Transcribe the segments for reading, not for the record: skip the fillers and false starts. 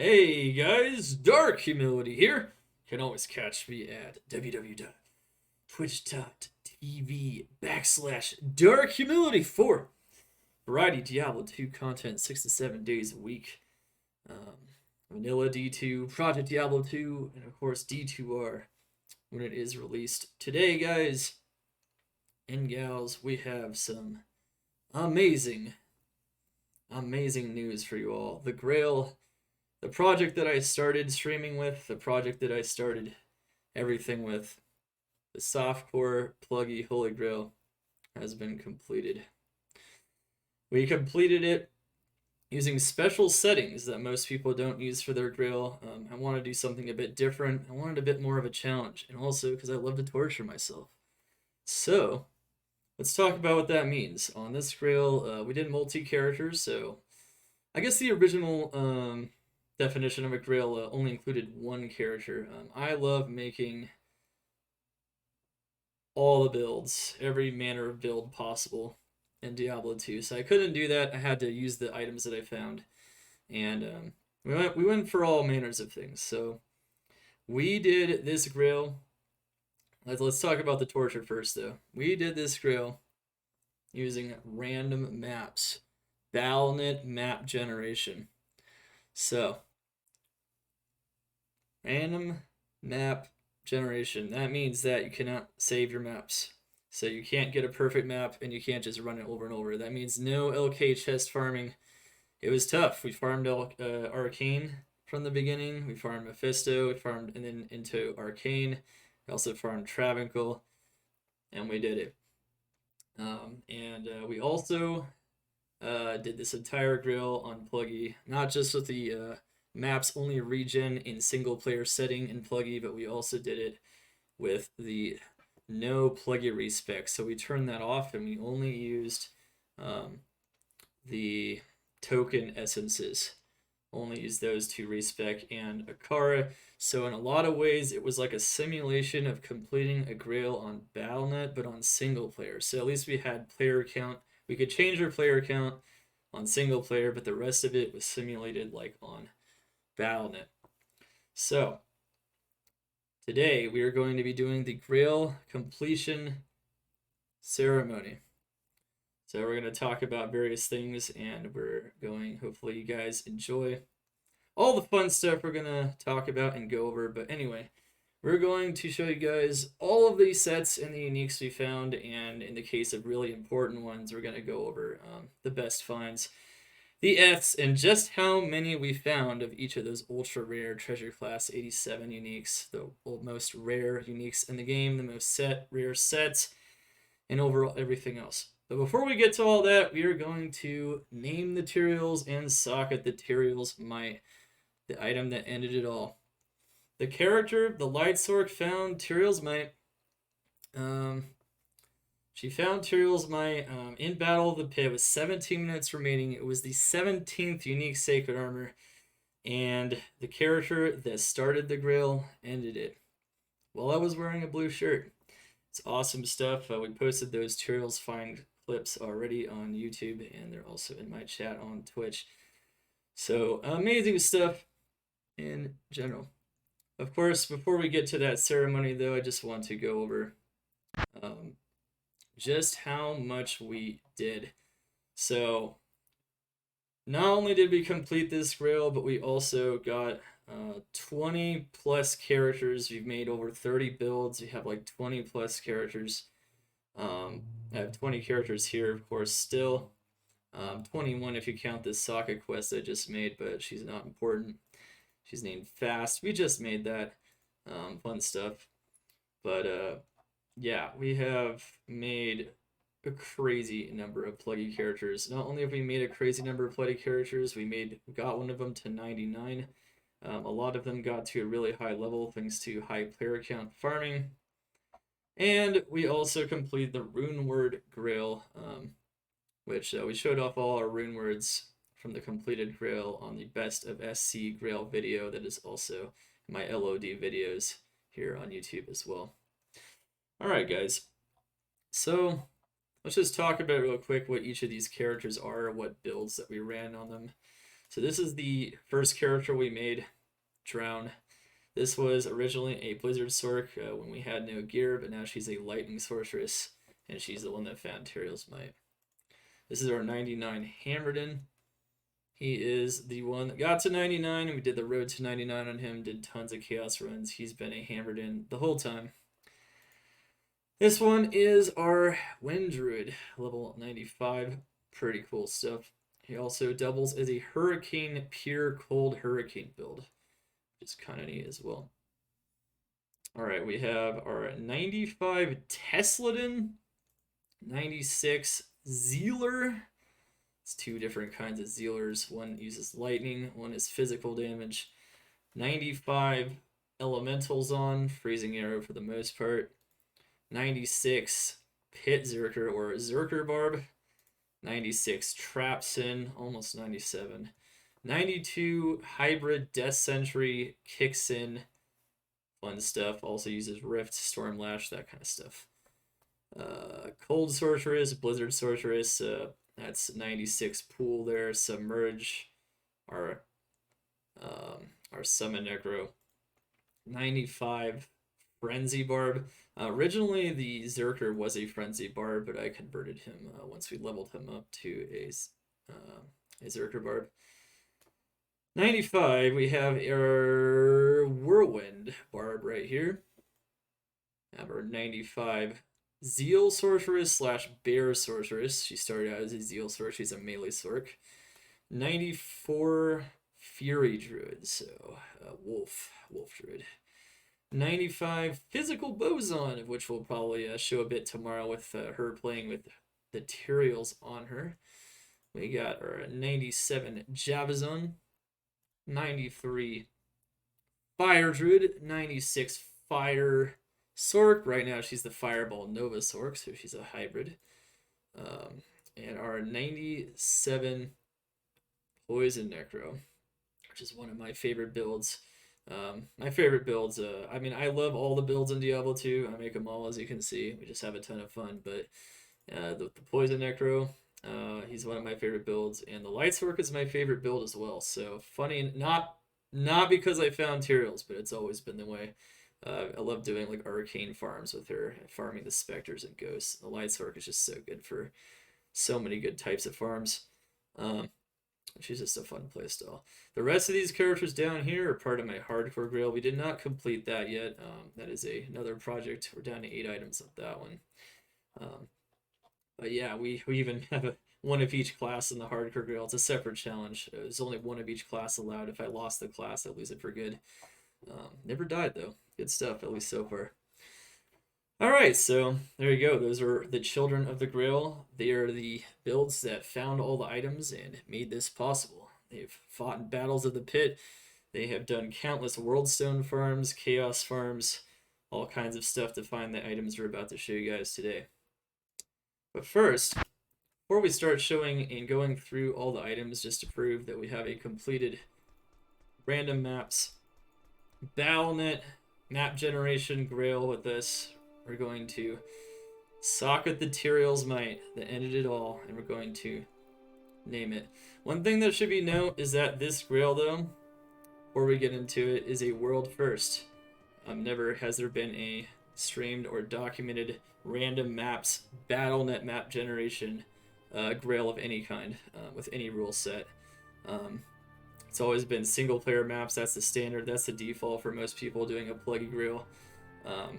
Hey guys, Dark Humility here. You can always catch me at www.twitch.tv/Dark Humility for variety Diablo 2 content 6 to 7 days a week. Vanilla D2, Project Diablo 2, and of course D2R when it is released. Today, guys and gals, we have some amazing, amazing news for you all. The Grail. The project that I started streaming with, the project that I started everything with, the Softcore PlugY Holy Grail has been completed. We completed it using special settings that most people don't use for their Grail. I want to do something a bit different. I wanted a bit more of a challenge, and also because I love to torture myself. So, let's talk about what that means. On this Grail, we did multi-characters, so I guess the original definition of a Grail only included one character. I love making all the builds, every manner of build possible in Diablo 2. So I couldn't do that. I had to use the items that I found, and we went for all manners of things. So we did this Grail. Let's talk about the torture first, though. We did this Grail using random maps, Bnet map generation. So random map generation. That means that you cannot save your maps. So you can't get a perfect map and you can't just run it over and over. That means no LK chest farming. It was tough. We farmed Arcane from the beginning. We farmed Mephisto. We farmed and then into Arcane. We also farmed Travancore. And we did it. We also did this entire Grail on PlugY. Not just with the maps only regen in single player setting in PlugY, but we also did it with the no PlugY respecs. So we turned that off and we only used the token essences. Only used those to respec and Akara. So in a lot of ways, it was like a simulation of completing a Grail on Bnet, but on single player. So at least we had player count. We could change our player count on single player, but the rest of it was simulated like on Bnet. So today we are going to be doing the Grail completion ceremony. So we're going to talk about various things, and we're going, hopefully you guys enjoy all the fun stuff we're going to talk about and go over. But anyway, we're going to show you guys all of the sets and the uniques we found, and in the case of really important ones, we're going to go over the best finds, the Fs, and just how many we found of each of those ultra rare treasure class 87 uniques, the most rare uniques in the game, the most rare sets, and overall everything else. But before we get to all that, we are going to name the Tyraels and socket the Tyrael Might, the item that ended it all. The character, the Lightsork, found Tyrael Might. She found Tyrael Might in Battle of the Pit with 17 minutes remaining. It was the 17th unique Sacred Armor, and the character that started the Grail ended it while I was wearing a blue shirt. It's awesome stuff. We posted those Tyrael's find clips already on YouTube, and they're also in my chat on Twitch. So amazing stuff in general. Of course, before we get to that ceremony, though, I just want to go over just how much we did. So not only did we complete this Grail, but we also got 20 plus characters. We've made over 30 builds. We have like 20 plus characters. I have 20 characters here, of course, still. 21 if you count this socket quest I just made, but she's not important. She's named Fast. We just made that. Fun stuff. But yeah, we have made a crazy number of PlugY characters. Not only have we made a crazy number of PlugY characters, we got one of them to 99. A lot of them got to a really high level thanks to high player count farming. And we also completed the Runeword Grail, which we showed off all our rune words from the completed Grail on the Best of SC Grail video that is also in my LOD videos here on YouTube as well. Alright guys, so let's just talk about real quick what each of these characters are, what builds that we ran on them. So this is the first character we made, Drown. This was originally a Blizzard Sorc when we had no gear, but now she's a Lightning Sorceress, and she's the one that found Tyrael's Might. This is our 99 Hdin. He is the one that got to 99, and we did the road to 99 on him, did tons of chaos runs. He's been a Hdin the whole time. This one is our Wind Druid, level 95. Pretty cool stuff. He also doubles as a Hurricane, pure cold Hurricane build, which is kind of neat as well. Alright, we have our 95 Tesladin, 96 Zealer. It's two different kinds of Zealers. One uses lightning, one is physical damage. 95 Elementals on, freezing arrow for the most part. 96 Pit Zerker or Zerker Barb. 96 Trapsin, almost 97. 92 Hybrid Death Sentry kicks in. Fun stuff. Also uses Rift, Storm Lash, that kind of stuff. Cold Sorceress, Blizzard Sorceress. That's 96 Pool there. Submerge. Our Summon Necro. 95 Frenzy Barb. Originally, the Zerker was a Frenzy Barb, but I converted him once we leveled him up to a Zerker Barb. 95, we have our Whirlwind Barb right here. We have our 95 Zeal Sorceress slash Bear Sorceress. She started out as a Zeal Sorceress. She's a melee Sorc. 94 Fury Druid, so Wolf Druid. 95 Physical Boson, of which we'll probably show a bit tomorrow with her playing with the Tyraels on her. We got our 97 Javazon, 93 Fire Druid, 96 Fire Sorc. Right now she's the Fireball Nova Sorc, so she's a hybrid. And our 97 Poison Necro, which is one of my favorite builds. I mean, I love all the builds in Diablo 2. I make them all, as you can see. We just have a ton of fun. But the Poison Necro, he's one of my favorite builds. And the Light Sorc is my favorite build as well. So, funny, not because I found Tyrael's, but it's always been the way. I love doing, like, arcane farms with her, farming the Spectres and Ghosts. The Light Sorc is just so good for so many good types of farms. She's just a fun playstyle. The rest of these characters down here are part of my Hardcore Grail. We did not complete that yet. That is another project. We're down to 8 items of that one. But yeah, we even have one of each class in the Hardcore Grail. It's a separate challenge. There's only one of each class allowed. If I lost the class, I'd lose it for good. Never died, though. Good stuff, at least so far. Alright, so there you go. Those are the Children of the Grail. They are the builds that found all the items and made this possible. They've fought in battles of the pit. They have done countless Worldstone farms, Chaos farms, all kinds of stuff to find the items we're about to show you guys today. But first, before we start showing and going through all the items, just to prove that we have a completed random maps, Bnet, map generation grail with this, we're going to socket the Tyrael's Might that ended it all, and we're going to name it. One thing that should be noted is that this grail, though, before we get into it, is a world first. Never has there been a streamed or documented random maps Battle.net map generation grail of any kind with any rule set. It's always been single player maps. That's the standard. That's the default for most people doing a PlugY Grail.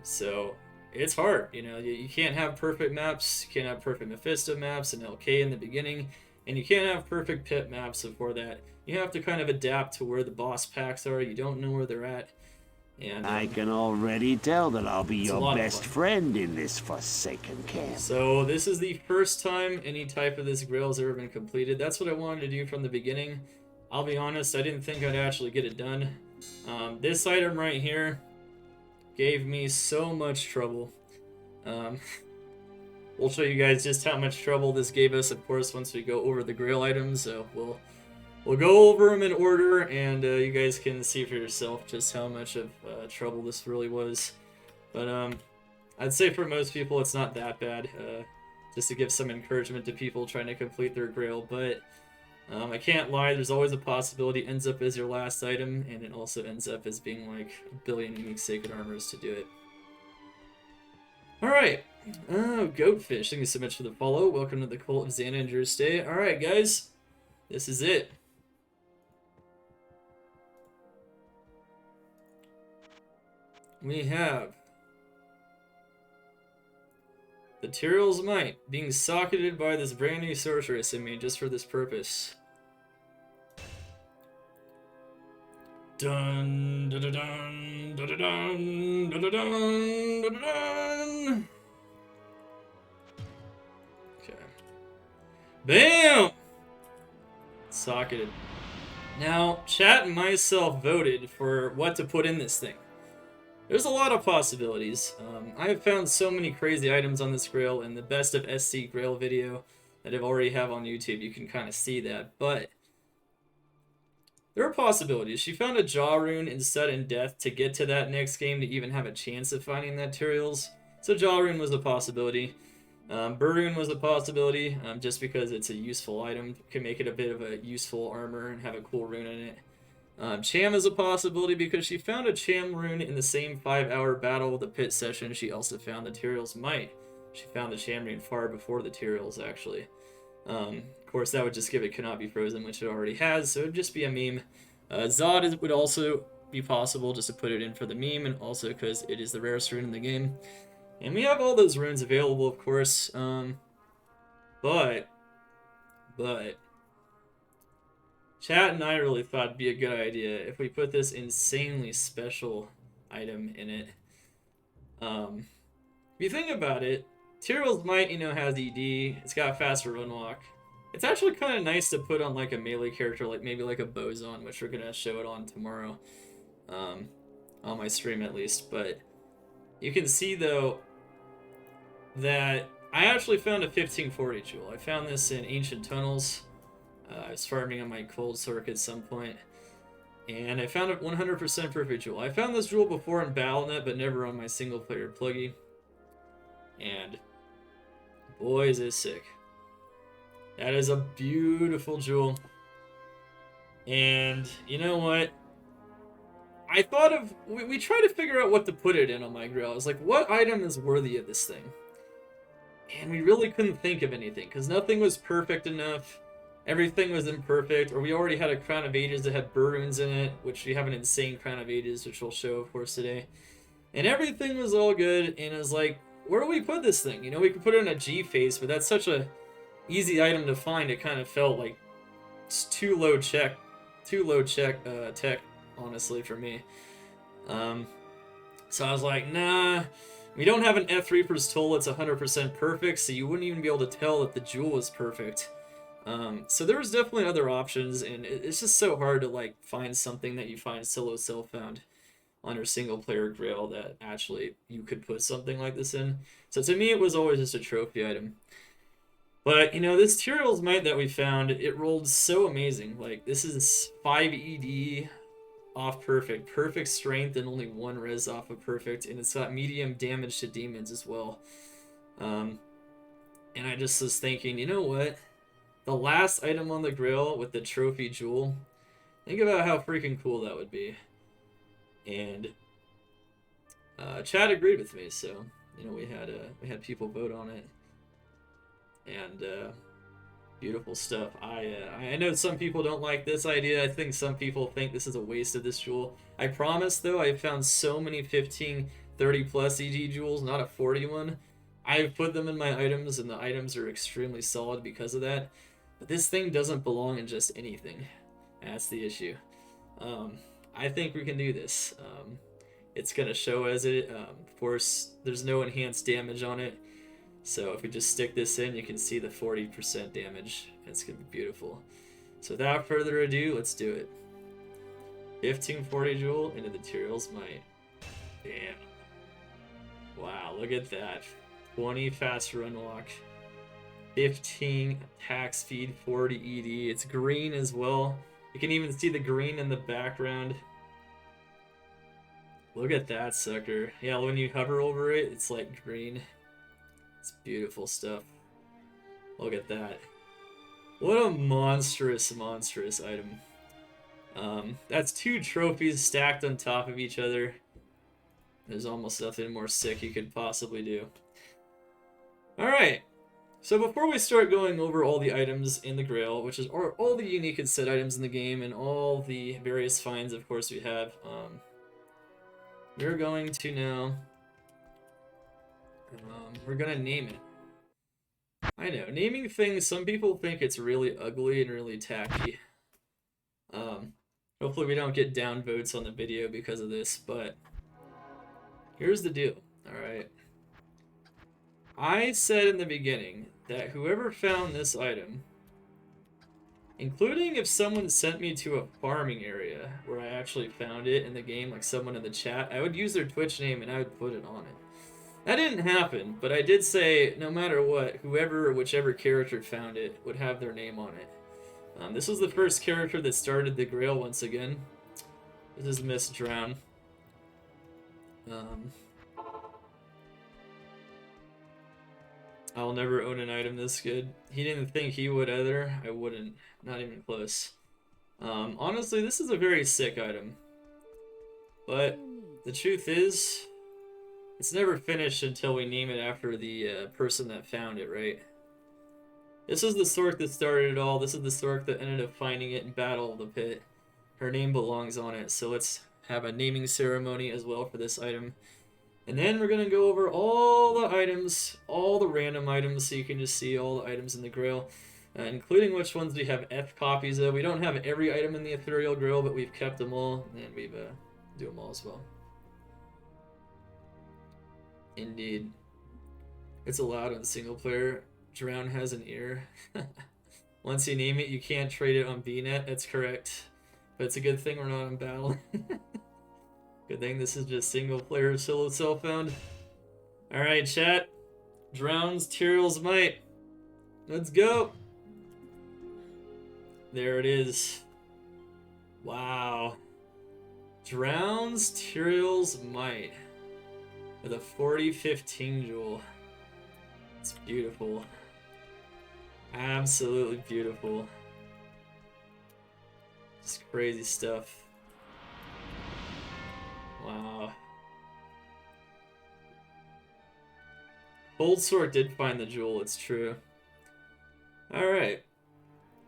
So it's hard, you know. You can't have perfect maps. You can't have perfect Mephisto maps and LK in the beginning, and you can't have perfect pit maps before that. You have to kind of adapt to where the boss packs are. You don't know where they're at. And I can already tell that I'll be your best friend in this forsaken camp. So this is the first time any type of this grail has ever been completed. That's what I wanted to do from the beginning. I'll be honest, I didn't think I'd actually get it done. This item right here gave me so much trouble. We'll show you guys just how much trouble this gave us, of course, once we go over the grail items. So we'll go over them in order, and you guys can see for yourself just how much of trouble this really was. But I'd say for most people it's not that bad, just to give some encouragement to people trying to complete their grail. But I can't lie, there's always a possibility it ends up as your last item, and it also ends up as being like a billion unique sacred armors to do it. Alright. Oh, Goatfish, thank you so much for the follow. Welcome to the Cult of Xana and Stay. Alright, guys. This is it. We have the Tyrael Might being socketed by this brand new sorceress I made just for this purpose. Dun dun dun dun dun dun dun dun dun dun. Okay. Bam! Socketed. Now, chat and myself voted for what to put in this thing. There's a lot of possibilities. I have found so many crazy items on this Grail in the Best of SC Grail video that I've already have on YouTube. You can kind of see that, but there are possibilities. She found a Jaw Rune in Sudden Death to get to that next game to even have a chance of finding that Tyrael's. So Jaw Rune was a possibility. Burrune was a possibility, just because it's a useful item. Can make it a bit of a useful armor and have a cool rune in it. Cham is a possibility because she found a Cham rune in the same 5-hour battle with the pit session. She also found the Tyrael Might. She found the Cham rune far before the Tyrael's actually. Of course, that would just give it cannot be frozen, which it already has, so it would just be a meme. Zod would also be possible just to put it in for the meme, and also because it is the rarest rune in the game. And we have all those runes available, of course, but chat and I really thought it'd be a good idea if we put this insanely special item in it. If you think about it, Tyrael Might, has ED, it's got faster run walk. It's actually kind of nice to put on like a melee character, like maybe like a Boson, which we're gonna show it on tomorrow, on my stream at least. But you can see though that I actually found a 1540 jewel. I found this in Ancient Tunnels. I was farming on my cold circuit at some point, and I found a 100% perfect jewel. I found this jewel before in Bnet, but never on my single player PlugY. And boy, is it sick. That is a beautiful jewel. And you know what? I thought of... We tried to figure out what to put it in on my Grail. I was like, what item is worthy of this thing? And we really couldn't think of anything, because nothing was perfect enough. Everything was imperfect, or we already had a Crown of Ages that had Burrunes in it, which we have an insane Crown of Ages, which we'll show, of course, today. And everything was all good, and I was like, where do we put this thing? We could put it in a G face, but that's such a easy item to find. It kind of felt like it's too low tech, honestly, for me. So I was like, nah, we don't have an F Reaper's Toll that's 100% perfect, so you wouldn't even be able to tell that the jewel is perfect. So there was definitely other options, and it's just so hard to like find something that you find solo self-found on your single-player Grail that actually you could put something like this in. So to me, it was always just a trophy item. But, this Tyrael Might that we found, it rolled so amazing. Like, this is 5 ED off perfect, perfect strength, and only 1 res off of perfect, and it's got medium damage to demons as well. And I just was thinking, you know what? The last item on the Grail with the trophy jewel, think about how freaking cool that would be. And Chad agreed with me, so we had people vote on it, and beautiful stuff. I know some people don't like this idea. I think some people think this is a waste of this jewel. I promise though, I found so many 15, 30 plus EG jewels, not a 41. I've put them in my items, and the items are extremely solid because of that. But this thing doesn't belong in just anything. That's the issue. I think we can do this. It's going to show as it. Of course, there's no enhanced damage on it. So if we just stick this in, you can see the 40% damage. It's going to be beautiful. So without further ado, let's do it. 1540 jewel into the Tyrael Might. Damn. Wow, look at that. 20 fast run walk. 15 attack speed, 40 ED. It's green as well. You can even see the green in the background. Look at that sucker. Yeah, when you hover over it, it's like green. It's beautiful stuff. Look at that. What a monstrous, monstrous item. That's 2 trophies stacked on top of each other. There's almost nothing more sick you could possibly do. Alright, so before we start going over all the items in the Grail, which is all the unique and set items in the game, and all the various finds, of course, we have, we're going to now, we're gonna name it. I know, naming things, some people think it's really ugly and really tacky. Hopefully we don't get down votes on the video because of this, but here's the deal, alright? I said in the beginning that whoever found this item, including if someone sent me to a farming area where I actually found it in the game, like someone in the chat, I would use their Twitch name and I would put it on it. That didn't happen, but I did say no matter what, whoever or whichever character found it would have their name on it. This was the first character that started the Grail once again. This is Miss Drown. I'll never own an item this good. He didn't think he would either. I wouldn't. Not even close. Honestly, this is a very sick item. But the truth is, it's never finished until we name it after the person that found it, right? This is the Sork that started it all. This is the Sork that ended up finding it in Battle of the Pit. Her name belongs on it, so let's have a naming ceremony as well for this item. And then we're going to go over all the items, all the random items, so you can just see all the items in the Grail, including which ones we have F copies of. We don't have every item in the Ethereal Grail, but we've kept them all, and we've do them all as well. Indeed. It's allowed on single player. Drown has an ear. Once you name it, you can't trade it on Bnet. That's correct. But it's a good thing we're not in battle. Good thing this is just single player solo self-found. Alright, chat. Drown's Tyrael Might. Let's go. There it is. Wow. Drown's Tyrael Might. With a 4015 jewel. It's beautiful. Absolutely beautiful. Just crazy stuff. Wow. Bold Sword did find the jewel, it's true. Alright.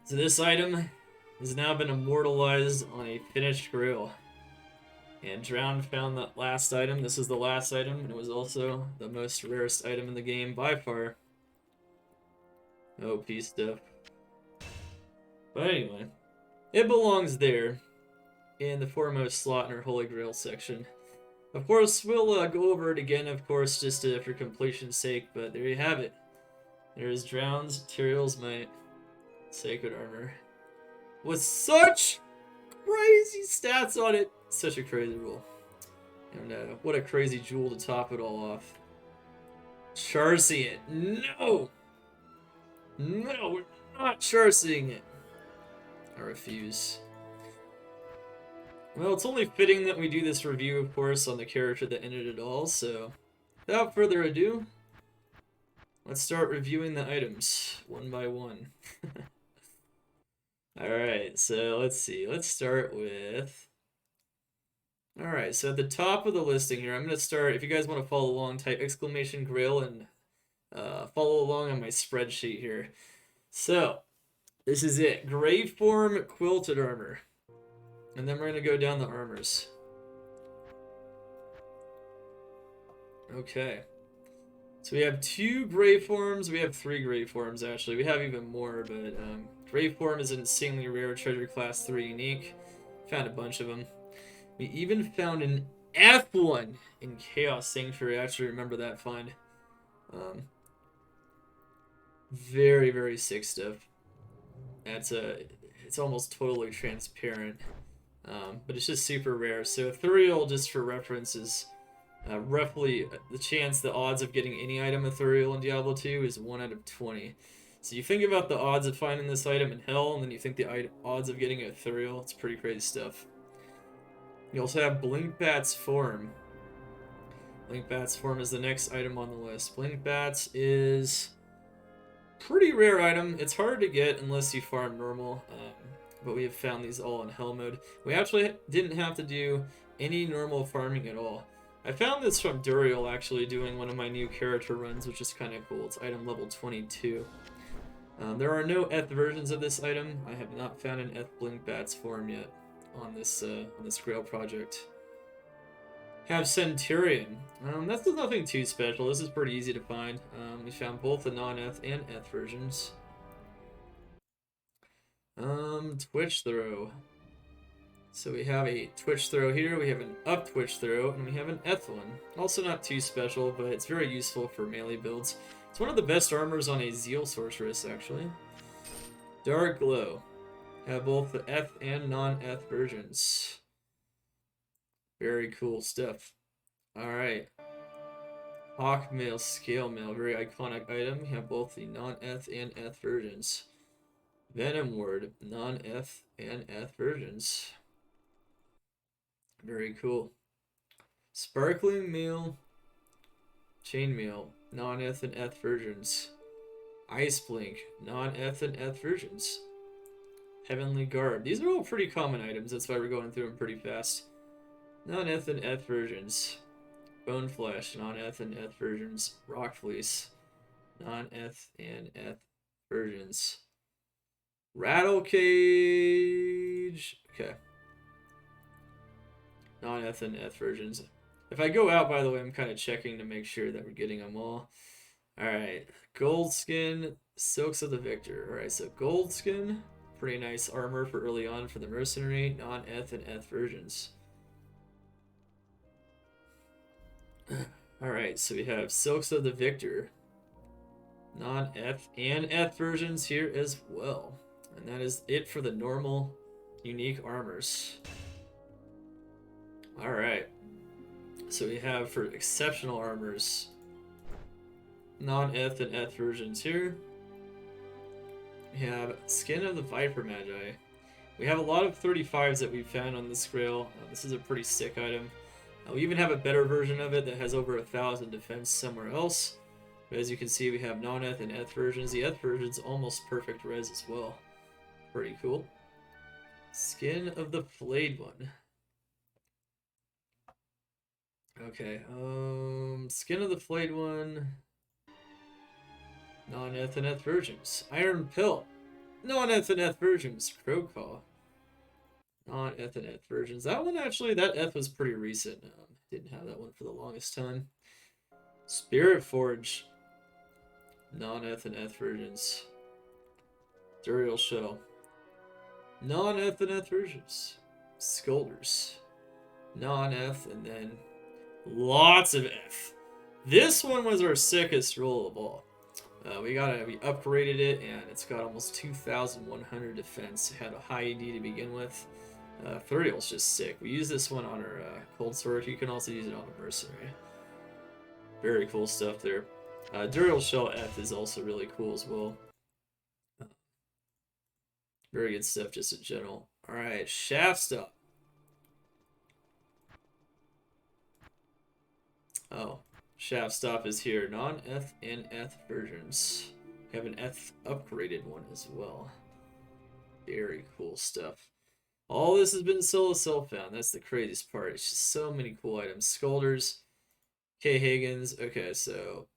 So this item has now been immortalized on a finished Grail. And Drown found that last item. This is the last item, and it was also the most rarest item in the game by far. OP stuff. But anyway, it belongs there in the foremost slot in our Holy Grail section. Of course, we'll go over it again, of course, just for completion's sake, but there you have it. There's Drown's Tyrael Might Sacred Armor. With such crazy stats on it. Such a crazy rule. And what a crazy jewel to top it all off. Charcing it. No! No, we're not charcing it. I refuse. Well, it's only fitting that we do this review, of course, on the character that ended it all, so without further ado, let's start reviewing the items one by one. Alright, so let's see. Let's start with... Alright, so at the top of the listing here, I'm going to start, if you guys want to follow along, type exclamation Grail and follow along on my spreadsheet here. So, this is it. Graveform Quilted Armor. And then we're going to go down the armors. Okay. So we have 2 Graveforms. We have 3 Graveforms, actually. We have even more, but Graveform is an insanely rare treasure class 3 unique. Found a bunch of them. We even found an F1 in Chaos Sanctuary. I actually remember that find. Very, very sick stuff. It's almost totally transparent. But it's just super rare. So Ethereal, just for reference, is roughly the odds of getting any item Ethereal in Diablo 2 is 1 out of 20. So you think about the odds of finding this item in Hell, and then you think the odds of getting it Ethereal. It's pretty crazy stuff. You also have Blinkbat's Form. Blinkbat's Form is the next item on the list. Blinkbat's is pretty rare item. It's hard to get unless you farm normal, but we have found these all in hell mode. We actually didn't have to do any normal farming at all. I found this from Tyrael actually doing one of my new character runs, which is kind of cool. It's item level 22. There are no Eth versions of this item. I have not found an Eth Blink Bats form yet on this Grail project. Have Centurion. That's nothing too special. This is pretty easy to find. We found both the non-Eth and Eth versions. Twitch Throw. So we have a Twitch Throw here, we have an Up Twitch Throw, and we have an Eth one. Also not too special, but it's very useful for melee builds. It's one of the best armors on a Zeal Sorceress, actually. Dark Glow. Have both the Eth and non-Eth versions. Very cool stuff. Alright. Hawkmail Scale Mail, very iconic item. We have both the non-Eth and Eth versions. Venom Word, non-Eth and Eth versions. Very cool. Sparkling Mail, Chainmail, non-Eth and Eth versions. Ice Blink, non-Eth and Eth versions. Heavenly Garb. These are all pretty common items, that's why we're going through them pretty fast. Non-Eth and Eth versions. Bone Flesh, non-Eth and Eth versions. Rock Fleece, non-Eth and Eth versions. Rattle Cage. Okay. Non-Eth and Eth versions. If I go out, by the way, I'm kind of checking to make sure that we're getting them all. Alright. Gold Skin, Silks of the Victor. Alright, so Gold Skin. Pretty nice armor for early on for the Mercenary. Non-Eth and Eth versions. Alright, so we have Silks of the Victor. Non-Eth and Eth versions here as well. And that is it for the normal, unique armors. Alright. So we have for exceptional armors, non-Eth and Eth versions here. We have Skin of the Viper Magi. We have a lot of 35s that we've found on this Grail. This is a pretty sick item. We even have a better version of it that has over 1,000 defense somewhere else. But as you can see, we have non-Eth and Eth versions. The Eth version's almost perfect res as well. Pretty cool. Skin of the Flayed One. Okay, Skin of the Flayed One. Non-Eth and Eth versions. Iron Pill. Non-Eth and Eth versions. Crow Call. Non-Eth and Eth versions. That one actually, that Eth was pretty recent. Didn't have that one for the longest time. Spirit Forge. Non-Eth and Eth versions. Tyrael Shell. Non-Eth and Eth versions. Skulders. Non-Eth, and then lots of Eth. This one was our sickest roll of all. We upgraded it, and it's got almost 2,100 defense. It had a high AD to begin with. Ethereal's just sick. We use this one on our Cold Sword. You can also use it on a Mercenary. Very cool stuff there. Tyrael Shell F is also really cool as well. Very good stuff just in general. Alright, Shaft Stop. Oh, Shaft Stop is here. Non-Eth and Eth versions. We have an Eth upgraded one as well. Very cool stuff. All this has been solo self-found. That's the craziest part. It's just so many cool items. Skulders. K. Higgins. Okay, so...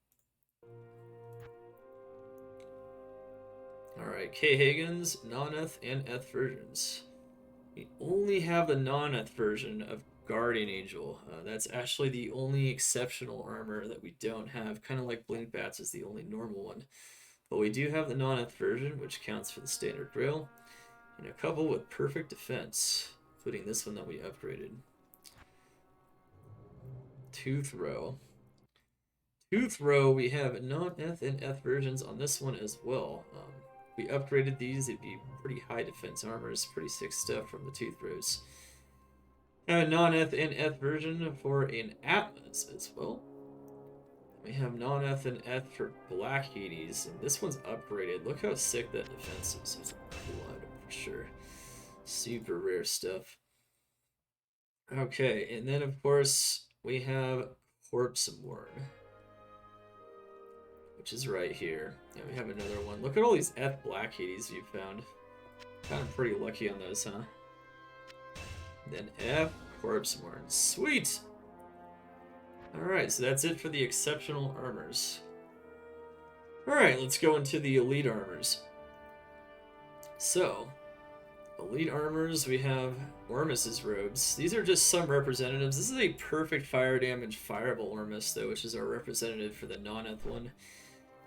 Alright, K. Higgins, non-Eth, and Eth versions. We only have the non-Eth version of Guardian Angel. That's actually the only exceptional armor that we don't have. Kind of like Blink Bats is the only normal one. But we do have the non-Eth version, which counts for the standard Grail. And a couple with perfect defense, including this one that we upgraded. Tooth Row. Tooth Row, we have non-Eth and Eth versions on this one as well. We upgraded these, it'd be pretty high defense armors, pretty sick stuff from the Tooth Rows. Have a non-Eth and Eth version for an Atlas as well. We have non-Eth and Eth for Black Hades, and this one's upgraded. Look how sick that defense is. It's a cool item for sure. Super rare stuff. Okay, and then of course we have Corpse Worn. which is right here. Yeah, we have another one. Look at all these F Black Hades you found. Kind of pretty lucky on those, huh? Then F Corpse Worn. Sweet! Alright, so that's it for the exceptional armors. Alright, let's go into the elite armors. So, elite armors, we have Ormus's robes. These are just some representatives. This is a perfect fire damage fireable Ormus, though, which is our representative for the non-Eth one.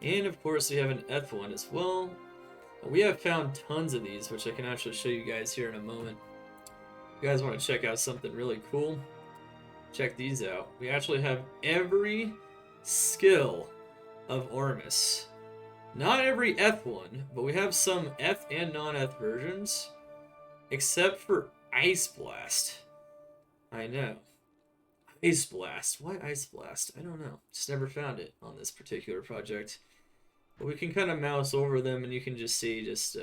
And of course, we have an Eth one as well. We have found tons of these, which I can actually show you guys here in a moment. If you guys want to check out something really cool, check these out. We actually have every skill of Ormus. Not every Eth one, but we have some Eth and non-Eth versions, except for Ice Blast. I know. Ice Blast. Why Ice Blast? I don't know. Just never found it on this particular project. But we can kind of mouse over them and you can just see just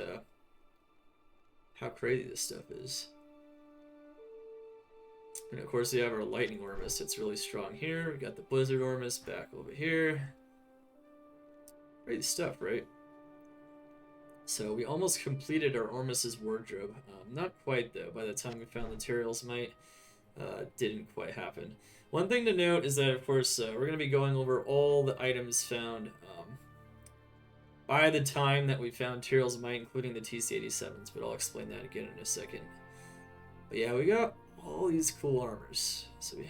how crazy this stuff is. And of course we have our Lightning Ormus. It's really strong here. We got the Blizzard Ormus back over here. Crazy stuff, right? So we almost completed our Ormus's wardrobe. Not quite though. By the time we found the Tyrael Might, didn't quite happen. One thing to note is that of course we're going to be going over all the items found by the time that we found Tyrael Might, including the TC-87s, but I'll explain that again in a second. But yeah, we got all these cool armors. So we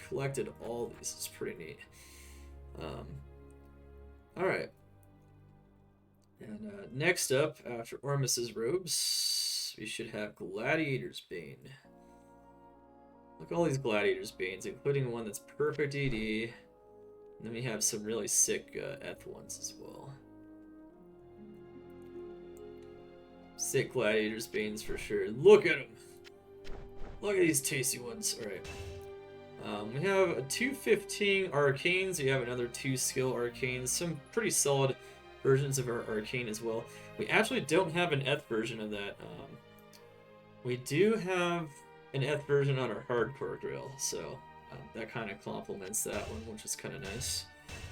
collected all these. It's pretty neat. Alright. And next up, after Ormus's robes, we should have Gladiator's Bane. Look at all these Gladiator's Banes, including one that's perfect ED. And then we have some really sick Eth ones as well. Sick Gladiator's Banes for sure. Look at them! Look at these tasty ones. Alright. We have a 215 Arcanes. We have another 2 skill Arcanes. Some pretty solid versions of our Arcane as well. We actually don't have an Eth version of that. We do have an Eth version on our Hardcore Grail, so that kind of complements that one, which is kind of nice.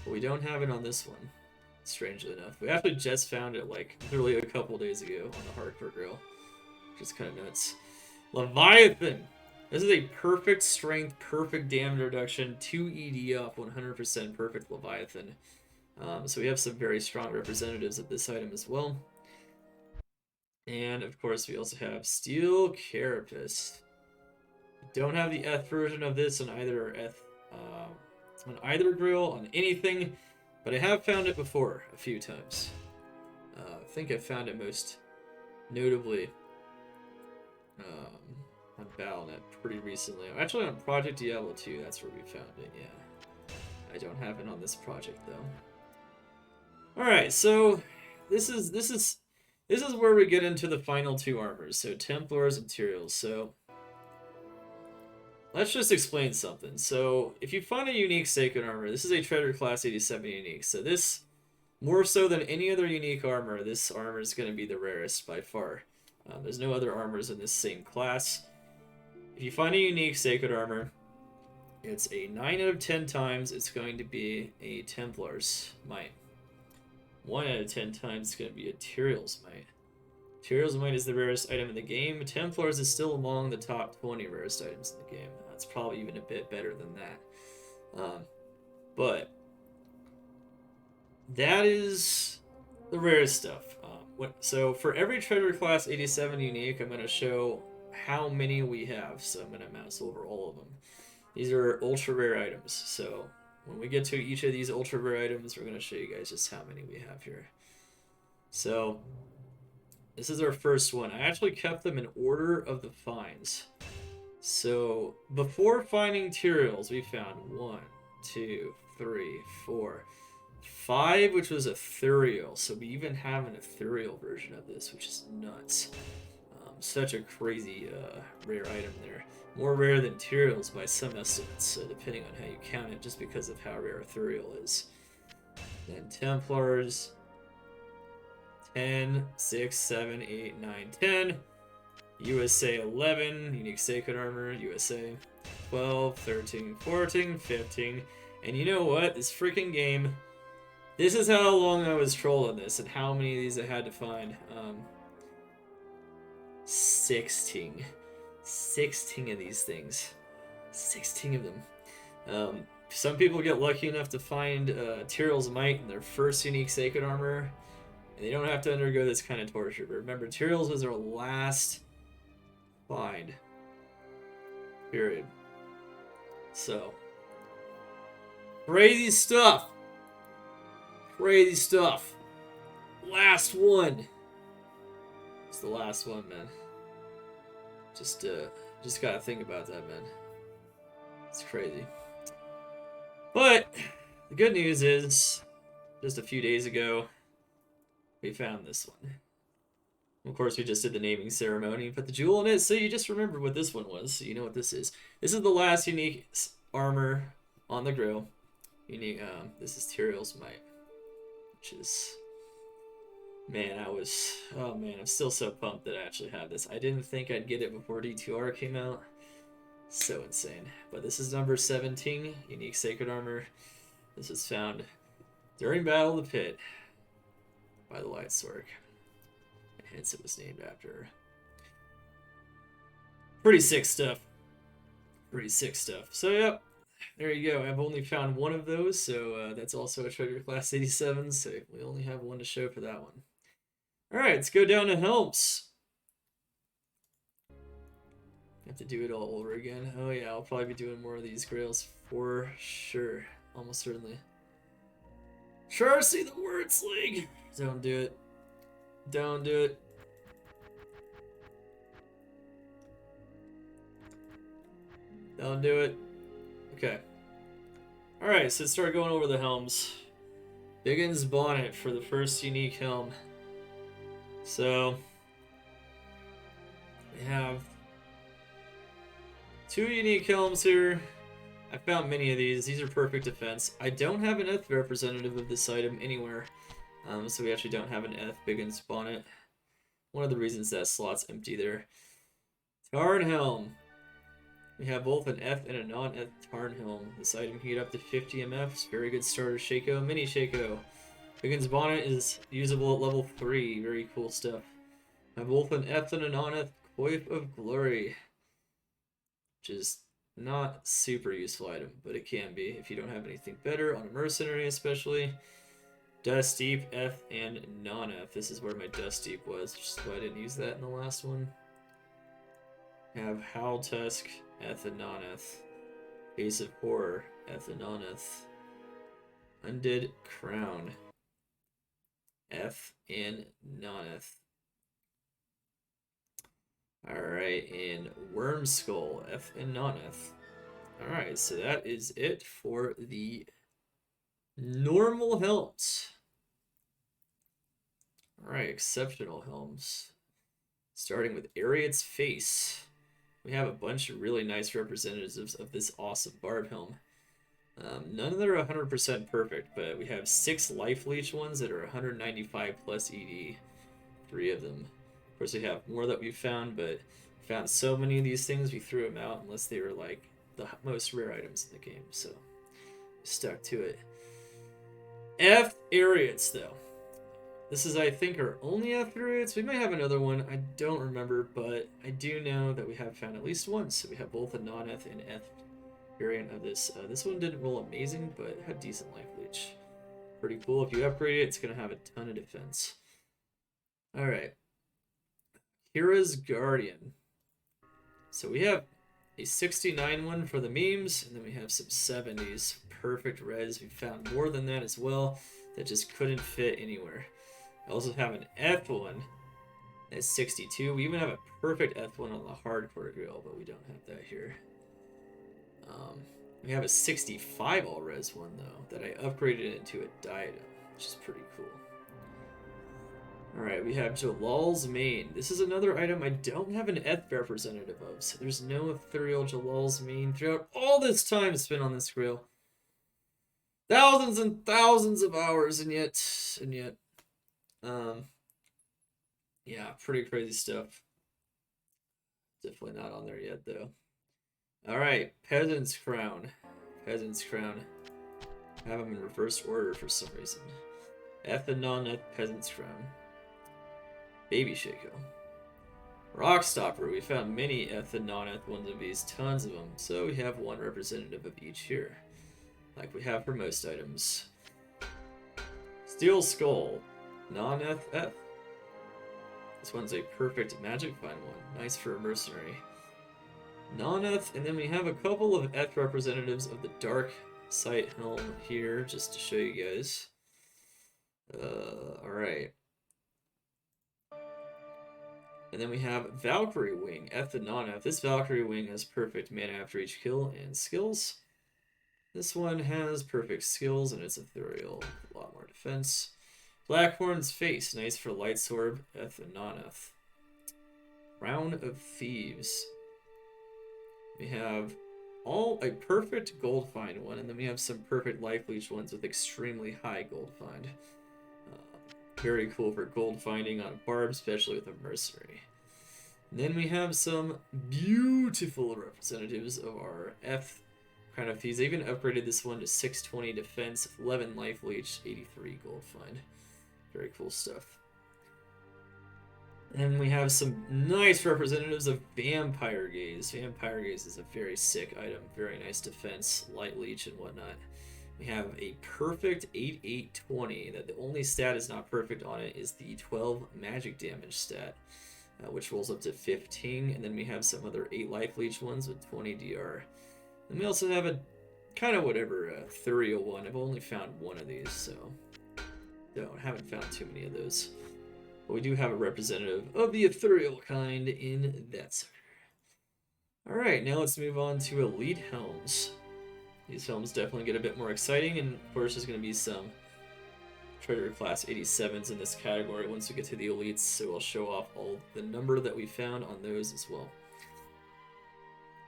But we don't have it on this one, strangely enough. We actually just found it like literally a couple days ago on the Hardcore Grail, which is kind of nuts. Leviathan! This is a perfect strength, perfect damage reduction, 2 ED up, 100% perfect Leviathan. So we have some very strong representatives of this item as well. And of course we also have Steel Carapace. We don't have the Eth version of this on either Grail, on anything, but I have found it before a few times. I think I found it most notably on Bnet pretty recently. Actually on Project Diablo 2, that's where we found it, yeah. I don't have it on this project though. Alright, so this is where we get into the final 2 armors, so Templars and Tyraels. So let's just explain something. So if you find a unique Sacred Armor, this is a Treasure Class 87 unique. So this, more so than any other unique armor, this armor is going to be the rarest by far. There's no other armors in this same class. If you find a unique Sacred Armor, it's a 9 out of 10 times it's going to be a Templar's Might. 1 out of 10 times it's going to be a Tyrael's Might. Tyrael's Might is the rarest item in the game. Templars is still among the top 20 rarest items in the game. That's probably even a bit better than that. But that is the rarest stuff. So for every Treasure Class 87 unique, I'm going to show how many we have. So I'm going to mouse over all of them. These are ultra rare items. So when we get to each of these ultra rare items, we're going to show you guys just how many we have here. So this is our first one. I actually kept them in order of the finds. So before finding Tyraels, we found 1, 2, 3, 4, 5, which was Ethereal. So we even have an Ethereal version of this, which is nuts. Such a crazy rare item there. More rare than Tyraels by some estimates, depending on how you count it, just because of how rare Ethereal is. Then Templars, 10, 6, 7, 8, 9, 10. USA 11, Unique Sacred Armor, USA 12, 13, 14, 15. And you know what? This freaking game This is how long I was trolling this and how many of these I had to find. 16. 16 of these things. 16 of them. Some people get lucky enough to find Tyrael's Might in their first unique Sacred Armor, and they don't have to undergo this kind of torture. But remember, Tyrael's was our last find. Period. So, crazy stuff. Crazy stuff. Last one. It's the last one, man. Just gotta think about that, man. It's crazy. But the good news is, just a few days ago, we found this one. Of course, we just did the naming ceremony and put the jewel in it, so you just remember what this one was, so you know what this is. This is the last unique armor on the Grail. Unique. This is Tyrael's Might, which is, man, oh man, I'm still so pumped that I actually have this. I didn't think I'd get it before D2R came out. So insane. But this is number 17, unique Sacred Armor. This was found during Battle of the Pit by the Light Sorg. Hence it was named after her. Pretty sick stuff. Pretty sick stuff. So yep, there you go. I've only found one of those, so that's also a treasure class 87, so we only have one to show for that one. Alright, let's go down to helms. Have to do it all over again. Oh yeah, I'll probably be doing more of these grails for sure. Almost certainly. Sure, see the words, League. Don't do it. Don't do it. Don't do it. Okay. Alright, so let's start going over the helms. Biggins Bonnet for the first unique helm. So, we have 2 unique helms here. I found many of these. These are perfect defense. I don't have an Eth representative of this item anywhere. So we actually don't have an Eth Biggins Bonnet. One of the reasons that slot's empty there. Tarn Helm. We have both an Eth and a non-Eth Tarn Helm. This item can get up to 50 MFs. Very good starter Shaco. Mini Shaco. Biggins Bonnet is usable at level 3. Very cool stuff. I have both an Eth and a non-Eth Coif of Glory, which is not super useful item, but it can be if you don't have anything better on a mercenary, especially. Dust Deep, Eth, and non-Eth. This is where my Dust Deep was, which is why I didn't use that in the last one. Have Howl Tusk, Eth and non-Eth. Face of Horror, Eth and non-Eth. Undead Crown, Eth and non-Eth. Alright, and Worm Skull, Eth and non-Eth. Alright, so that is it for the normal helms. Alright, exceptional helms. Starting with Ariat's Face. We have a bunch of really nice representatives of this awesome Barb helm. None of them are 100% perfect, but we have 6 Life Leech ones that are 195 plus ED. 3 of them. Of course, we have more that we've found, but we found so many of these things we threw them out unless they were like the most rare items in the game, so we stuck to it. F Ariats, though. This is, I think, our only F Ariats. We may have another one, I don't remember, but I do know that we have found at least one, so we have both a non-Eth and Eth variant of this. This one didn't roll amazing, but it had decent Life Leech. Pretty cool. If you upgrade it, it's going to have a ton of defense. Alright. Kira's Guardian. So we have a 69 one for the memes, and then we have some 70s. Perfect res. We found more than that as well that just couldn't fit anywhere. I also have an F one that's 62. We even have a perfect F one on the Hardcore Grail, but we don't have that here. We have a 65 all res one though that I upgraded into a diadem, which is pretty cool. Alright, we have Jalal's Mane. This is another item I don't have an Eth representative of, so there's no Ethereal Jalal's Mane throughout all this time spent on this grail. Thousands and thousands of hours, and yet, yeah, pretty crazy stuff. Definitely not on there yet, though. Alright, Peasant's Crown. Peasant's Crown. I have them in reverse order for some reason. Ethanoneth Peasant's Crown. Baby Shaco. Rockstopper. We found many Ethanoneth ones of these, tons of them. So we have one representative of each here, like we have for most items. Steel Skull. Non-FF. This one's a perfect magic find one. Nice for a mercenary. Non-Eth, and then we have a couple of Eth representatives of the Dark Sight Helm here, just to show you guys. Alright. And then we have Valkyrie Wing, Eth and non-Eth. This Valkyrie Wing has perfect mana after each kill and skills. This one has perfect skills and it's ethereal, a lot more defense. Blackhorn's Face, nice for Light Sword, Eth and non-Eth. Crown of Thieves. We have a perfect gold find one, and then we have some perfect life leech ones with extremely high gold find. Very cool for gold finding on a barb, especially with a mercenary. And then we have some beautiful representatives of our F Crown of Thieves. I even upgraded this one to 620 defense, 11 life leech, 83 gold find. Very cool stuff. And we have some nice representatives of Vampire Gaze. Vampire Gaze is a very sick item, very nice defense, light leech and whatnot. We have a perfect 8/8/20 that the only stat is not perfect on it is the 12 magic damage stat, which rolls up to 15. And then we have some other 8 life leech ones with 20 DR. And we also have a kind of whatever ethereal one. I've only found one of these, so haven't found too many of those. But we do have a representative of the ethereal kind in that sucker. Alright, now let's move on to elite helms. These helms definitely get a bit more exciting, and of course there's going to be some treasure class 87s in this category once we get to the elites, so I'll show off all the number that we found on those as well.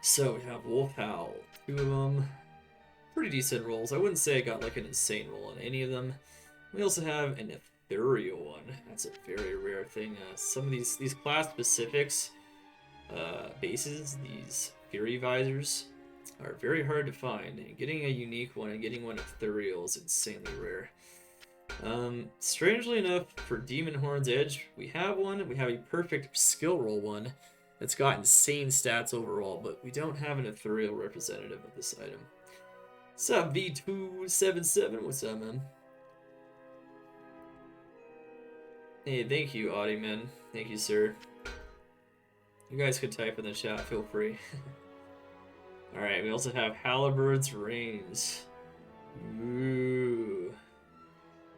So we have Wolf Howl, 2 of them, pretty decent rolls. I wouldn't say I got like an insane roll on any of them. We also have an ethereal one. That's a very rare thing. Some of these class specifics bases, these Fury Visors, are very hard to find. And getting a unique one and getting one ethereal is insanely rare. Strangely enough, for Demon Horn's Edge, we have one. We have a perfect skill roll one that's got insane stats overall, but we don't have an ethereal representative of this item. What's up, V277? What's up, man? Hey, thank you, Audie, man. Thank you, sir. You guys could type in the chat, feel free. Alright, we also have Halbert's Reigns. Ooh.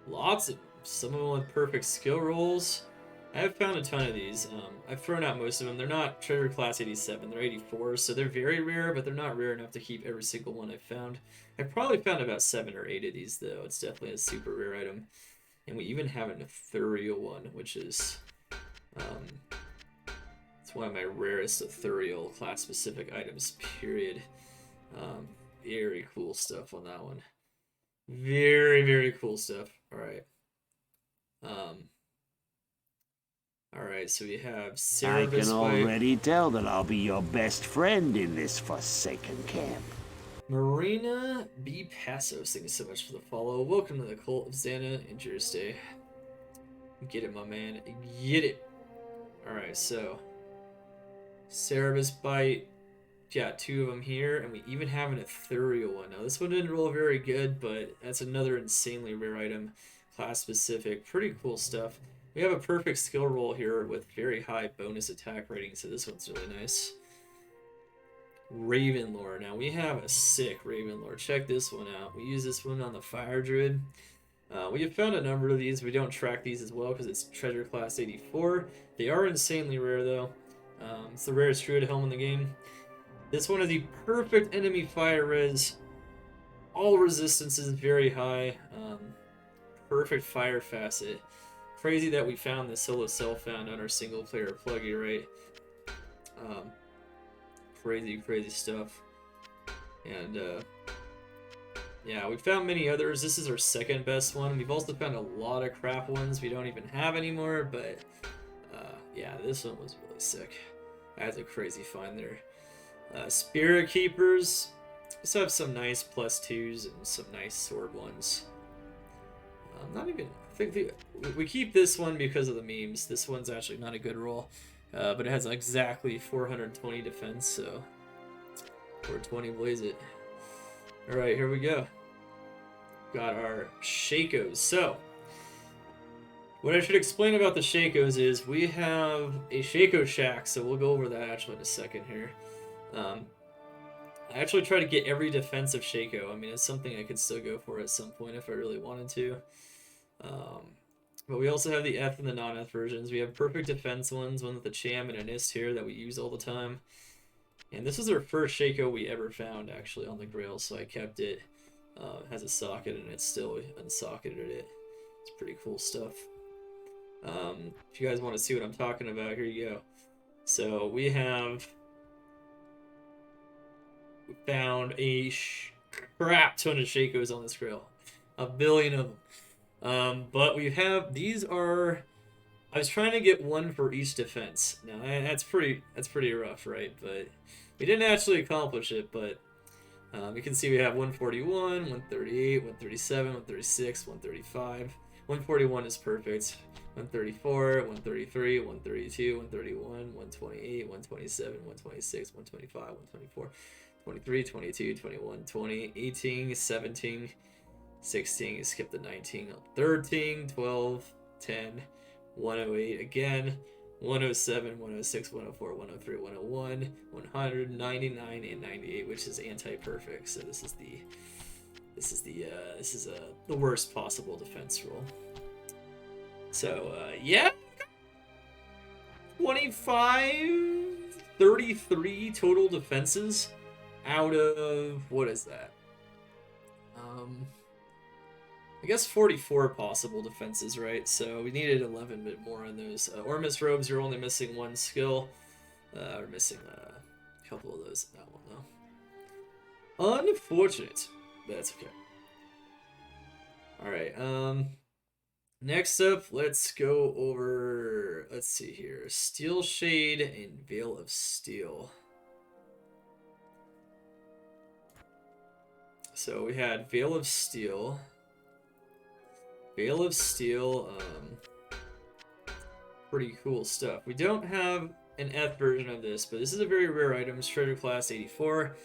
Lots of them. Some of them with perfect skill rolls. I have found a ton of these. I've thrown out most of them. They're not treasure class 87, they're 84, so they're very rare, but they're not rare enough to keep every single one I've found. I've probably found about 7 or 8 of these, though. It's definitely a super rare item. And we even have an ethereal one, which is it's one of my rarest ethereal class specific items, period. Very cool stuff on that one. Very, very cool stuff. Alright. Alright, so we have I can already tell that I'll be your best friend in this forsaken camp. Marina B. Passos, thank you so much for the follow. Welcome to the Cult of Xana. Enjoy your stay. Get it, my man. Get it. Alright, so Cerebus Bite. Yeah, 2 of them here, and we even have an ethereal one. Now, this one didn't roll very good, but that's another insanely rare item. Class specific. Pretty cool stuff. We have a perfect skill roll here with very high bonus attack rating, so this one's really nice. Ravenlore. Now we have a sick Ravenlore. Check this one out. We use this one on the Fire Druid. We have found a number of these. We don't track these as well because it's treasure class 84. They are insanely rare though. It's the rarest Druid helm in the game. This one is the perfect enemy fire res. All resistance is very high. Perfect fire facet. Crazy that we found the solo self-found on our single player PlugY, right? Crazy stuff. And yeah, we found many others. This is our second best one. We've also found a lot of crap ones we don't even have anymore, but yeah, this one was really sick. That's a crazy find there. Spirit Keepers. Also have some nice +2s and some nice sword ones. Not even we keep this one because of the memes. This one's actually not a good roll, but it has exactly 420 defense, so 420 blaze it. All right, here we go. Got our Shakos. So, what I should explain about the Shakos is we have a Shako Shack, so we'll go over that actually in a second here. I actually try to get every defensive Shako. I mean, it's something I could still go for at some point if I really wanted to. But we also have the F and the non-F versions. We have perfect defense ones, one with a Cham and a Nist here that we use all the time. And this was our first Shako we ever found, actually, on the Grail, so I kept it. It has a socket, and it's still unsocketed it. It's pretty cool stuff. If you guys want to see what I'm talking about, here you go. So we found a crap ton of Shakos on this Grail. A billion of them. But we have, these are, I was trying to get one for each defense. Now, that's pretty rough, right? But we didn't actually accomplish it, but you can see we have 141, 138, 137, 136, 135. 141 is perfect. 134, 133, 132, 131, 128, 127, 126, 125, 124, 23, 22, 21, 20, 18, 17, 16, skip the 19, 13, 12, 10, 108 again, 107, 106, 104, 103, 101, 100, 99, and 98, which is anti-perfect. So this is the worst possible defense roll. So yeah, 25, 33 total defenses out of, what is that? I guess 44 possible defenses, right? So we needed 11 bit more on those. Ormus robes, you're only missing one skill. We're missing a couple of those in that one though. Unfortunate, but that's okay. All right. Next up, let's go over. Let's see here. Steel Shade and Veil of Steel. So we had Veil of Steel. Veil of Steel, pretty cool stuff. We don't have an F version of this, but this is a very rare item. It's Treasure Class 84.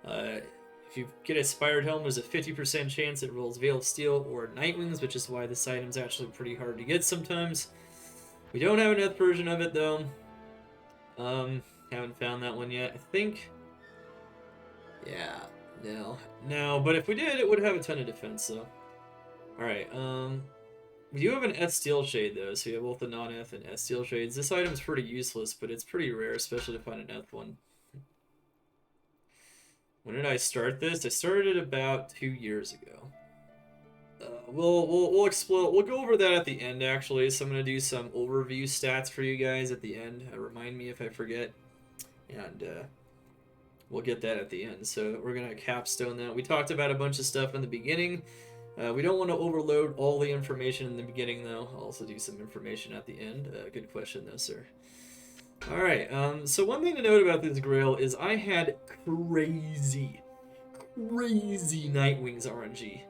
If you get a Spired Helm, there's a 50% chance it rolls Veil of Steel or Nightwings, which is why this item's actually pretty hard to get sometimes. We don't have an F version of it, though. Haven't found that one yet. I think... Yeah, no. But if we did, it would have a ton of defense, though. Alright, we do have an F Steel Shade, though, so we have both the non-F and F Steel Shades. This item's pretty useless, but it's pretty rare, especially to find an F one. When did I start this? I started it about 2 years ago. We'll explore. We'll go over that at the end, actually. So I'm gonna do some overview stats for you guys at the end. Remind me if I forget, and we'll get that at the end. So we're gonna capstone that. We talked about a bunch of stuff in the beginning. We don't want to overload all the information in the beginning, though. I'll also do some information at the end. Good question, though, sir. Alright, so one thing to note about this Grail is I had crazy Nightwings RNG.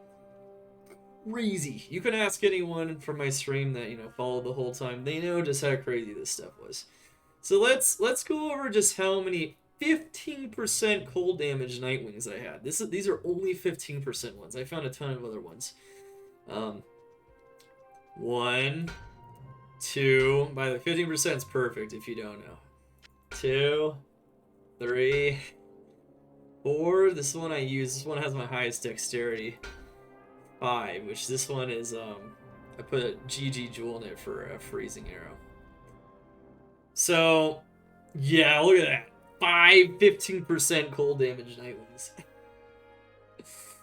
Crazy. You can ask anyone from my stream that, followed the whole time. They know just how crazy this stuff was. So let's go over just how many 15% cold damage Nightwings I had. These are only 15% ones. I found a ton of other ones. 1, 2. By the 15% is perfect if you don't know. 2, 3, 4. This one I use. This one has my highest dexterity. 5, which this one is I put a GG Jewel in it for a freezing arrow. So yeah, look at that. 15% cold damage Nightwings.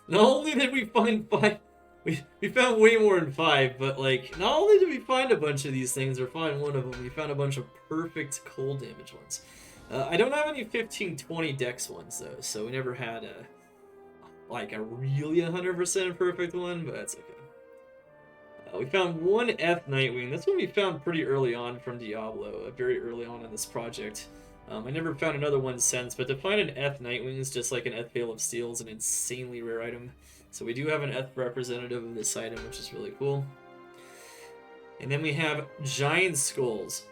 Not only did we find 5, we found way more than 5, but not only did we find a bunch of these things or find one of them, we found a bunch of perfect cold damage ones. I don't have any 15-20 dex ones though, so we never had a really 100% perfect one, but that's okay. We found one F Nightwing. That's one we found pretty early on from Diablo, very early on in this project. I never found another one since, but to find an F Nightwing is just like an F Veil of Steel is an insanely rare item. So we do have an F representative of this item, which is really cool. And then we have Giant Skulls.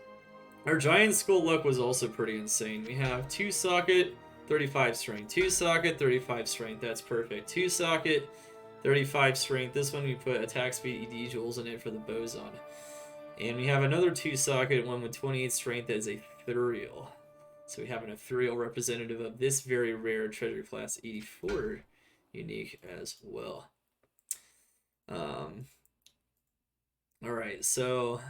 Our Giant Skull luck was also pretty insane. We have 2 socket, 35 strength. 2 socket, 35 strength. That's perfect. 2 socket, 35 strength. This one we put attack speed ED jewels in it for the boson. And we have another 2 socket, one with 28 strength as Ethereal. So we have an Ethereal representative of this very rare treasure class 84 unique as well. Alright, so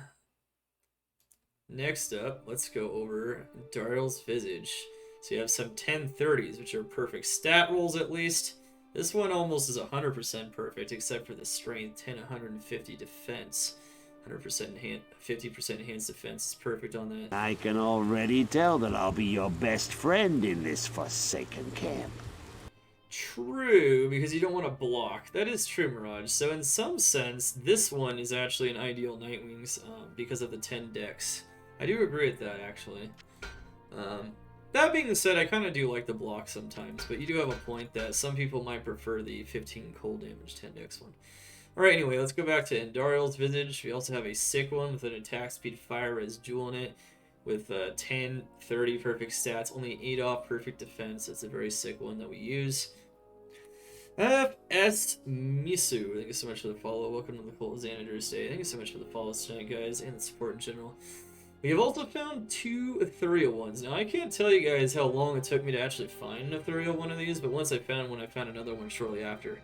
next up, let's go over Tyrael's Visage. So you have some 1030s, which are perfect stat rolls at least. This one almost is 100% perfect, except for the strength, 10, 150 defense. 100% 50% enhanced defense is perfect on that. I can already tell that I'll be your best friend in this forsaken camp. True, because you don't want to block. That is true, Mirage. So in some sense, this one is actually an ideal Nightwings because of the 10 dex. I do agree with that, actually. That being said, I kind of do like the block sometimes, but you do have a point that some people might prefer the 15 cold damage 10 dex one. Alright, anyway, let's go back to Tyrael's Visage. We also have a sick one with an attack speed fire res jewel in it with 10, 30 perfect stats, only 8 off perfect defense. That's a very sick one that we use. FS Misu, thank you so much for the follow. Welcome to the Cult Xanaders Day. Thank you so much for the follows tonight, guys, and the support in general. We have also found 2 Ethereal ones. Now, I can't tell you guys how long it took me to actually find an Ethereal one of these, but once I found one, I found another one shortly after.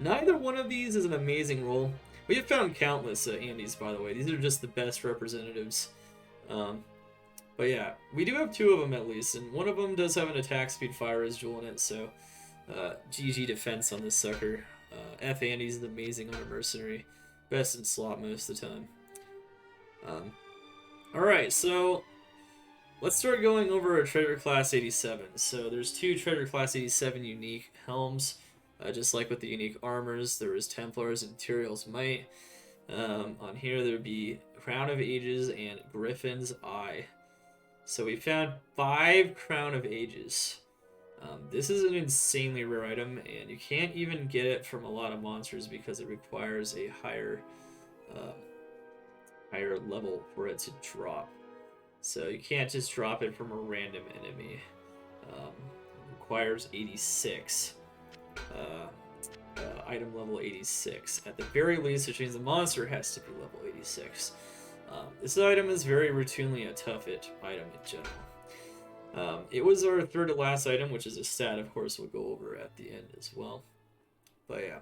Neither one of these is an amazing roll. We have found countless Andes, by the way. These are just the best representatives. But yeah, we do have 2 of them at least, and one of them does have an attack speed fire res jewel in it, so GG defense on this sucker. F Andes is amazing on a mercenary. Best in slot most of the time. Alright, so let's start going over a Treasure Class 87. So there's 2 Treasure Class 87 unique helms. Just like with the unique armors, there is Templars and Tyrael Might. On here there would be Crown of Ages and Griffin's Eye. So we found 5 Crown of Ages. This is an insanely rare item, and you can't even get it from a lot of monsters because it requires a higher level for it to drop. So you can't just drop it from a random enemy. It requires 86. Item level 86 at the very least, which means the monster has to be level 86. This item is very routinely a tough hit item in general. It was our third to last item, which is a stat, of course, we'll go over at the end as well. But yeah,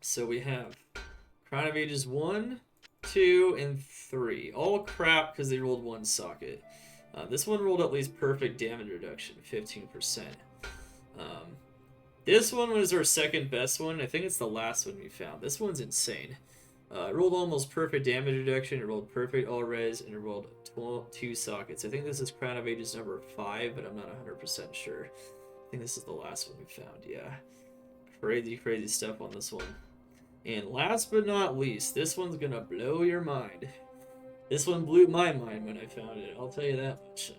so we have Crown of Ages 1, 2, and 3. All crap because they rolled 1 socket. This one rolled at least perfect damage reduction, 15%. This one was our second best one. I think it's the last one we found. This one's insane. It rolled almost perfect damage reduction, it rolled perfect all res, and it rolled 2 sockets. I think this is Crown of Ages number 5, but I'm not 100% sure. I think this is the last one we found, yeah. Crazy, crazy stuff on this one. And last but not least, this one's gonna blow your mind. This one blew my mind when I found it, I'll tell you that much.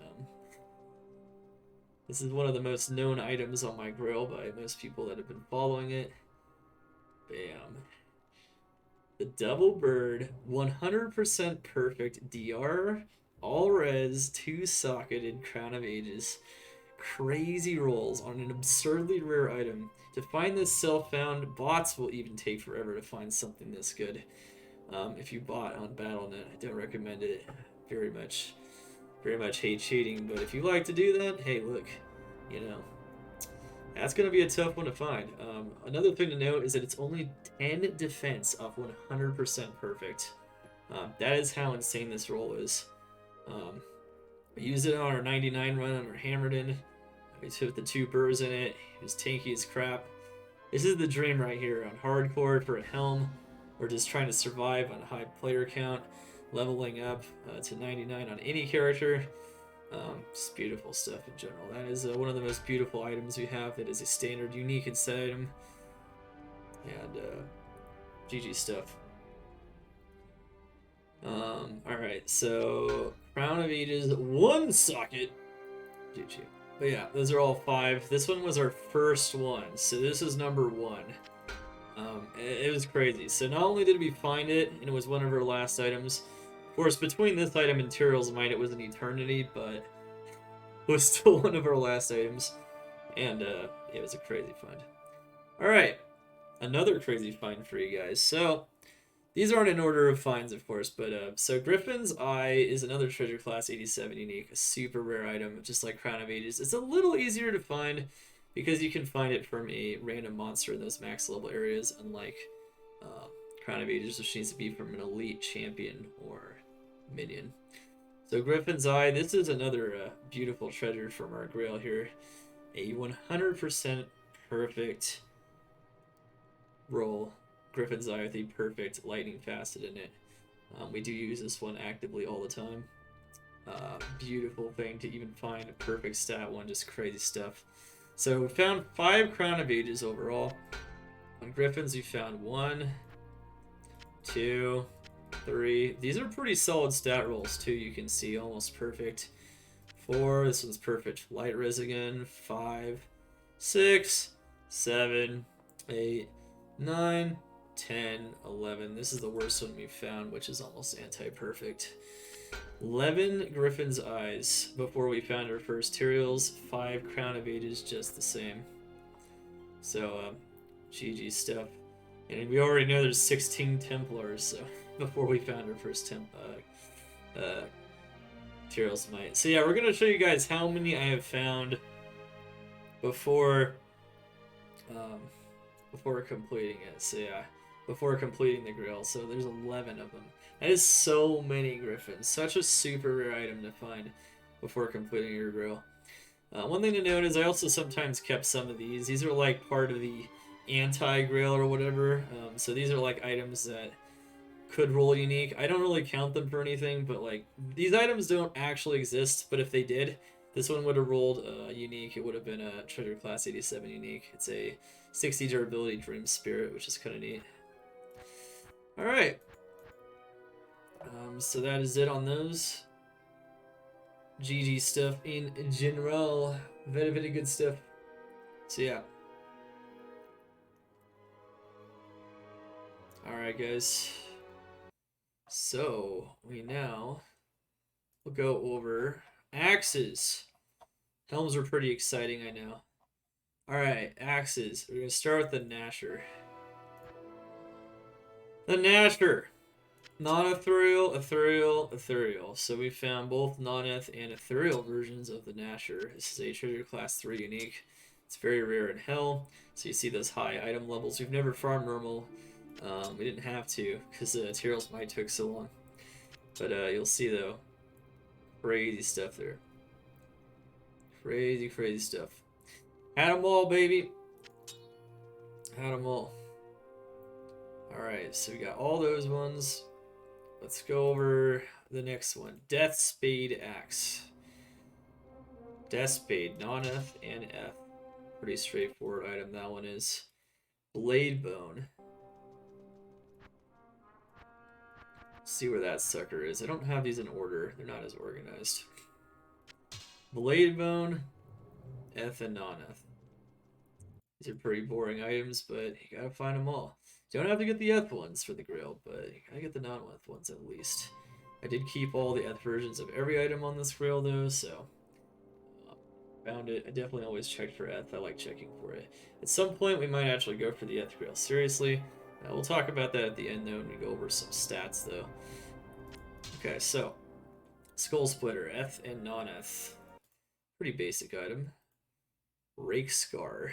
This is one of the most known items on my Grail by most people that have been following it. Bam. The Double Bird, 100% perfect DR, all res, 2 socketed Crown of Ages. Crazy rolls on an absurdly rare item. To find this self-found, bots will even take forever to find something this good. If you bot on Battle.net, I don't recommend it very much hate cheating, but if you like to do that, hey, look, you know, that's going to be a tough one to find. Another thing to note is that it's only 10 defense off 100% perfect. That is how insane this roll is. We used it on our 99 run on our Hdin. We took the 2 burrs in it. It was tanky as crap. This is the dream right here on Hardcore for a helm. We're just trying to survive on a high player count, leveling up to 99 on any character. Just beautiful stuff in general. That is one of the most beautiful items we have. That is a standard unique and set item. And GG stuff. Alright, so Crown of Ages, 1 socket. GG. But yeah, those are all 5. This one was our first one, so this is number 1. It was crazy. So not only did we find it, and it was one of our last items. Of course, between this item and Tyrael's Might, it was an eternity, but it was still one of our last items. And it was a crazy find. Alright, another crazy find for you guys. So, these aren't in order of finds, of course, but so Griffin's Eye is another treasure class 87 unique, a super rare item, just like Crown of Ages. It's a little easier to find because you can find it from a random monster in those max level areas, unlike Crown of Ages, which needs to be from an elite champion or minion. So Griffin's Eye, this is another beautiful treasure from our grail here. A 100% perfect roll. Griffin's Eye with a perfect lightning facet in it. We do use this one actively all the time. Beautiful thing to even find a perfect stat one, just crazy stuff. So we found 5 Crown of Ages overall. On Griffins we found 1, 2, 3. These are pretty solid stat rolls too, you can see, almost perfect. 4, this one's perfect. Light res again. 5, 6, 7, 8, 9, 10, 11. This is the worst one we've found, which is almost anti-perfect. 11 Griffin's Eyes before we found our first Tyrael's. 5 Crown of Ages, just the same. So, GG stuff. And we already know there's 16 Templars, so before we found our first Tyrael's Might. So yeah, we're gonna show you guys how many I have found before completing it. So yeah, before completing the Grail. So there's 11 of them. That is so many Griffins. Such a super rare item to find before completing your Grail. One thing to note is I also sometimes kept some of these. These are like part of the anti-Grail or whatever. So these are like items that could roll unique. I don't really count them for anything, but like these items don't actually exist, but if they did, this one would have rolled unique. It would have been a treasure class 87 unique. It's a 60 durability Dream Spirit, which is kind of neat. Alright. So that is it on those. GG stuff in general. Very, very good stuff. So yeah. Alright guys. So we now will go over axes. Helms are pretty exciting, I know. Alright, axes. We're going to start with the Nasher. The Nasher. Non-ethereal, ethereal, ethereal. So we found both non-eth and ethereal versions of the Nasher. This is a treasure class 3 unique. It's very rare in hell. So you see those high item levels. We've never farmed normal. We didn't have to because Tyrael's Might took so long. But you'll see though, crazy stuff there. Crazy, crazy stuff. Had them all, baby. Had them all. Alright, so we got all those ones. Let's go over the next one. Death Spade Axe. Death Spade, non-F and F. Pretty straightforward item that one is. Blade Bone. See where that sucker is. I don't have these in order. They're not as organized. Blade Bone, F and non-F. These are pretty boring items, but you gotta find them all. You don't have to get the F ones for the Grail, but you gotta get the non-F ones at least. I did keep all the F versions of every item on this Grail though, so found it. I definitely always checked for F. I like checking for it. At some point, we might actually go for the F Grail. Seriously. We'll talk about that at the end though, when we go over some stats though. Okay, so Skull Splitter, F and non-F. Pretty basic item. Rake Scar.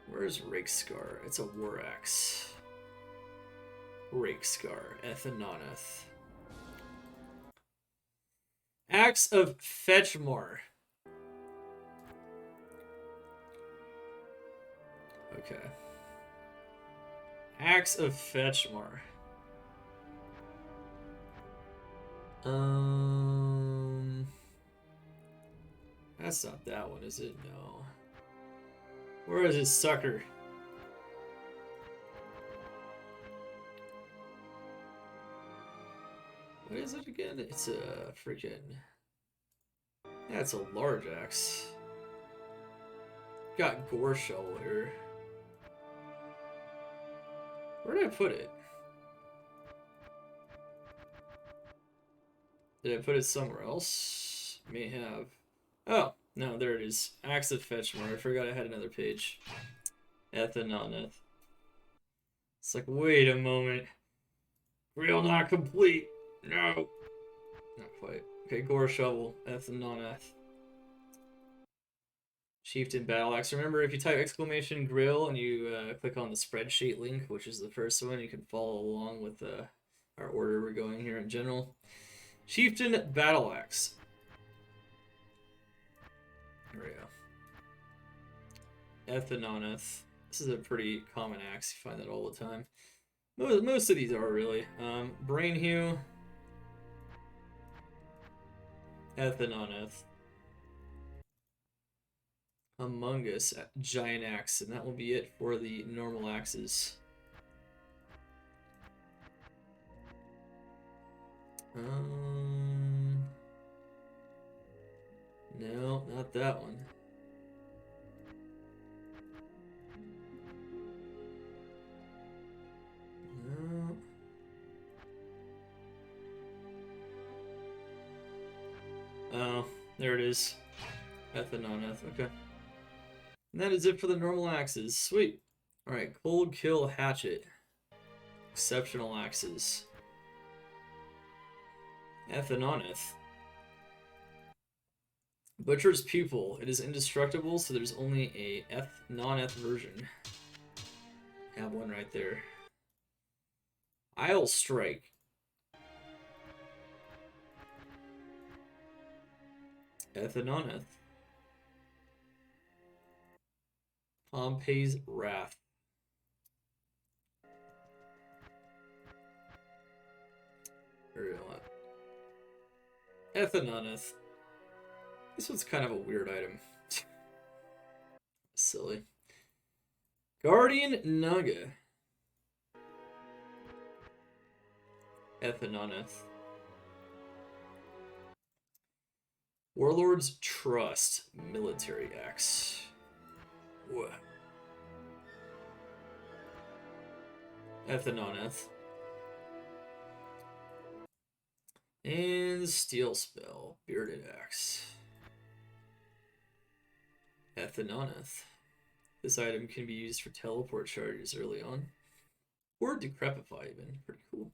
Where's Rake Scar? It's a War Axe. Rake Scar, F and non-F. Axe of Fetchmore. Okay. Axe of Fetchmore. That's not that one, is it? No. Where is this sucker? What is it again? It's a freaking... That's a large axe. got Gore Shovel here. Where did I put it? Did I put it somewhere else? May have. Oh, no, there it is. Axe of Fetchmore. I forgot I had another page. Eth and non-eth. It's like, wait a moment. Grail not complete. No. Not quite. Okay, Gore Shovel. Eth and non-eth. Chieftain Battle Axe. Remember, if you type exclamation Grail and you click on the spreadsheet link, which is the first one, you can follow along with our order we're going here in general. Chieftain Battle Axe. There we go. Eth and non-eth. This is a pretty common axe. You find that all the time. Most of these are really. Brain Hue. Eth and non-eth. Among Us Giant Axe, and that will be it for the normal axes. No, not that one. No. Oh, there it is. Eth and non-eth, okay. And that is it for the normal axes. Sweet. Alright, Cold Kill Hatchet. Exceptional axes. Eth and non-eth. Butcher's Pupil. It is indestructible, so there's only a non-eth version. I have one right there. Isle Strike. Eth and non-eth. Pompey's Wrath. Eth and non-eth. This one's kind of a weird item. Silly. Guardian Naga. Eth and non-eth. Warlord's Trust. Military Axe. What? Eth and non-eth. And Steel Spell. Bearded Axe. Eth and non-eth. This item can be used for teleport charges early on. Or Decrepify even. Pretty cool.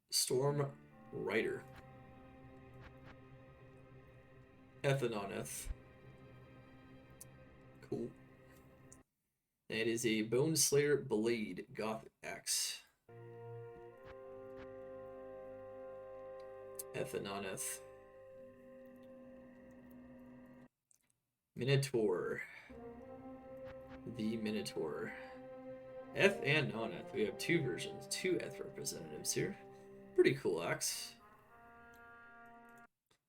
Storm Rider. Eth and non-eth. Cool. It is a Bone Slayer Blade Gothic Axe. Eth and non-eth. Minotaur. The Minotaur. Eth and non-eth. We have two versions, two Eth representatives here. Pretty cool axe.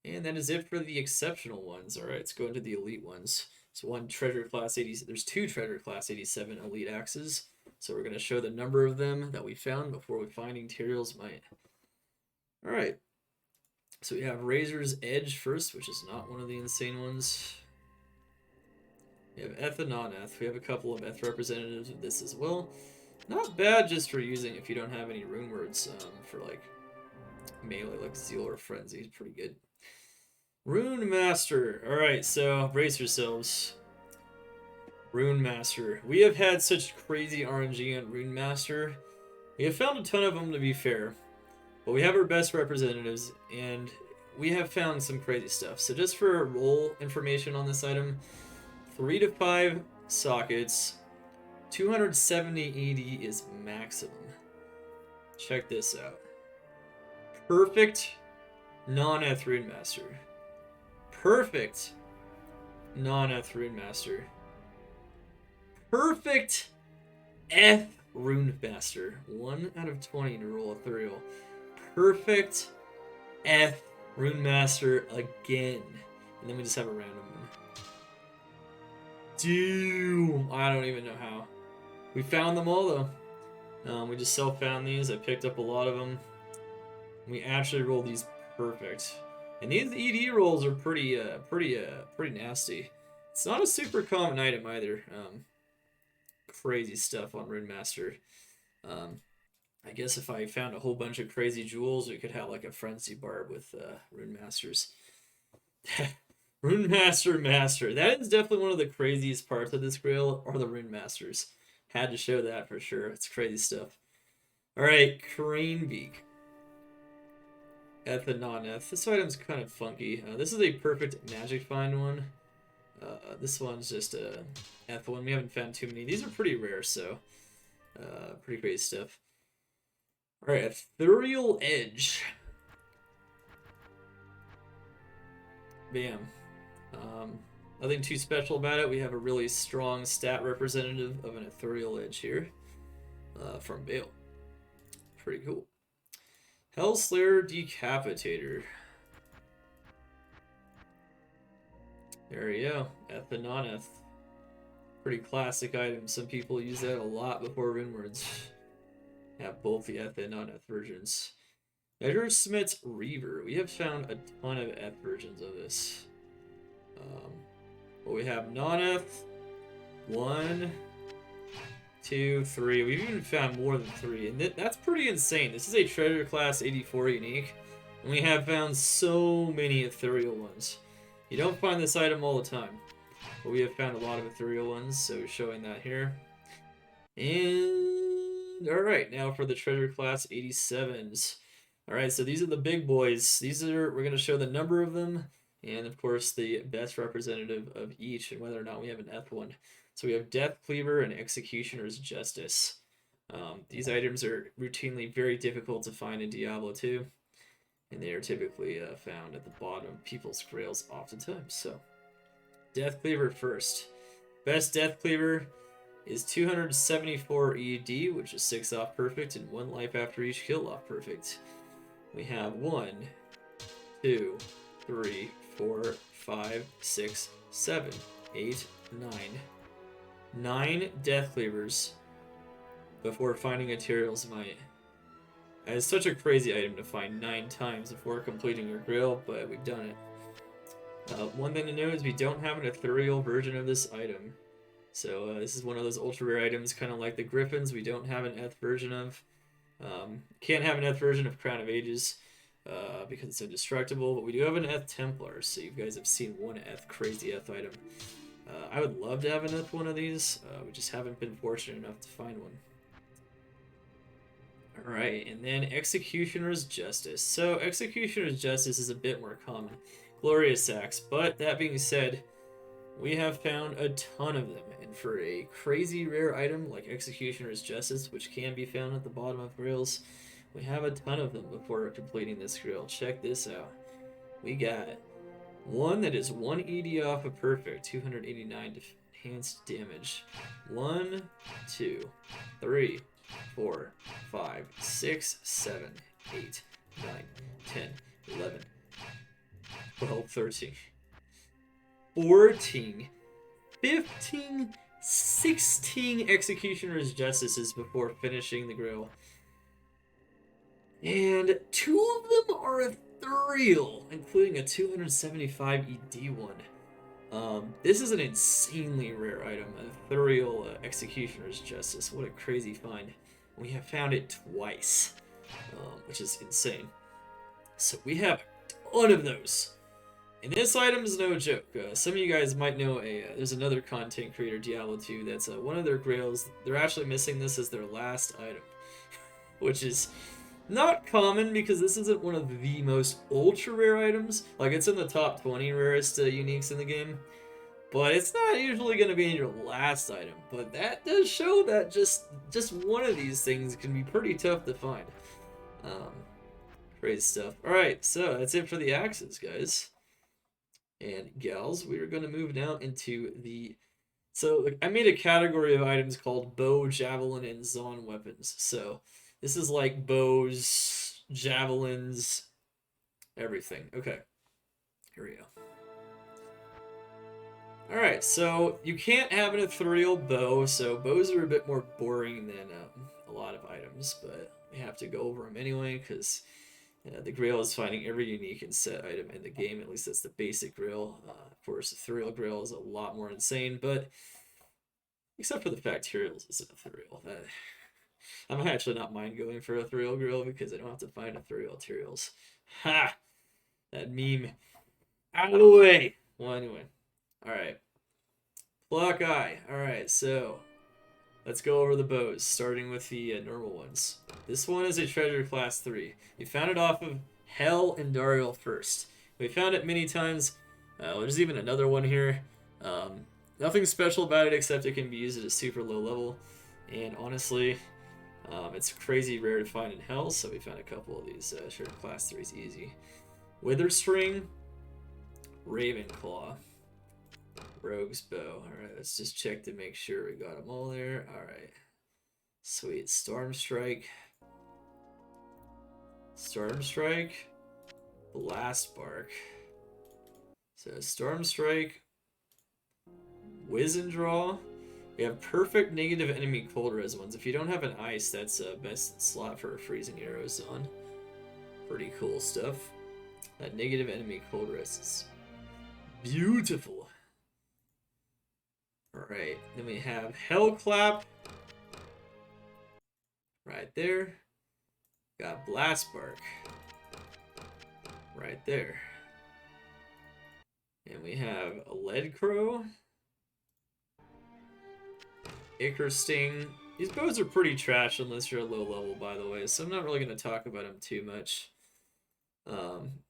And that is it for the exceptional ones. Alright, let's go into the elite ones. So one treasure class 80, there's two treasure class 87 elite axes. So we're going to show the number of them that we found before we finding Tyrael's Might. Alright. So we have Razor's Edge first, which is not one of the insane ones. We have Eth and non-eth. We have a couple of Eth representatives of this as well. Not bad just for using if you don't have any rune words for like melee, like Zeal or Frenzy. It's pretty good. Rune Master. Alright, so brace yourselves. Rune Master. We have had such crazy RNG on Rune Master. We have found a ton of them, to be fair. But we have our best representatives, and we have found some crazy stuff. So just for roll information on this item, 3 to 5 sockets, 270 AD is maximum. Check this out. Perfect non-eth Rune Master. Perfect non-eth Rune Master. Perfect Eth Rune Master. 1 out of 20 to roll Ethereal. Perfect Eth Rune Master again. And then we just have a random one. Dude, I don't even know how. We found them all though. We just self-found these. I picked up a lot of them. We actually rolled these perfect. And these ED rolls are pretty nasty. It's not a super common item either. Crazy stuff on Rune Master. I guess if I found a whole bunch of crazy jewels, we could have like a frenzy barb with Rune Masters. Rune Master. That is definitely one of the craziest parts of this grail, are the Rune Masters. Had to show that for sure. It's crazy stuff. Alright, Crane Beak. Eth and non-eth. This item's kind of funky. This is a perfect magic find one. This one's just a eth one. We haven't found too many. These are pretty rare, so pretty crazy stuff. Alright, Ethereal Edge. Bam. Nothing too special about it. We have a really strong stat representative of an Ethereal Edge here from Bale. Pretty cool. Hellslayer Decapitator. There we go. Eth and non-eth. Pretty classic item. Some people use that a lot before Runewords. Have both the eth and non-eth versions. Measuresmith's Reaver. We have found a ton of eth versions of this. But we have non-eth. 1, 2, 3. We've even found more than 3, and that's pretty insane. This is a treasure class 84 unique, and we have found so many ethereal ones. You don't find this item all the time, but we have found a lot of ethereal ones, so showing that here. And alright, now for the treasure class 87s. Alright, so these are the big boys. We're going to show the number of them, and of course the best representative of each, and whether or not we have an eth one. So we have Death Cleaver and Executioner's Justice. These items are routinely very difficult to find in Diablo 2, and they are typically found at the bottom of people's grails oftentimes. So, Death Cleaver first. Best Death Cleaver is 274 ED, which is 6 off perfect, and 1 life after each kill off perfect. We have 1, 2, 3, 4, 5, 6, 7, 8, 9. 9 Death Cleavers before finding Tyrael Might. It's such a crazy item to find 9 times before completing your grail, but we've done it. One thing to know is we don't have an ethereal version of this item. So this is one of those ultra rare items, kind of like the Griffins, we don't have an eth version of. Can't have an eth version of Crown of Ages because it's indestructible, but we do have an eth Templar, so you guys have seen one crazy eth item. I would love to have an eth one of these, we just haven't been fortunate enough to find one. Alright, and then Executioner's Justice. So Executioner's Justice is a bit more common. Glorious Axe, but that being said, we have found a ton of them, and for a crazy rare item like Executioner's Justice, which can be found at the bottom of grails, we have a ton of them before completing this grail. Check this out. We got one that is 1 ED off of perfect, 289 enhanced damage. 1, 2, 3, 4, 5, 6, 7, 8, 9, 10, 11, 12, 13, 14, 15, 16 Executioner's Justices before finishing the grail. And 2 of them are ethereal, including a 275 ED one. This is an insanely rare item, an ethereal Executioner's Justice. What a crazy find. We have found it twice, which is insane. So we have a ton of those. And this item is no joke. Some of you guys might know there's another content creator, Diablo 2, that's one of their grails. They're actually missing this as their last item, which is not common because this isn't one of the most ultra rare items. Like, it's in the top 20 rarest uniques in the game, but it's not usually going to be in your last item. But that does show that just one of these things can be pretty tough to find. Crazy stuff. Alright, so that's it for the axes, guys and gals. We are going to move now into the... So I made a category of items called bow, javelin, and Zon weapons. So this is like bows, javelins, everything. Okay, here we go. Alright, so you can't have an ethereal bow, so bows are a bit more boring than a lot of items, but we have to go over them anyway, because the grail is finding every unique and set item in the game. At least that's the basic grail. course, Ethereal Grail is a lot more insane, but except for the fact Tyrael is an Ethereal. I might actually not mind going for Ethereal Grail because I don't have to find Ethereal Tyraels. Ha! That meme. Out of the way! Well, anyway. Alright. PlugY. Alright, so let's go over the bows, starting with the normal ones. This one is a treasure class 3. We found it off of Hell and Dariel first. We found it many times. There's even another one here. Nothing special about it except it can be used at a super low level. And honestly, it's crazy rare to find in Hell, so we found a couple of these treasure class 3s easy. Witherstring, Ravenclaw, Rogue's Bow. Alright, let's just check to make sure we got them all there. Alright. Sweet. Stormstrike. Blastbark. So Stormstrike, Wizendraw. We have perfect negative enemy cold res ones. If you don't have an ice, that's best slot for a freezing arrow zone. Pretty cool stuff. That negative enemy cold res is beautiful. Alright, then we have Hellclap. Right there. Got Blastbark. Right there. And we have a Leadcrow. Ichor Sting. These bows are pretty trash unless you're a low level, by the way, so I'm not really going to talk about them too much.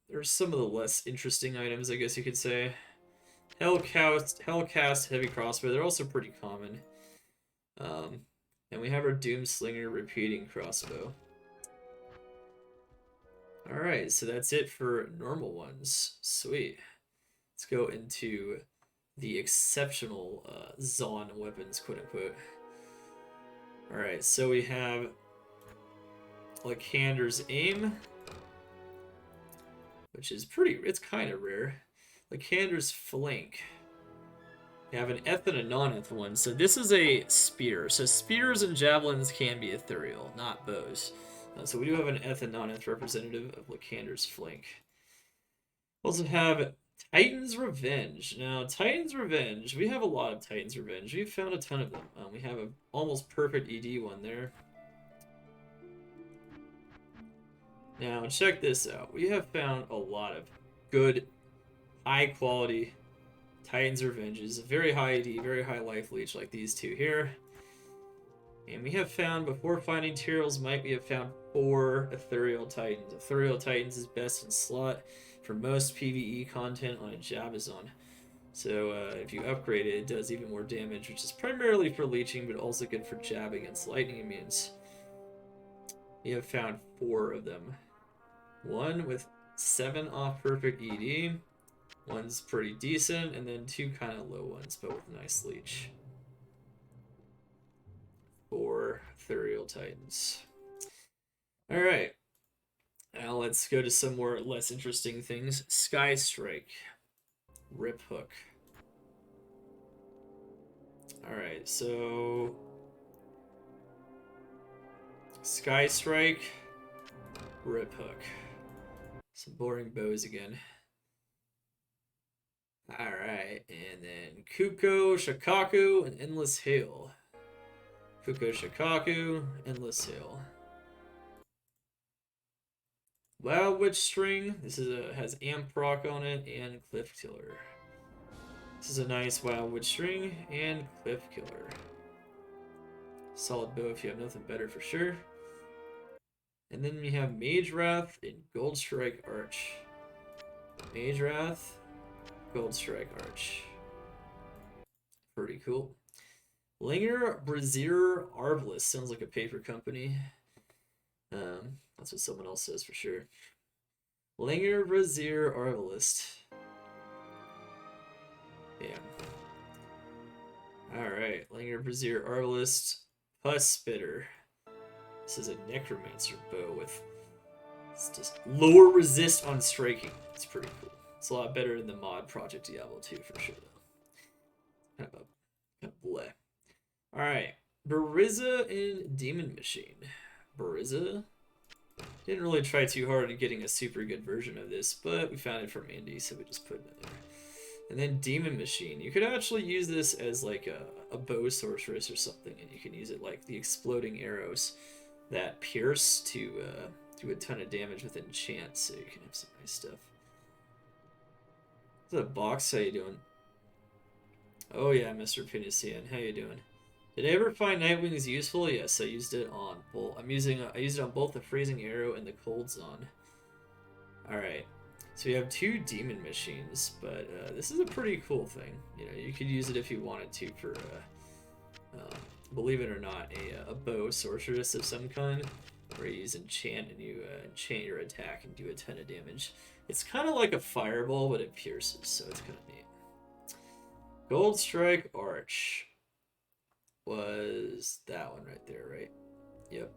There's some of the less interesting items, I guess you could say. Hellcast Heavy Crossbow. They're also pretty common. And we have our Doomslinger Repeating Crossbow. Alright, so that's it for normal ones. Sweet. Let's go into the exceptional Zon weapons, quote-unquote. Alright, so we have Lycander's Aim, which is it's kind of rare. Lycander's Flank. We have an Eth and a non-Eth one. So this is a spear. So spears and javelins can be ethereal, not bows. So we do have an Eth and non-Eth representative of Lycander's Flank. We also have Titan's Revenge. Now, Titan's Revenge, we have a lot of Titan's Revenge. We've found a ton of them. We have an almost perfect ED one there. Now, check this out. We have found a lot of good, high-quality Titan's Revenges. Very high ED, very high life leech, like these two here. And we have found, before finding Tyrael's Might, we have found 4 Ethereal Titans. Ethereal Titans is best in slot for most PvE content on a Jabazon. So if you upgrade it, it does even more damage, which is primarily for leeching, but also good for jab against lightning immunes. We have found 4 of them. One with 7 off perfect ED, one's pretty decent, and then 2 kind of low ones, but with nice leech. 4 Ethereal Titans. Alright. Now let's go to some more less interesting things. Sky Strike. Rip Hook. Alright, so Sky Strike, Rip Hook. Some boring bows again. Alright, and then Kuko, Shikaku, and Endless Hail. Kuko, Shikaku, Endless Hail. Wild Witch String. This is has Amp Proc on it and Cliff Killer. This is a nice Wild Witch String and Cliff Killer. Solid bow if you have nothing better for sure. And then we have Mage Wrath and Gold Strike Arch. Mage Wrath, Gold Strike Arch. Pretty cool. Linger Brazier Arbalist. Sounds like a paper company. That's what someone else says for sure. Linger Brazier Arbalist. Yeah. Alright, Linger Brazier Arbalist. Pus Spitter. This is a Necromancer bow with just lower resist on striking. It's pretty cool. It's a lot better than the mod Project Diablo 2 for sure, though. Kind of bleh. Alright. Bariza and Demon Machine. Bariza. Didn't really try too hard at getting a super good version of this, but we found it from Andy, so we just put it in there. And then Demon Machine. You could actually use this as like a bow sorceress or something, and you can use it like the exploding arrows that pierce to do a ton of damage with enchant, so you can have some nice stuff. What's up, Box? How you doing? Oh yeah, Mr. Pinisian, how you doing? Did I ever find Nightwings useful? Yes, I used it on both. I used it on both the Freezing Arrow and the Cold Zone. All right. So we have 2 demon machines, but this is a pretty cool thing. You know, you could use it if you wanted to for, believe it or not, a bow sorceress of some kind, where you use enchant and you enchant your attack and do a ton of damage. It's kind of like a fireball, but it pierces, so it's kind of neat. Gold Strike Arch was that one right there, right? Yep.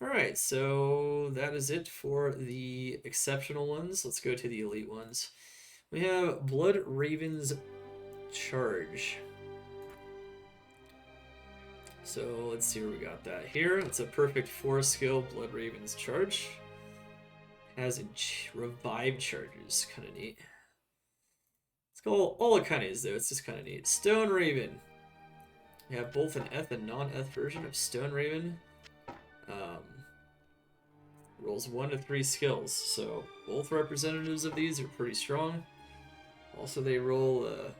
Alright, so that is it for the exceptional ones. Let's go to the elite ones. We have Blood Raven's Charge. So let's see where we got that here. It's a perfect 4 skill Blood Raven's Charge. Has revive charges, kind of neat. It's all it kind of is though. It's just kind of neat. Stone Raven. We have both an Eth and non-Eth version of Stone Raven. Rolls 1 to 3 skills, so both representatives of these are pretty strong. Also, they roll a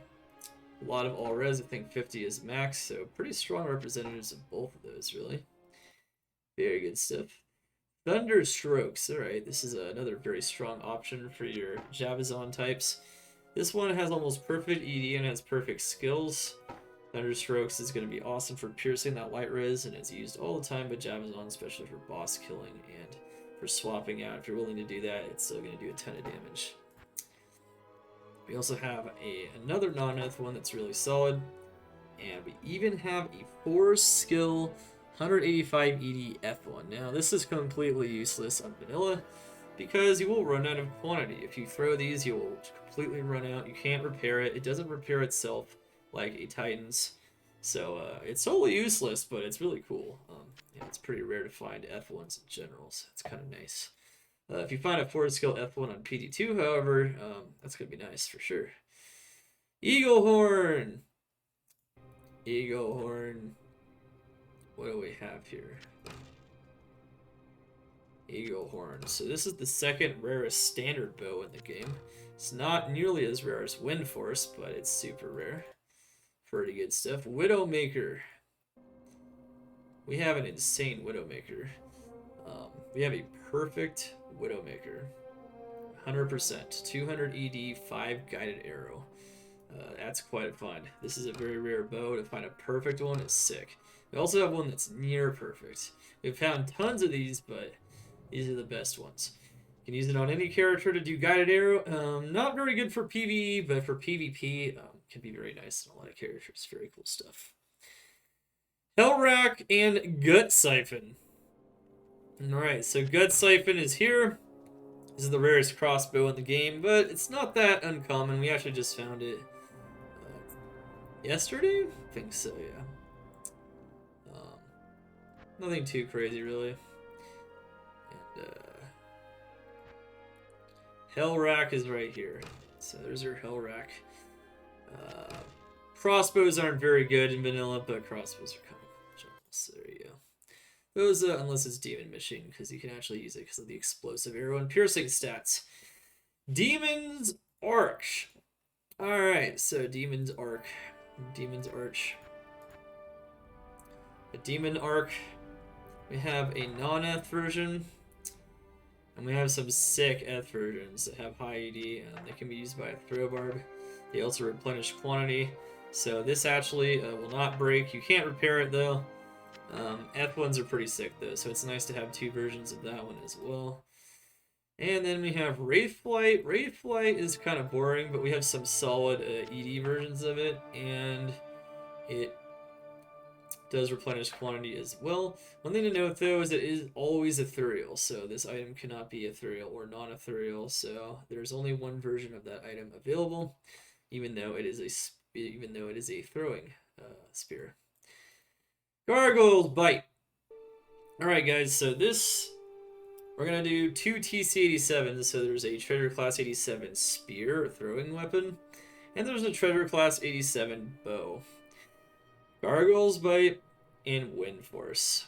lot of all res. I think 50 is max, so pretty strong representatives of both of those, really. Very good stuff. Thunder Strokes. Alright, this is another very strong option for your Javazon types. This one has almost perfect ED and has perfect skills. Thunderstrokes is going to be awesome for piercing that light res, and it's used all the time by Javazon, especially for boss killing and for swapping out. If you're willing to do that, it's still going to do a ton of damage. We also have another non-Eth one that's really solid, and we even have a 4-skill 185 ED F1. Now, this is completely useless on vanilla, because you will run out of quantity. If you throw these, you will completely run out. You can't repair it. It doesn't repair itself like a Titan's. So it's totally useless, but it's really cool. Yeah, it's pretty rare to find F1s in general, so it's kind of nice. If you find a 4-skill F1 on PD2, however, that's going to be nice for sure. Eagle Horn! Eagle Horn. What do we have here? Eagle Horn. So this is the 2nd rarest standard bow in the game. It's not nearly as rare as Wind Force, but it's super rare. Pretty good stuff. Widowmaker. We have an insane Widowmaker. We have a perfect Widowmaker. 100%. 200 ED, 5 guided arrow. That's quite a find. This is a very rare bow. To find a perfect one is sick. We also have one that's near perfect. We've found tons of these, but these are the best ones. You can use it on any character to do guided arrow. Not very good for PvE, but for PvP, can be very nice on a lot of characters. Very cool stuff. Hellrack and Gut Siphon. Alright, so Gut Siphon is here. This is the rarest crossbow in the game, but it's not that uncommon. We actually just found it yesterday? I think so, yeah. Nothing too crazy, really. And Hellrack is right here. So there's your Hellrack. Crossbows aren't very good in vanilla, but crossbows are kind of cool. So there you go. Those, unless it's Demon Machine, because you can actually use it because of the explosive arrow and piercing stats. Demon's Arch. Alright, so Demon's Arch. Demon's Arch. A Demon Arc. We have a non-Eth version. And we have some sick Eth versions that have high ED, and they can be used by a Throwbarb. They also replenish quantity. So this actually will not break. You can't repair it though. F1s are pretty sick though, so it's nice to have 2 versions of that one as well. And then we have Wraithflight. Wraithflight is kind of boring, but we have some solid ED versions of it, and it does replenish quantity as well. One thing to note though is it is always ethereal, so this item cannot be ethereal or non-ethereal, so there's only one version of that item available, even though it is a throwing spear. Gargoyle's Bite. Alright guys, so we're gonna do 2 TC-87s, so there's a Treasure Class 87 spear, or throwing weapon, And there's a treasure class 87 bow. Gargoyle's Bite and Wind Force.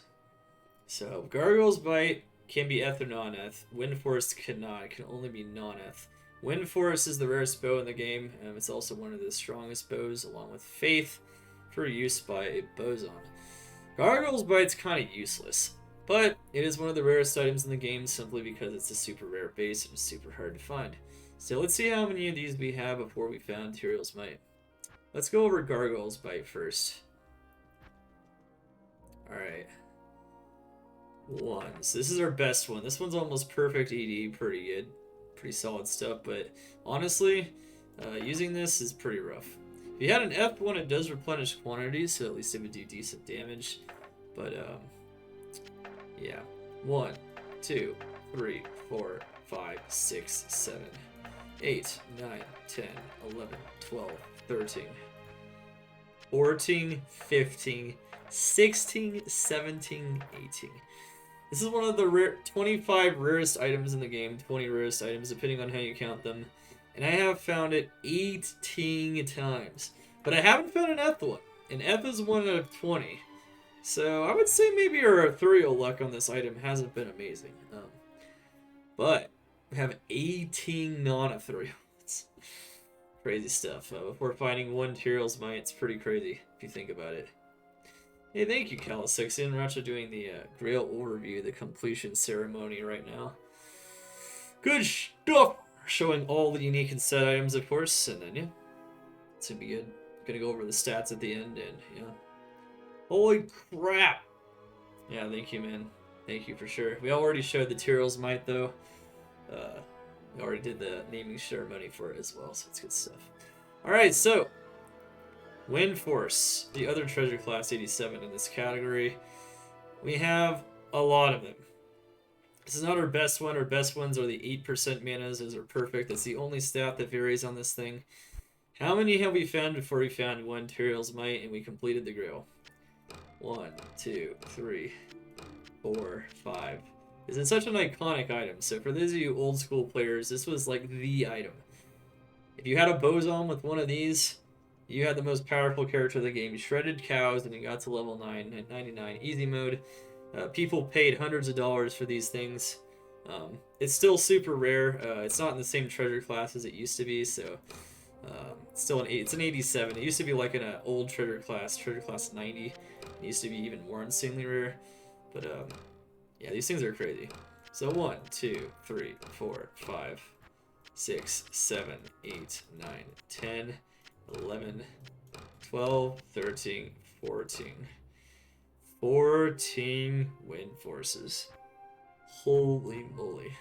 So Gargoyle's Bite can be Eth or non-Eth. Wind Force cannot. It can only be non-Eth. Wind Force is the rarest bow in the game. It's also one of the strongest bows, along with Faith, for use by a boson. Gargoyle's Bite's kind of useless, but it is one of the rarest items in the game simply because it's a super rare base and it's super hard to find. So let's see how many of these we have before we found Tyrael's Might. Let's go over Gargoyle's Bite first. Alright. One. So this is our best one. This one's almost perfect ED, pretty good. Pretty solid stuff, but honestly, using this is pretty rough. If you had an F1, it does replenish quantities, so at least it would do decent damage. But, yeah. 1, 2, 3, 4, 5, 6, 7, 8, 9, 10, 11, 12, 13, 14, 15, 16, 17, 18. This is one of the 25 rarest items in the game, 20 rarest items, depending on how you count them. And I have found it 18 times. But I haven't found an F one. An F is 1 out of 20. So I would say maybe our ethereal luck on this item hasn't been amazing. But we have 18 non-ethereal. It's crazy stuff. Before finding one Tyrael's Might, it's pretty crazy if you think about it. Hey, thank you, Calisexian. We're actually doing the Grail overview, the completion ceremony right now. Good stuff! Showing all the unique and set items, of course, and then, yeah, it's gonna be good. Gonna go over the stats at the end, and, yeah. Holy crap! Yeah, thank you, man. Thank you for sure. We already showed the Tyrael's Might, though. We already did the naming ceremony for it as well, so it's good stuff. Alright, so Wind Force, the other treasure class 87 in this category. We have a lot of them. This is not our best one. Our best ones are the 8% manas. Those are perfect. That's the only stat that varies on this thing. How many have we found before we found one Tyrael's Might and we completed the Grail? 1, 2, 3, 4, 5. This is such an iconic item. So for those of you old school players, this was like the item. If you had a boson with one of these, you had the most powerful character of the game. You shredded cows and you got to level 9 at 99 easy mode. People paid hundreds of dollars for these things. It's still super rare. It's not in the same treasure class as it used to be, so it's an 87. It used to be like an old treasure class 90. It used to be even more insanely rare. But yeah, these things are crazy. So 1, 2, 3, 4, 5, 6, 7, 8, 9, 10, 11, 12, 13, 14. 14 Wind Forces. Holy moly.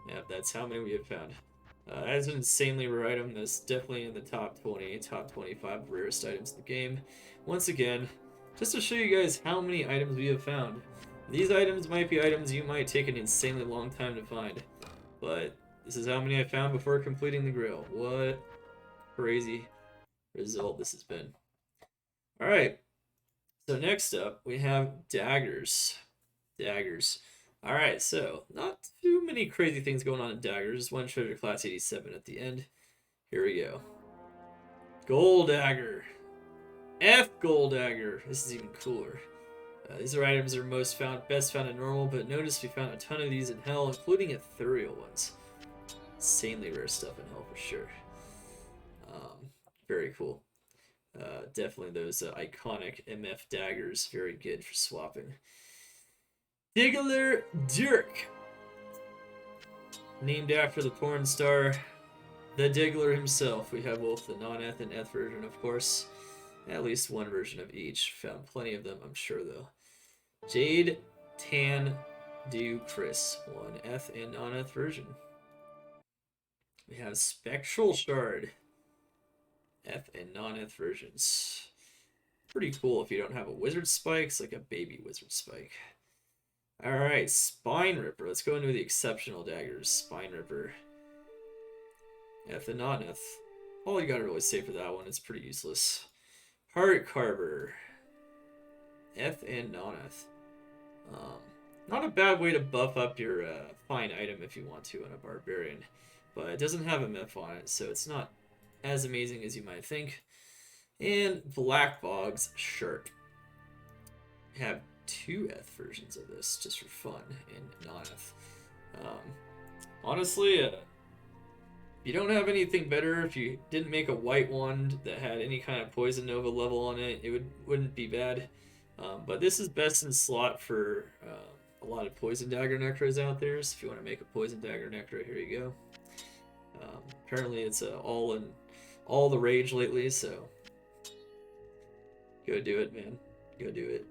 Yeah, that's how many we have found. That's an insanely rare item. That's definitely in the top 20, top 25 rarest items in the game. Once again, just to show you guys how many items we have found. These items might be items you might take an insanely long time to find. But this is how many I found before completing the Grail. What crazy result this has been. Alright. So next up, we have daggers. Daggers. Alright, so not too many crazy things going on in daggers. Just one treasure class 87 at the end. Here we go. Gold dagger. F gold dagger. This is even cooler. These are items that are best found in normal, but notice we found a ton of these in hell, including ethereal ones. Insanely rare stuff in hell for sure. Very cool. Definitely those iconic MF daggers, very good for swapping. Diggler Dirk, named after the porn star, the Diggler himself. We have both the non-Eth and Eth version, of course. At least one version of each. Found plenty of them, I'm sure, though. Jade Tan Do Chris, one Eth and non-Eth version. We have Spectral Shard, Eth and non-Eth versions. Pretty cool if you don't have a Wizard Spike. It's like a baby Wizard Spike. Alright, Spine Ripper. Let's go into the exceptional daggers. Spine Ripper. Eth and non-Eth. All you gotta really say for that one, it's pretty useless. Heart Carver. Eth and non-Eth. Not a bad way to buff up your fine item if you want to on a Barbarian. But it doesn't have a MF on it, so it's not as amazing as you might think. And Black Bog's shirt. I have 2 ETH versions of this just for fun and non-ETH. Honestly, if you don't have anything better, if you didn't make a white wand that had any kind of Poison Nova level on it, it wouldn't be bad. But this is best in slot for a lot of Poison Dagger Necros out there, so if you want to make a Poison Dagger Necro, here you go. Apparently it's all the rage lately, so go do it, man. Go do it.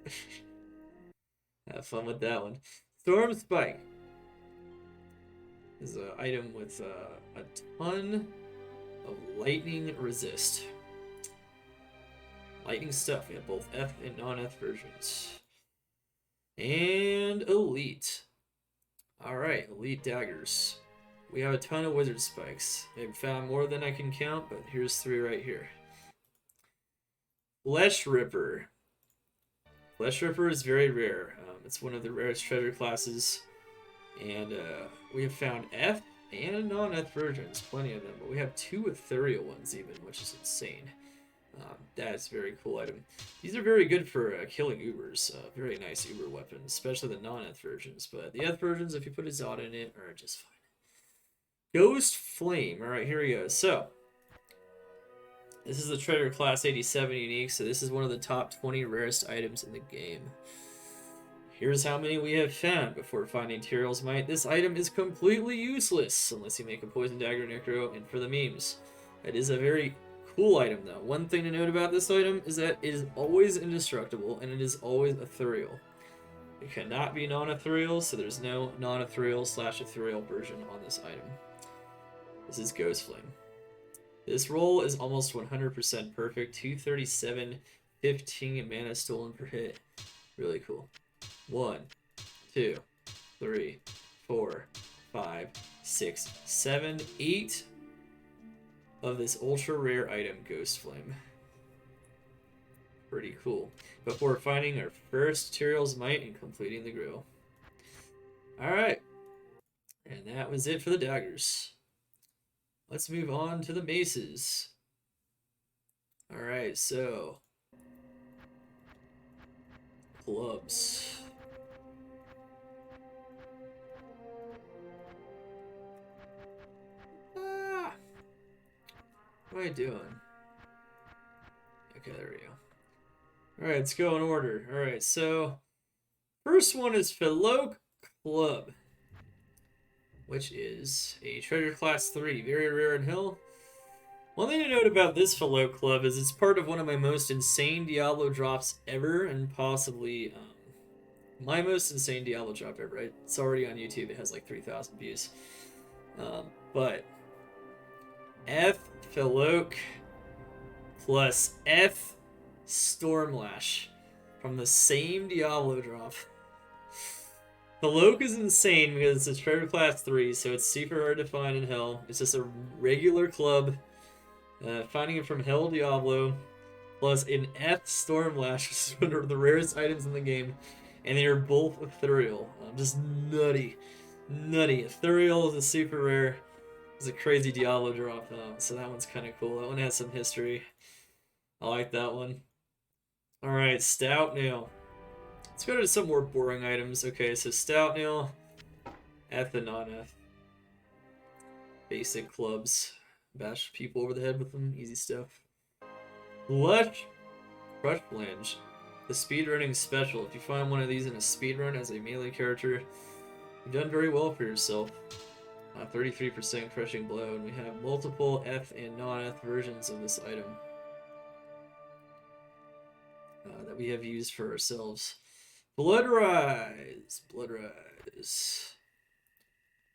Have fun with that one. Storm Spike is an item with a ton of lightning resist. Lightning stuff. We have both F and non-F versions. And Elite. Alright, Elite Daggers. We have a ton of Wizard Spikes. I've found more than I can count, but here's 3 right here. Flesh Ripper. Flesh Ripper is very rare. It's one of the rarest treasure classes. And we have found F and non-F versions, plenty of them. But we have 2 ethereal ones even, which is insane. That's a very cool item. These are very good for killing Ubers. Very nice Uber weapons, especially the non-Eth versions. But the Eth versions, if you put a Zod in it, are just fine. Ghost Flame. Alright, here we go. So, this is the Treasure Class 87 unique, so this is one of the top 20 rarest items in the game. Here's how many we have found before finding Tyrael's Might. This item is completely useless unless you make a Poison Dagger Necro and for the memes. It is a very cool item though. One thing to note about this item is that it is always indestructible and it is always ethereal. It cannot be non-ethereal, so there's no non-ethereal/ethereal version on this item. This is Ghost Flame. This roll is almost 100% perfect. 237, 15 mana stolen per hit. Really cool. 1, 2, 3, 4, 5, 6, 7, 8 of this ultra rare item, Ghost Flame. Pretty cool. Before finding our first Tyrael's Might and completing the Grail. Alright. And that was it for the daggers. Let's move on to the maces. Alright, so clubs. What am I doing? Okay, there we go. Alright, let's go in order. Alright, so first one is Felok Club, which is a Treasure Class 3, very rare in Hill. One thing to note about this Felok Club is it's part of one of my most insane Diablo drops ever, and possibly my most insane Diablo drop ever. It's already on YouTube. It has like 3,000 views. But F Felok plus F Stormlash from the same Diablo drop. Felok is insane because it's a Treasure Class 3, so it's super hard to find in Hell. It's just a regular club. Finding it from Hell Diablo plus an F Stormlash, which is one of the rarest items in the game, and they are both ethereal. Just nutty. Nutty. Ethereal is a super rare. It's a crazy Diablo drop, so that one's kind of cool. That one has some history. I like that one. Alright, Stout Nail. Let's go to some more boring items. Okay, so Stout Nail, Eth and non-Eth. Basic clubs. Bash people over the head with them. Easy stuff. Crush Flange. The speedrunning special. If you find one of these in a speedrun as a melee character, you've done very well for yourself. 33% crushing blow, and we have multiple F and non-F versions of this item that we have used for ourselves. Bloodrise, Bloodrise,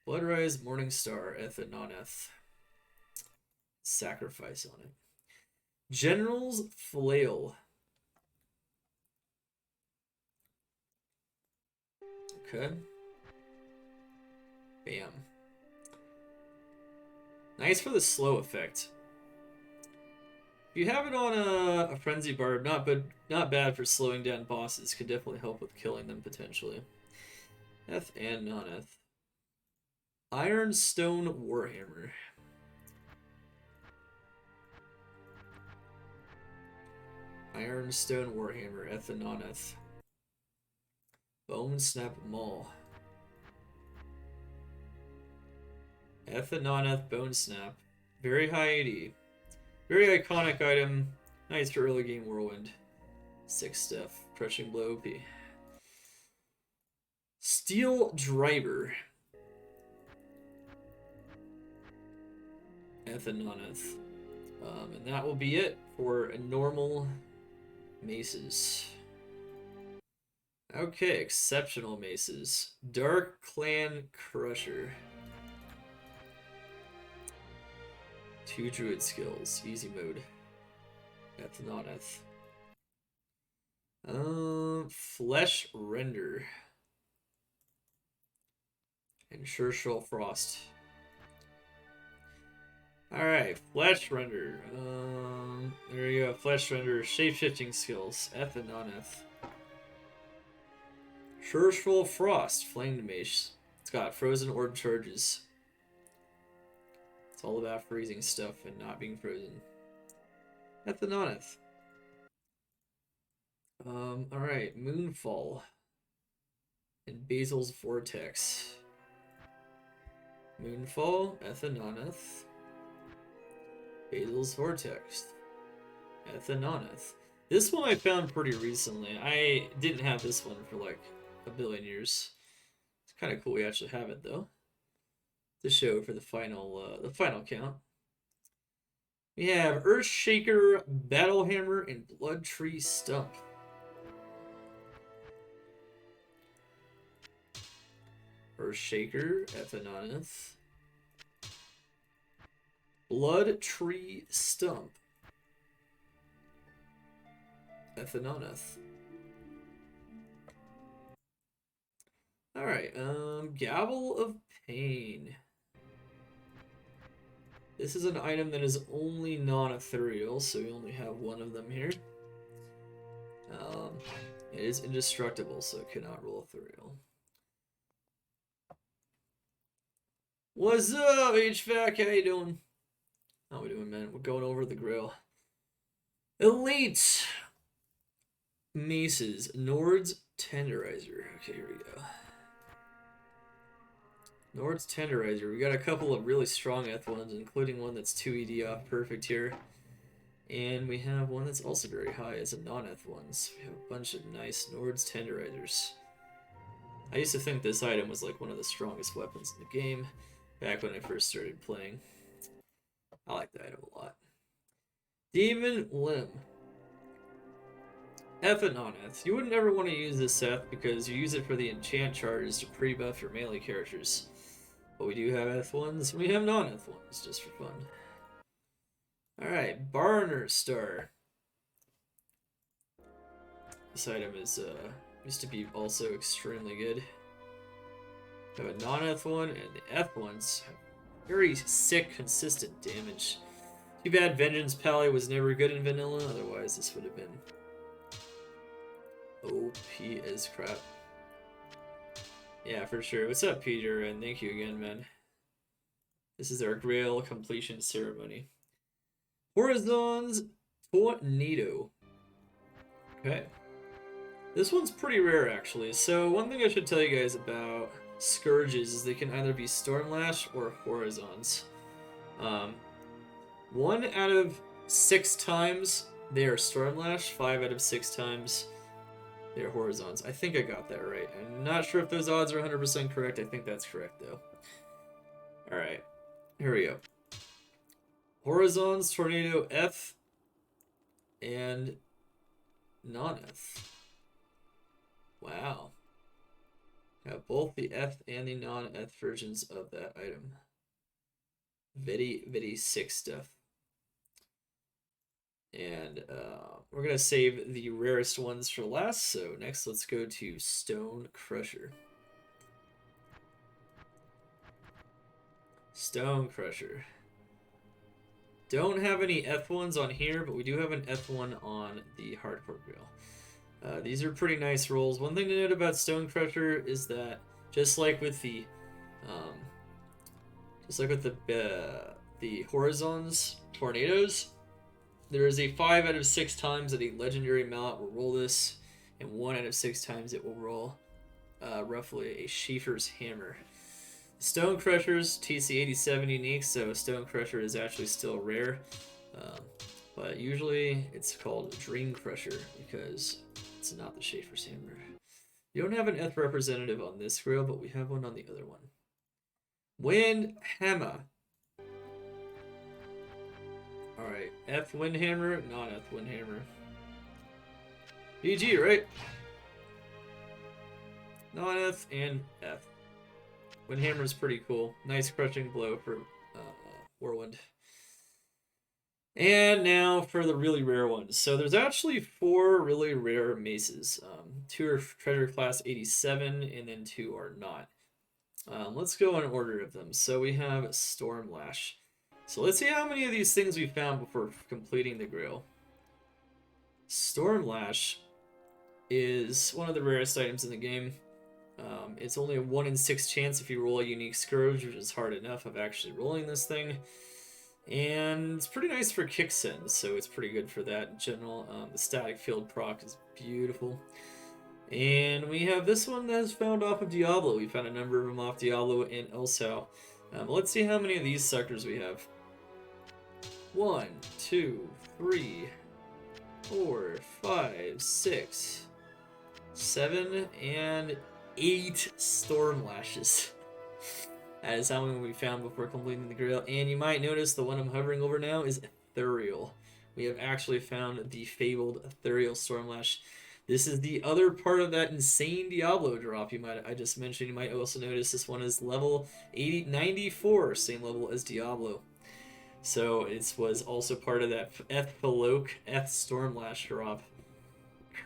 Bloodrise, Morningstar, F and non-F. Sacrifice on it. General's Flail. Okay. Bam. Nice for the slow effect. If you have it on a Frenzy Barb, not bad for slowing down bosses. Could definitely help with killing them potentially. F and non-F. Ironstone Warhammer. Ironstone Warhammer, Ethanoneth. Bone Snap Maul. Ethanoneth Bone Snap. Very high AD. Very iconic item. Nice for early game Whirlwind. 6 stuff. Crushing Blow OP. Steel Driver. Ethanoneth. And that will be it for normal maces. Okay, exceptional maces. Dark Clan Crusher. 2 druid skills, easy mode. Ethanoneth. Flesh Render. And Shershul Frost. Alright, Flesh Render. There you go, Flesh Render, shapeshifting skills, Ethanoneth. Shershul Frost, Flamed Mace. It's got frozen orb charges. It's all about freezing stuff and not being frozen. Ethanoneth. Alright, Moonfall. And Basil's Vortex. Moonfall, Ethanoneth. Basil's Vortex. Ethanoneth. This one I found pretty recently. I didn't have this one for like a billion years. It's kind of cool we actually have it though. To show for the final count. We have Earthshaker, Battlehammer, and Bloodtree Stump. Earthshaker, Ethanoneth. Bloodtree Stump. Ethanoneth. Alright, Gavel of Pain. This is an item that is only non-ethereal, so we only have one of them here. It is indestructible, so it cannot roll ethereal. What's up, HVAC? How you doing? How we doing, man? We're going over the Grail. Elite Maces. Nord's Tenderizer. Okay, here we go. Nord's Tenderizer. We got a couple of really strong Eth ones, including one that's 2 ED off perfect here. And we have one that's also very high as a non-Eth one. So we have a bunch of nice Nord's Tenderizers. I used to think this item was like one of the strongest weapons in the game back when I first started playing. I like that item a lot. Demon Limb. Ethanoneth. You wouldn't ever want to use this Eth because you use it for the enchant charges to pre-buff your melee characters. But we do have Eth ones, and we have non-Eth ones, just for fun. Alright, Barner Star. This item is used to be also extremely good. We have a non-Eth one, and the Eth ones have very sick, consistent damage. Too bad Vengeance Pally was never good in vanilla, otherwise this would have been OP as crap. Yeah, for sure. What's up, Peter? And thank you again, man. This is our Grail completion ceremony. Horizon's Tornado. Okay. This one's pretty rare, actually. So one thing I should tell you guys about Scourges is they can either be Stormlash or Horizons. 1 out of 6 times they are Stormlash, 5 out of 6 times they're Horizons. I think I got that right. I'm not sure if those odds are 100% correct. I think that's correct, though. Alright, here we go. Horizons, Tornado, Eth, and non-Eth. Wow. Have both the Eth and the non-Eth versions of that item. Very, very sick stuff. And we're going to save the rarest ones for last, so next let's go to Stone Crusher. Stone Crusher. Don't have any F1s on here, but we do have an F1 on the Hardcore Grail. These are pretty nice rolls. One thing to note about Stone Crusher is that just like with the Horizons Tornadoes, There is a 5 out of 6 times that a legendary mallet will roll this, and 1 out of 6 times it will roll roughly a Schaefer's Hammer. Stone Crusher's TC 87 unique, so Stone Crusher is actually still rare. But usually it's called Dream Crusher because it's not the Schaefer's Hammer. You don't have an Eth representative on this grail, but we have one on the other one. Wind Hammer. Alright, Eth Windhammer, not Eth Windhammer. BG, right? Non-Eth and Eth. Windhammer is pretty cool. Nice crushing blow for Whirlwind. And now for the really rare ones. So there's actually 4 really rare maces. 2 are treasure class 87, and then 2 are not. Let's go in order of them. So we have Stormlash. So let's see how many of these things we found before completing the grail. Stormlash is one of the rarest items in the game. It's only a 1 in 6 chance if you roll a unique Scourge, which is hard enough of actually rolling this thing. And it's pretty nice for kick sends, so it's pretty good for that in general. The static field proc is beautiful. And we have this one that's found off of Diablo. We found a number of them off Diablo and Elsau. Let's see how many of these suckers we have. 1, 2, 3, 4, 5, 6, 7, and 8 Stormlashes. That is how many we found before completing the grail. And you might notice the one I'm hovering over now is Ethereal. We have actually found the fabled Ethereal Stormlash. This is the other part of that insane Diablo drop I just mentioned. You might also notice this one is level 94, same level as Diablo. So it was also part of that Eth Stormlash drop.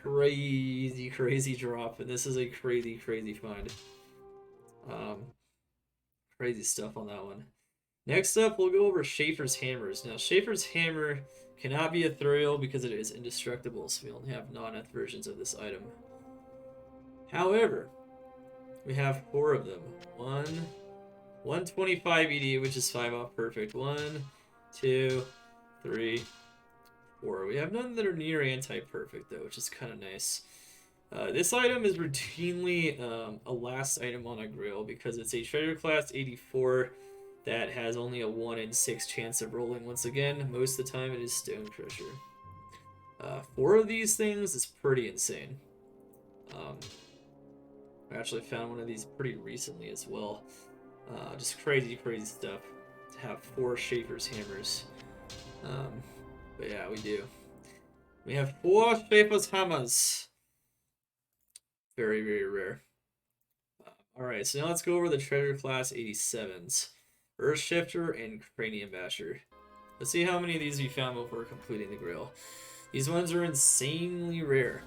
Crazy drop, and this is a crazy find. Crazy stuff on that one. Next up, we'll go over Schaefer's Hammers. Now, Schaefer's Hammer cannot be ethereal because it is indestructible, so we only have non-Eth versions of this item. However, we have 4 of them. 125 ED, which is 5 off perfect. 1, 2, 3, 4. We have none that are near anti-perfect, though, which is kind of nice. This item is routinely a last item on a grail because it's a treasure class 84 that has only a 1 in 6 chance of rolling. Once again, most of the time it is Stone Crusher. 4 of these things is pretty insane. I actually found one of these pretty recently as well. Just crazy stuff to have 4 Schaefer's Hammers. But yeah, we do. We have 4 Schaefer's Hammers. Very rare. Alright, so now let's go over the treasure class 87s. Earthshifter and Cranium Basher. Let's see how many of these we found before completing the grail. These ones are insanely rare.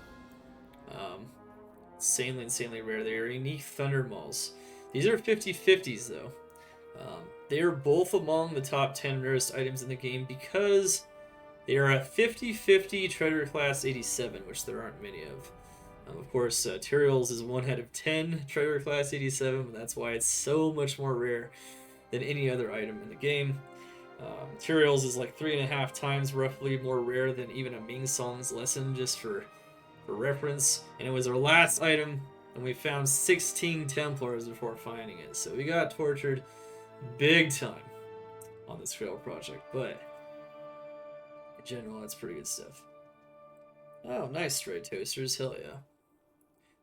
Insanely rare. They are unique Thunder Mauls. These are 50/50s though. They are both among the top 10 rarest items in the game because they are a 50/50 treasure class 87, which there aren't many of. Of course, Tyrael's is 1 out of 10 treasure class 87, but that's why it's so much more rare than any other item in the game. Tyrael's is like 3.5 times roughly more rare than even a Ming Song's Lesson, just for reference. And it was our last item, and we found 16 Templars before finding it. So we got tortured big time on this Grail project, but in general, that's pretty good stuff. Oh, nice straight toasters, hell yeah.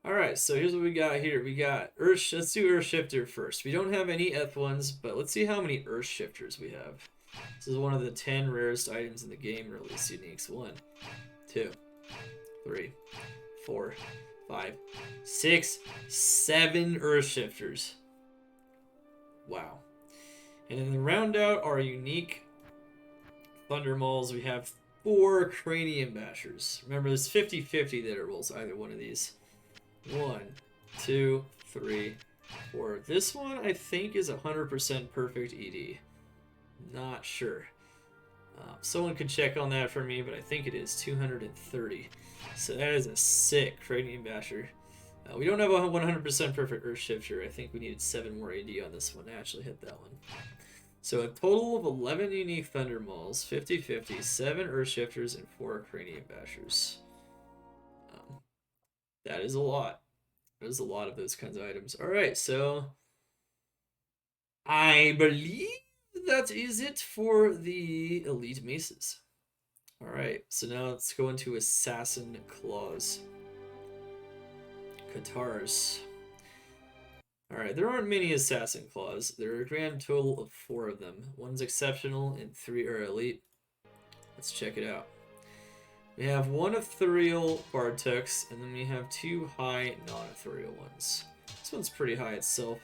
Alright, so here's what we got here. We got let's do Earthshifter first. We don't have any Eth ones, but let's see how many Earthshifters we have. This is one of the 10 rarest items in the game, or at least uniques. 1, 2, 3, 4, 5, 6, 7 Earthshifters. Wow. And then to round out our unique Thunder Mauls, we have 4 Cranium Bashers. Remember, there's 50/50 that it rolls either one of these. 1, 2, 3, 4. This one, I think, is 100% perfect ED. Not sure. Someone could check on that for me, but I think it is 230. So that is a sick Cranium Basher. We don't have a 100% perfect Earthshifter. I think we needed 7 more AD on this one to actually hit that one. So a total of 11 unique Thunder Mauls, 50/50, 7 Earth Shifters, and 4 Cranium Bashers. That is a lot. There's a lot of those kinds of items. Alright, so I believe that is it for the Elite Maces. Alright, so now let's go into Assassin Claws. Katars. Alright, there aren't many Assassin Claws. There are a grand total of 4 of them. 1's exceptional and 3 are elite. Let's check it out. We have 1 ethereal Bartex, and then we have 2 high non-ethereal ones. This one's pretty high itself.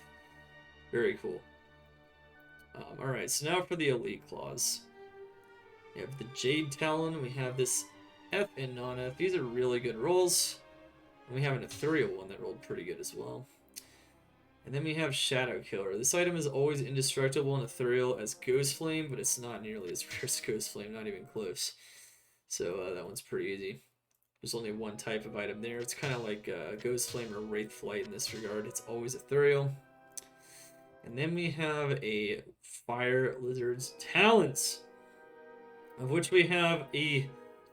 Very cool. Alright, so now for the elite claws. We have the Jade Talon, we have this F and non-F. These are really good rolls. And we have an ethereal one that rolled pretty good as well. And then we have Shadow Killer. This item is always indestructible and ethereal as Ghost Flame, but it's not nearly as rare as Ghost Flame, not even close. So that one's pretty easy. There's only one type of item there. It's kind of like Ghost Flame or Wraith Flight in this regard. It's always ethereal. And then we have a Fire Lizard's Talons, of which we have a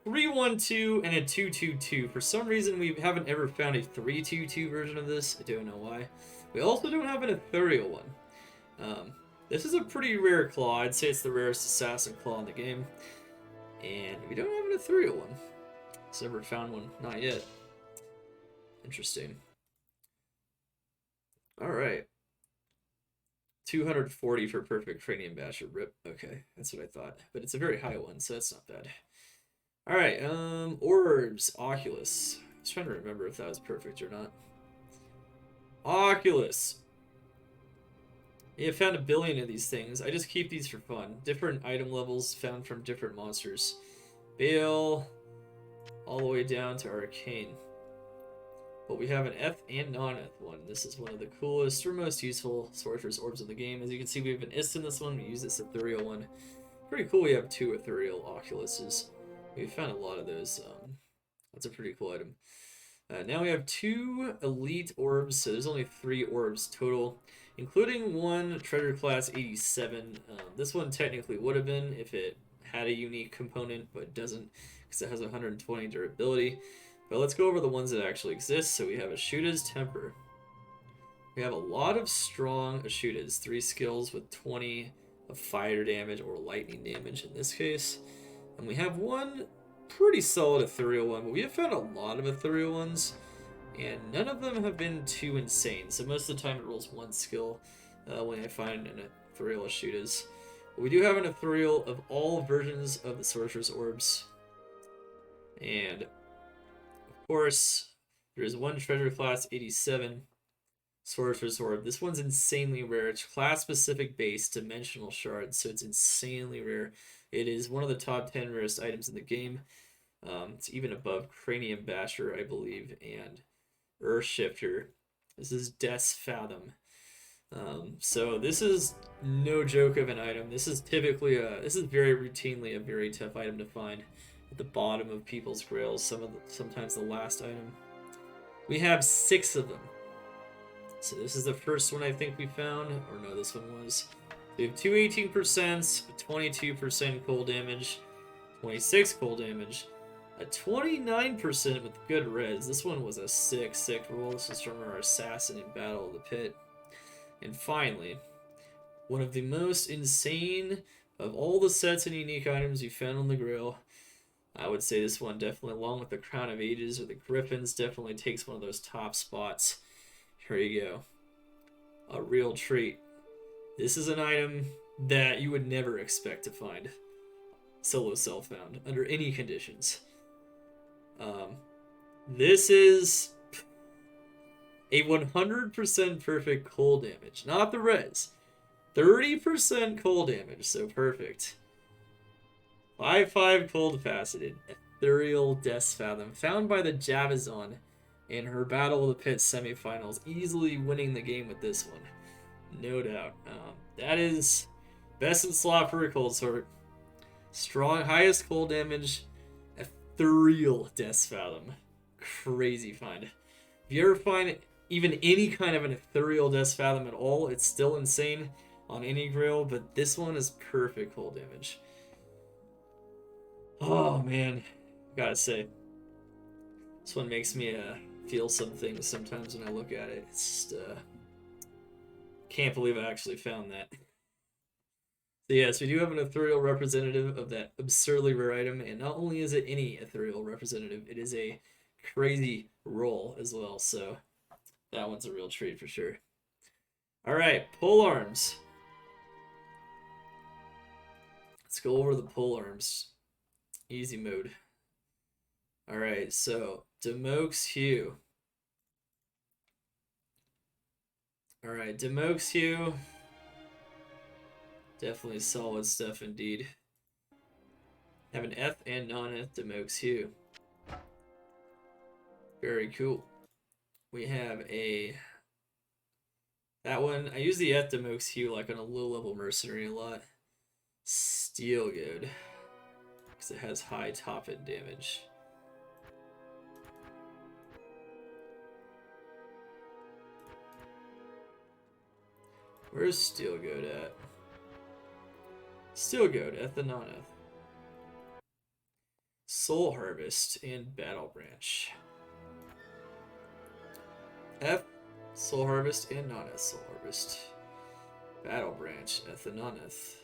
3/1/2 and a 2/2/2. For some reason, we haven't ever found a 3/2/2 version of this. I don't know why. We also don't have an ethereal one. This is a pretty rare claw. I'd say it's the rarest assassin claw in the game. And we don't have an ethereal one. Just never found one. Not yet. Interesting. Alright. 240 for perfect Cranium Basher. Rip. Okay, that's what I thought. But it's a very high one, so that's not bad. Alright, Orbs. Oculus. I was trying to remember if that was perfect or not. Oculus. Yeah, I found a billion of these things. I just keep these for fun. Different item levels found from different monsters. Bale, all the way down to Arcane. But we have an F and non-F one. This is one of the coolest or most useful Sorcerer's Orbs in the game. As you can see, we have an Ist in this one. We use this ethereal one. Pretty cool we have 2 ethereal Oculuses. We found a lot of those. That's a pretty cool item. Now we have 2 elite orbs, so there's only 3 orbs total, including 1 treasure class 87. This one technically would have been if it had a unique component, but it doesn't because it has 120 durability. But let's go over the ones that actually exist. So we have Ashuta's Temper. We have a lot of strong Ashutas, 3 skills with 20 of fire damage or lightning damage in this case. And we have 1 pretty solid ethereal one, but we have found a lot of ethereal ones, and none of them have been too insane. So most of the time it rolls 1 skill when I find an ethereal Ashuta's. But we do have an ethereal of all versions of the Sorcerer's Orbs. And of course, there is 1 treasure class 87 Sorcerer's Orb. This one's insanely rare. It's class-specific base dimensional shards, so it's insanely rare. It is one of the top 10 rarest items in the game. It's even above Cranium Basher, I believe, and Earth Shifter. This is Death's Fathom. So this is no joke of an item. This is typically this is very routinely a very tough item to find at the bottom of people's grails. Sometimes the last item. We have 6 of them. So this is the first one I think we found, or no, this one was. We have 2 18%, 22% cold damage, 26 cold damage, a 29% with good res. This one was a sick roll. This is from our assassin in Battle of the Pit. And finally, one of the most insane of all the sets and unique items you found on the Grail. I would say this one definitely, along with the Crown of Ages or the Griffins, definitely takes one of those top spots. Here you go. A real treat. This is an item that you would never expect to find solo self-found under any conditions. This is a 100% perfect cold damage, not the res. 30% cold damage, so perfect. 5/5 cold faceted, ethereal Death's Fathom, found by the Javazon in her Battle of the Pit semifinals, easily winning the game with this one. No doubt. That is best in slot for a cold sword. Strong, highest cold damage, ethereal Death's Fathom. Crazy find. If you ever find even any kind of an ethereal Death's Fathom at all, it's still insane. on any Grail, but this one is perfect cold damage. Oh man, gotta say, this one makes me feel some things sometimes when I look at it. It's just, can't believe I actually found that. So yes, we do have an ethereal representative of that absurdly rare item, and not only is it any ethereal representative, it is a crazy roll as well, so that one's a real treat for sure. Alright, pole arms. Let's go over the pole arms. Easy mode. Alright, so Demox Hue. Alright, Demox Hue. Definitely solid stuff indeed. Have an Eth and non-Eth Demox Hue. Very cool. We have that one. I use the Eth Demox Hue like on a low level mercenary a lot. Steel Goad. Because it has high top end damage. Where's Steel Goad at? Steel Goad, Eth and non-Eth. Soul Harvest and Battle Branch. F, Soul Harvest and non-Eth Soul Harvest. Battle Branch, Eth and non-Eth.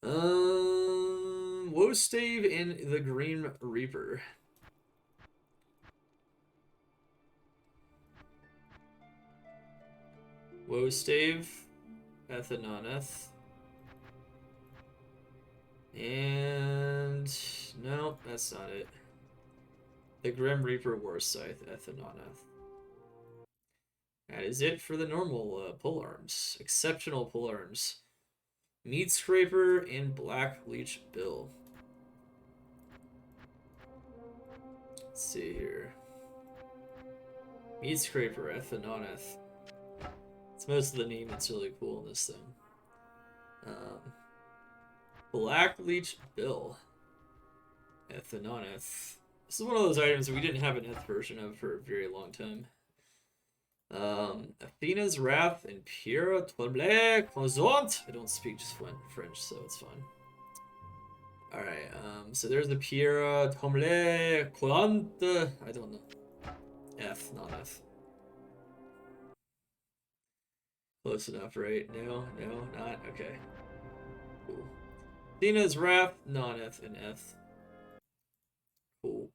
Woe Stave and the Green Reaper. Woe Stave, Eth and non-Eth. And no, that's not it. The Grim Reaper War Scythe, Eth and non-Eth. That is it for the normal pole arms. Exceptional pole arms. Meat Scraper and Black Leech Bill. Let's see here. Meat Scraper, Eth and non-Eth. It's most of the name that's really cool in this thing. Black Leech Bill. Eth and non-Eth. This is one of those items that we didn't have an Eth version of for a very long time. Athena's Wrath and Pierre Tremblay Croissant. I don't speak just French, so it's fine. Alright, so there's the Pierre Tremblay Croissant. I don't know. F, not F. Close enough, right? No, not. Okay. Cool. Athena's Wrath, non-F, and F. Cool.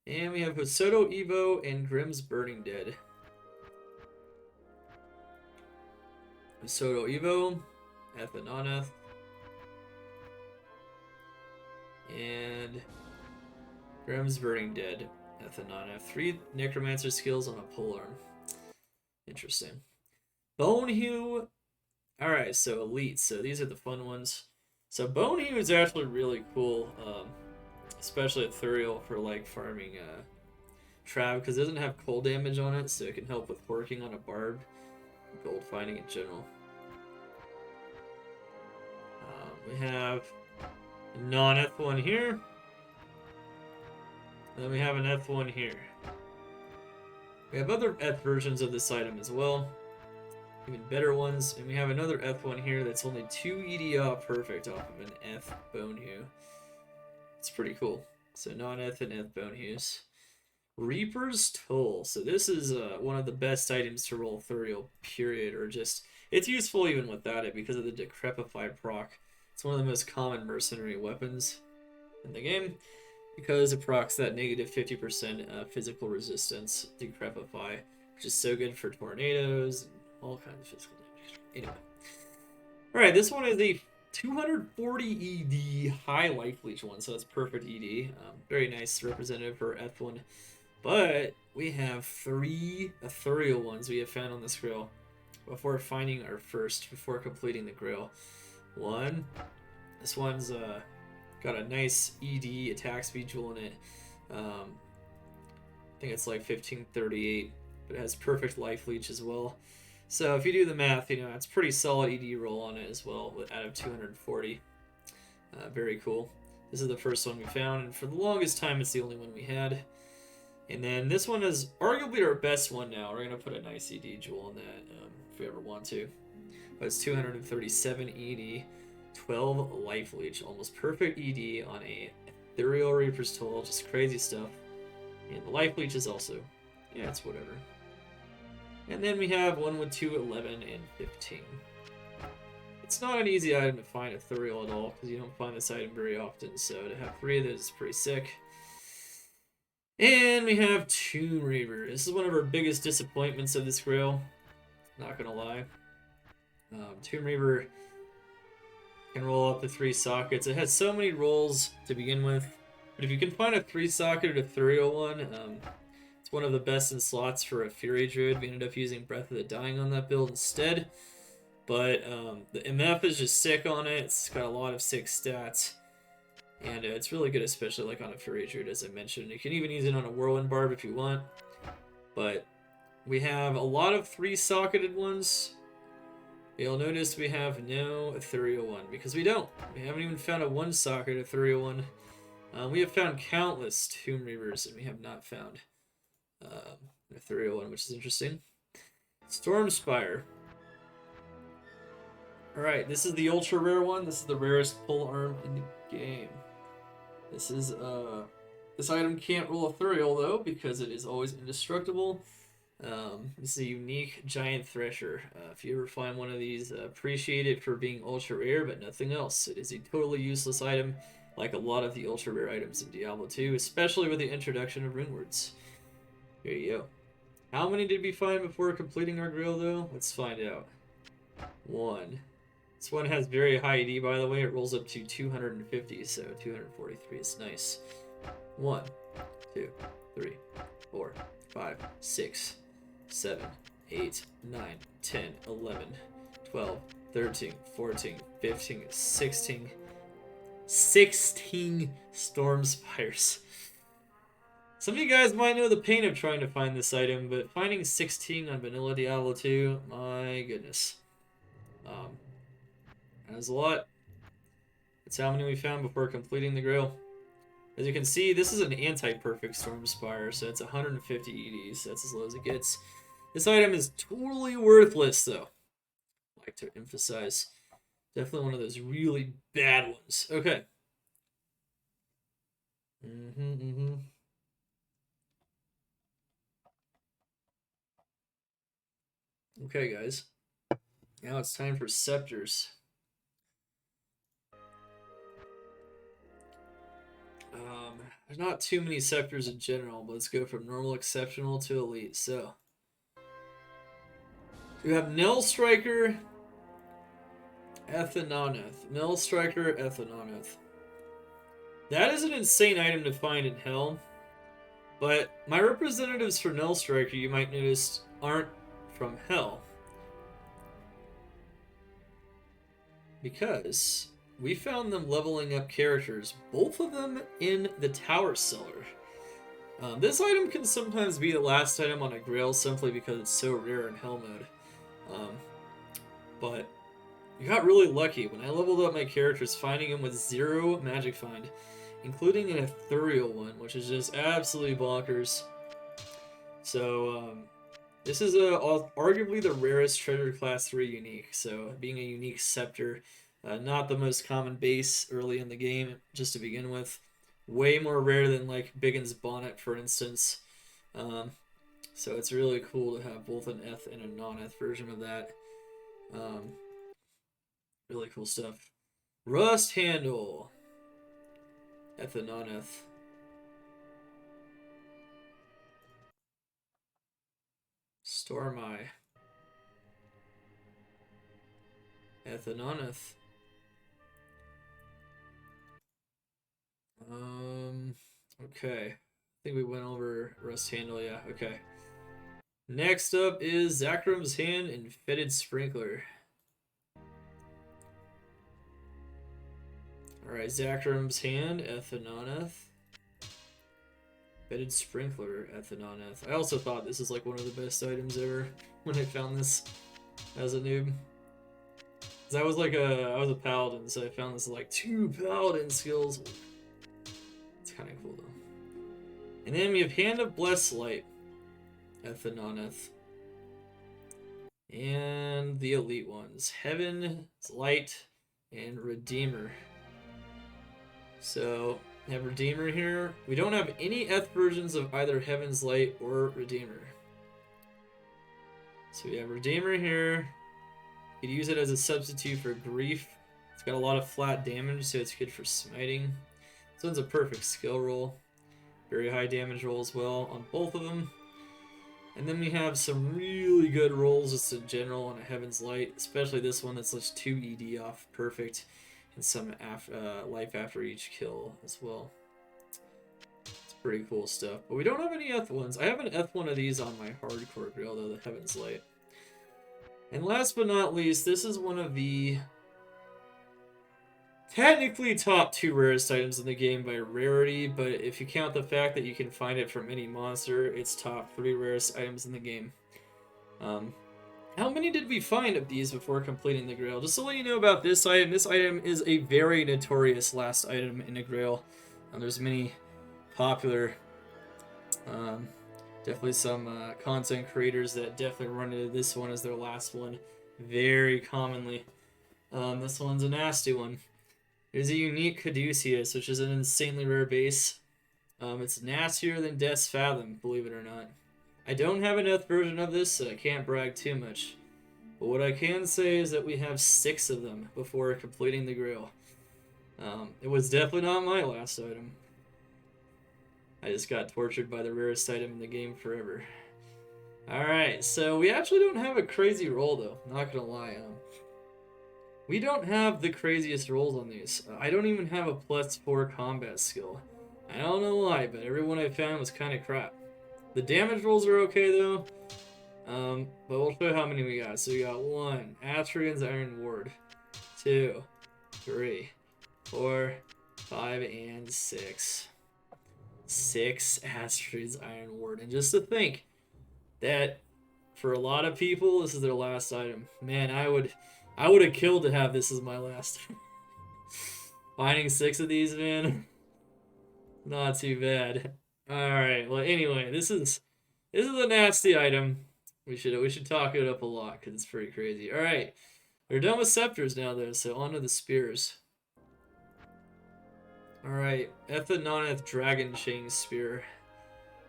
And we have Hosoto Evo and Grimm's Burning Dead. Hosoto Evo, F and non-F. And Grimm's Burning Dead, F and non-F. 3 Necromancer skills on a polearm. Interesting. Bonehue. Alright, so Elite. So these are the fun ones. So Bonehue is actually really cool. Especially Ethereal for like farming Trav, because it doesn't have cold damage on it, so it can help with working on a barb, gold finding in general. We have a non-Eth one here, and then we have an Eth one here. We have other Eth versions of this item as well, even better ones, and we have another Eth one here that's only 2 EDA perfect off of an Eth Bonehue. It's pretty cool. So non-Eth and Eth Bonehues. Reaper's Toll. So this is one of the best items to roll Ethereal, period, or just... It's useful even without it because of the Decrepify proc. It's one of the most common mercenary weapons in the game because it procs that negative 50% physical resistance, Decrepify, which is so good for tornadoes and all kinds of physical damage. Anyway. Alright, this one is a 240 ED high life leech one, so that's perfect ED. Very nice representative for F1. But we have 3 ethereal ones we have found on this grail before finding our first, before completing the grail. One, this one's got a nice ED attack speed jewel in it. I think it's like 1538, but it has perfect life leech as well. So if you do the math, you know, it's pretty solid ED roll on it as well, out of 240. Very cool. This is the first one we found, and for the longest time, it's the only one we had. And then this one is arguably our best one now. We're going to put a nice ED jewel on that we ever want to. But it's 237 ED, 12 life leech, almost perfect ED on a Ethereal Reaper's Toll, just crazy stuff. And the life leech is also, yeah, it's whatever. And then we have one with 2, 11, and 15. It's not an easy item to find Ethereal at all, because you don't find this item very often, so to have 3 of those is pretty sick. And we have Tomb Reaver. This is one of our biggest disappointments of this grail, not gonna lie. Tomb Reaver can roll up to 3 sockets. It has so many rolls to begin with, but if you can find a 3-socketed Ethereal one, it's one of the best in slots for a Fury Druid. We ended up using Breath of the Dying on that build instead. But the MF is just sick on it. It's got a lot of sick stats. And it's really good, especially like on a Fury Druid, as I mentioned. You can even use it on a Whirlwind Barb if you want. But we have a lot of 3-socketed ones. You'll notice we have no Ethereal one, because we don't. We haven't even found a 1-socket Ethereal one. We have found countless Tomb Reavers, and we have not found an Ethereal one, which is interesting. Stormspire. Alright, this is the ultra rare one. This is the rarest pull arm in the game. This is this item can't roll Ethereal though, because it is always indestructible. This is a unique giant thresher. If you ever find one of these, appreciate it for being ultra rare, but nothing else. It is a totally useless item, like a lot of the ultra rare items in Diablo 2, especially with the introduction of runewords. Here you go. How many did we find before completing our grail though? Let's find out. 1. This one has very high ED, by the way. It rolls up to 250, so 243 is nice. 1, 2, 3, 4, 5, 6, 7, 8, 9, 10, 11, 12, 13, 14, 15, 16. 16 Stormspires. Some of you guys might know the pain of trying to find this item, but finding 16 on vanilla Diablo 2, my goodness. That is a lot. That's how many we found before completing the grail. As you can see, this is an anti-perfect Stormspire, so it's 150 EDs. That's as low as it gets. This item is totally worthless, though. I like to emphasize. Definitely one of those really bad ones. Okay. Okay, guys. Now it's time for scepters. There's not too many scepters in general, but let's go from normal, exceptional to elite. So, we have Nell Striker, Ethanoneth. Nell Striker, Ethanoneth. That is an insane item to find in Hell, but my representatives for Nell Striker, you might notice, aren't from Hell. Because we found them leveling up characters, both of them in the Tower Cellar. This item can sometimes be the last item on a grail simply because it's so rare in Hell mode. But I got really lucky when I leveled up my characters, finding them with 0 magic find, including an Ethereal one, which is just absolutely bonkers. So this is arguably the rarest treasure class 3 unique. So being a unique scepter. Not the most common base early in the game, just to begin with. Way more rare than like Biggin's Bonnet, for instance. So it's really cool to have both an Eth and a non-Eth version of that. Really cool stuff. Rust Handle. Eth and non-Eth. Stormeye. Eth and non-Eth. Okay. I think we went over Rust Handle, yeah, okay. Next up is Zakram's Hand and Fetid Sprinkler. Alright, Zakram's Hand, Ethanoneth. Fetid Sprinkler, Ethanoneth. I also thought this is like one of the best items ever when I found this as a noob. Cause I was a paladin, so I found this like 2 paladin skills. It's kind of cool though. And then we have Hand of Blessed Light, Ethanoneth. And the elite ones, Heaven's Light and Redeemer. So, we have Redeemer here. We don't have any Eth versions of either Heaven's Light or Redeemer. So we have Redeemer here. You could use it as a substitute for Grief. It's got a lot of flat damage, so it's good for smiting. This one's a perfect skill roll. Very high damage roll as well on both of them. And then we have some really good rolls just in general on a Heaven's Light, especially this one that's just 2 ED off, perfect, and some life after each kill as well. It's pretty cool stuff. But we don't have any Eth ones. I have an Eth one of these on my Hardcore Grail though, the Heaven's Light. And last but not least, this is one of the technically top 2 rarest items in the game by rarity, but if you count the fact that you can find it from any monster, it's top 3 rarest items in the game. How many did we find of these before completing the Grail? Just to let you know about this item is a very notorious last item in a Grail. There's many popular, definitely some content creators that definitely run into this one as their last one very commonly. This one's a nasty one. There's a unique Caduceus, which is an insanely rare base. It's nastier than Death's Fathom, believe it or not. I don't have an Eth version of this, so I can't brag too much. But what I can say is that we have 6 of them before completing the Grail. It was definitely not my last item. I just got tortured by the rarest item in the game forever. Alright, so we actually don't have a crazy roll though, not gonna lie. We don't have the craziest rolls on these. I don't even have a +4 combat skill. I don't know why, but everyone I found was kind of crap. The damage rolls are okay though, but we'll show you how many we got. So we got 1, Atrian's Iron Ward, 2, 3, 4, 5, and 6. 6 Astrian's Iron Ward. And just to think that for a lot of people, this is their last item. Man, I would have killed to have this as my last. Finding 6 of these, man, not too bad. All right. Well, anyway, this is a nasty item. We should talk it up a lot because it's pretty crazy. All right, we're done with scepters now, though. So on to the spears. All right, Eth and non-Eth Dragon Chain Spear.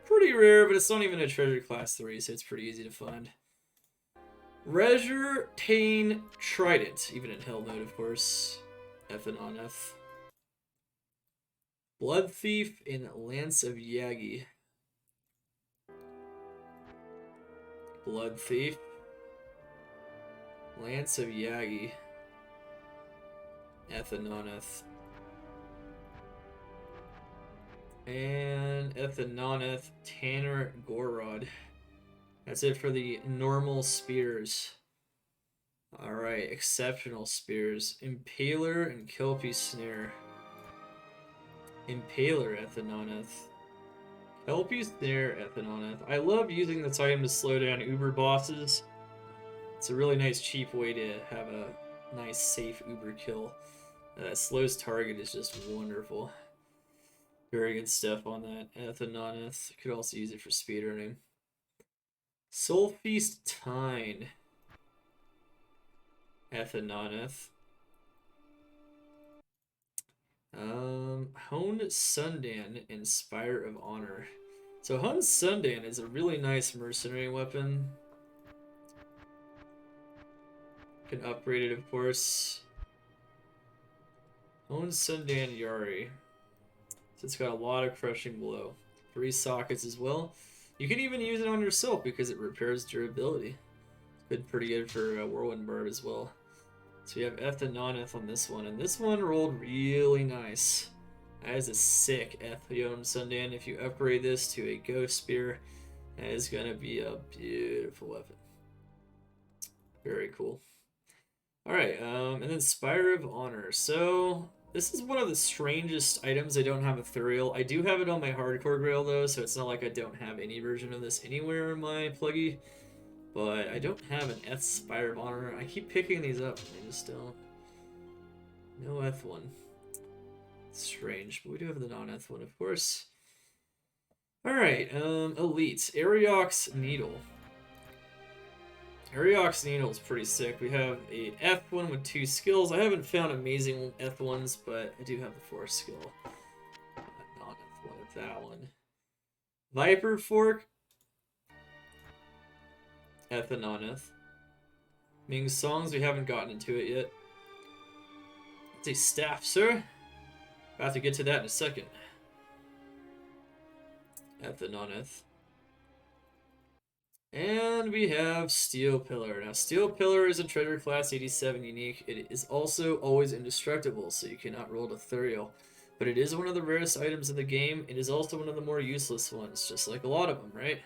Pretty rare, but it's not even a treasure class 3, so it's pretty easy to find. Resurtane Trident, even in Hell mode, of course. Eth and non-Eth. Blood Thief and Lance of Yagi. Blood Thief. Lance of Yagi. Eth and non-Eth. And Eth and non-Eth Tanner Gorod. That's it for the normal spears. Alright, exceptional spears. Impaler and Kelpie Snare. Impaler, Eth and non-Eth. Kelpie Snare, Eth and non-Eth. I love using this item to slow down Uber bosses. It's a really nice, cheap way to have a nice, safe Uber kill. Slows target is just wonderful. Very good stuff on that. Eth and non-Eth. Could also use it for speedrunning. Soul Feast Tine. Eth and non-Eth. Hone Sundan and Spire of Honor. So Hone Sundan is a really nice mercenary weapon. Can upgrade it, of course. Hone Sundan Yari. So it's got a lot of crushing blow. 3 sockets as well. You can even use it on yourself because it repairs durability. It's pretty good for Whirlwind Barb as well. So we have Eth and non-Eth on this one, and this one rolled really nice. That is a sick Eth Hone Sundan. If you upgrade this to a Ghost Spear, that is going to be a beautiful weapon. Very cool. Alright, and then Spire of Honor. So this is one of the strangest items I don't have Ethereal. I do have it on my Hardcore Grail though, so it's not like I don't have any version of this anywhere in my PlugY. But I don't have an Eth Spire of Honor. I keep picking these up and I just don't. No Eth one. It's strange, but we do have the non-Eth one, of course. Alright, Elite. Ariox Needle. Ariox Needle is pretty sick. We have a F1 with 2 skills. I haven't found amazing F1s, but I do have the 4th skill. Not F1 with that one. Viper Fork. F and non-F. Ming Songs, we haven't gotten into it yet. It's a staff, sir. About to get to that in a second. F and non-F. And we have Steel Pillar. Now, Steel Pillar is a treasure class 87 unique. It is also always indestructible, so you cannot roll it Ethereal. But it is one of the rarest items in the game. It is also one of the more useless ones, just like a lot of them, right?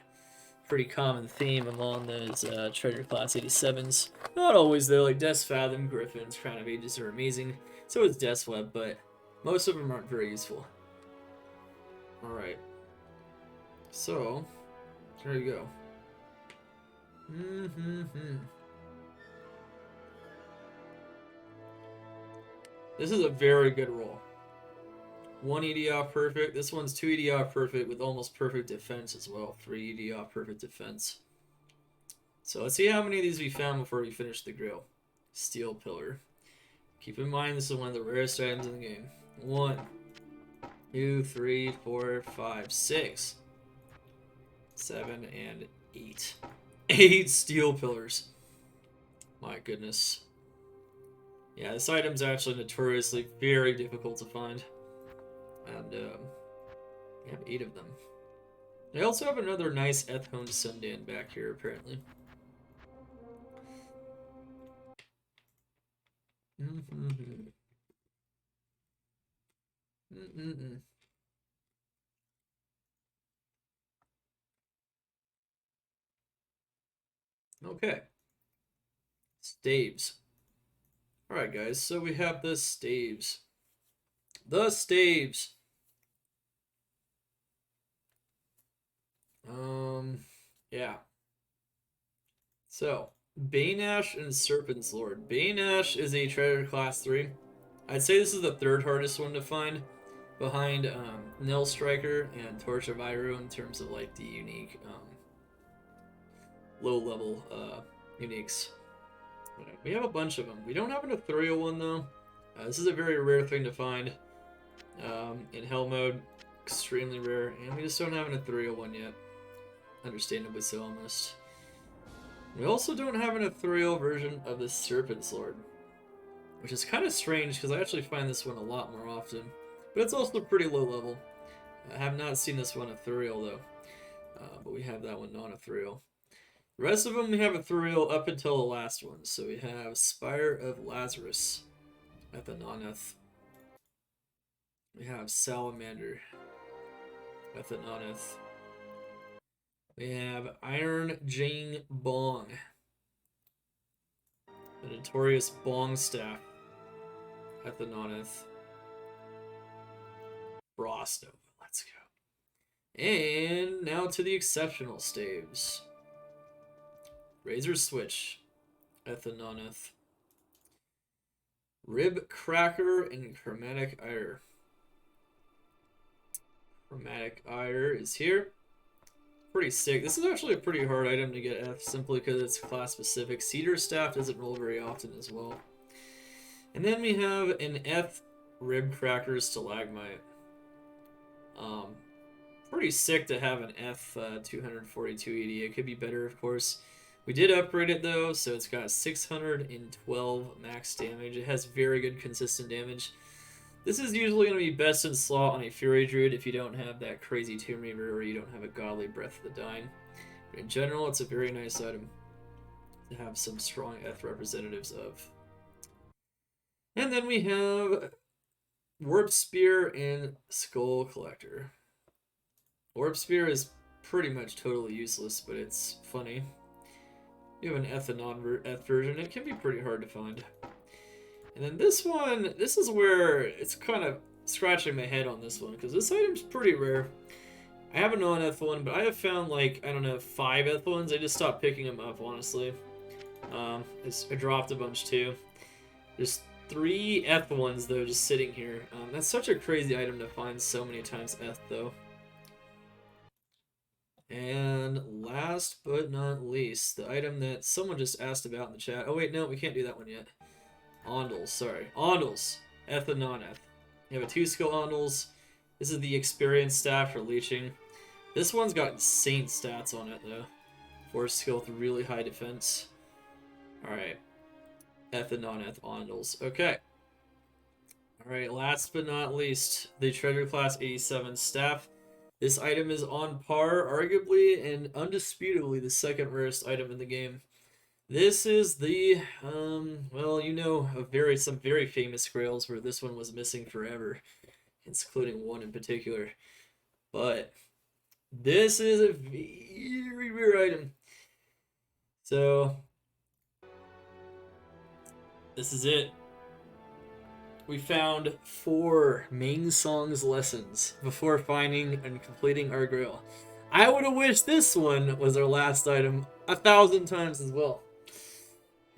Pretty common theme among those treasure class 87s. Not always, though. Like Death's Fathom, Griffins, Crown of Ages are amazing. So is Death's Web, but most of them aren't very useful. Alright. So, there you go. This is a very good roll. 1 ED off perfect. This one's 2 ED off perfect with almost perfect defense as well. 3 ED off perfect defense. So let's see how many of these we found before we finish the grill. Steel Pillar. Keep in mind this is one of the rarest items in the game. 1, 2, 3, 4, 5, 6, 7, and 8. 8 Steel Pillars. My goodness. Yeah, this item's actually notoriously very difficult to find. And, we have 8 of them. I also have another nice Ethone Sundan back here, apparently. Okay. Staves. Alright, guys, so we have the staves. The staves. Yeah. So, Baneash and Serpent's Lord. Baneash is a treasure class 3. I'd say this is the 3rd hardest one to find, behind Nil Striker and Torch of Iru in terms of like the unique low level uniques. We have a bunch of them. We don't have an ethereal one though. This is a very rare thing to find in hell mode. Extremely rare, and we just don't have an ethereal one yet. Understandably so, almost. We also don't have an ethereal version of the Serpent's Lord, which is kind of strange because I actually find this one a lot more often. But it's also pretty low level. I have not seen this one ethereal though, but we have that one non-ethereal. The rest of them we have ethereal up until the last one. So we have Spire of Lazarus at the non-eth. We have Salamander at the non-eth. We have Iron Jing Bong, the notorious Bong Staff at the non-eth. Frost Nova, let's go. And now to the exceptional staves. Razor Switch at the non-eth. Rib Cracker and Chromatic Ire. Chromatic Ire is here. Pretty sick. This is actually a pretty hard item to get F simply because it's class specific. Cedar Staff doesn't roll very often as well. And then we have an F Rib Cracker Stalagmite. Pretty sick to have an F 242 ED. It could be better, of course. We did upgrade it though, so it's got 612 max damage. It has very good consistent damage. This is usually going to be best in slot on a Fury Druid if you don't have that crazy Tomb Reaver or you don't have a Godly Breath of the Dying. But in general, it's a very nice item to have some strong F representatives of. And then we have Warp Spear and Skull Collector. Warp Spear is pretty much totally useless, but it's funny. You have an F and non-F version. It can be pretty hard to find. And then this one, this is where it's kind of scratching my head on this one, because this item's pretty rare. I have a non-F one, but I have found, like, I don't know, 5 F ones. I just stopped picking them up, honestly. I dropped a bunch, too. There's 3 F ones, though, just sitting here. That's such a crazy item to find so many times F, though. And last but not least, the item that someone just asked about in the chat. Oh wait, no, we can't do that one yet. Ondels, sorry. Ondels. Eth and non-Eth. You have a 2-skill Ondels. This is the experience staff for leeching. This one's got insane stats on it though. 4 skill with really high defense. Alright. Eth and non-Eth Ondels. Okay. Alright, last but not least, the treasure class 87 staff. This item is on par, arguably and undisputably the second rarest item in the game. This is the, well, you know, some very famous grails where this one was missing forever, including one in particular. But this is a very rare item. So, this is it. We found 4 Ming Song's lessons before finding and completing our grail. I would have wished this one was our last item 1,000 times as well.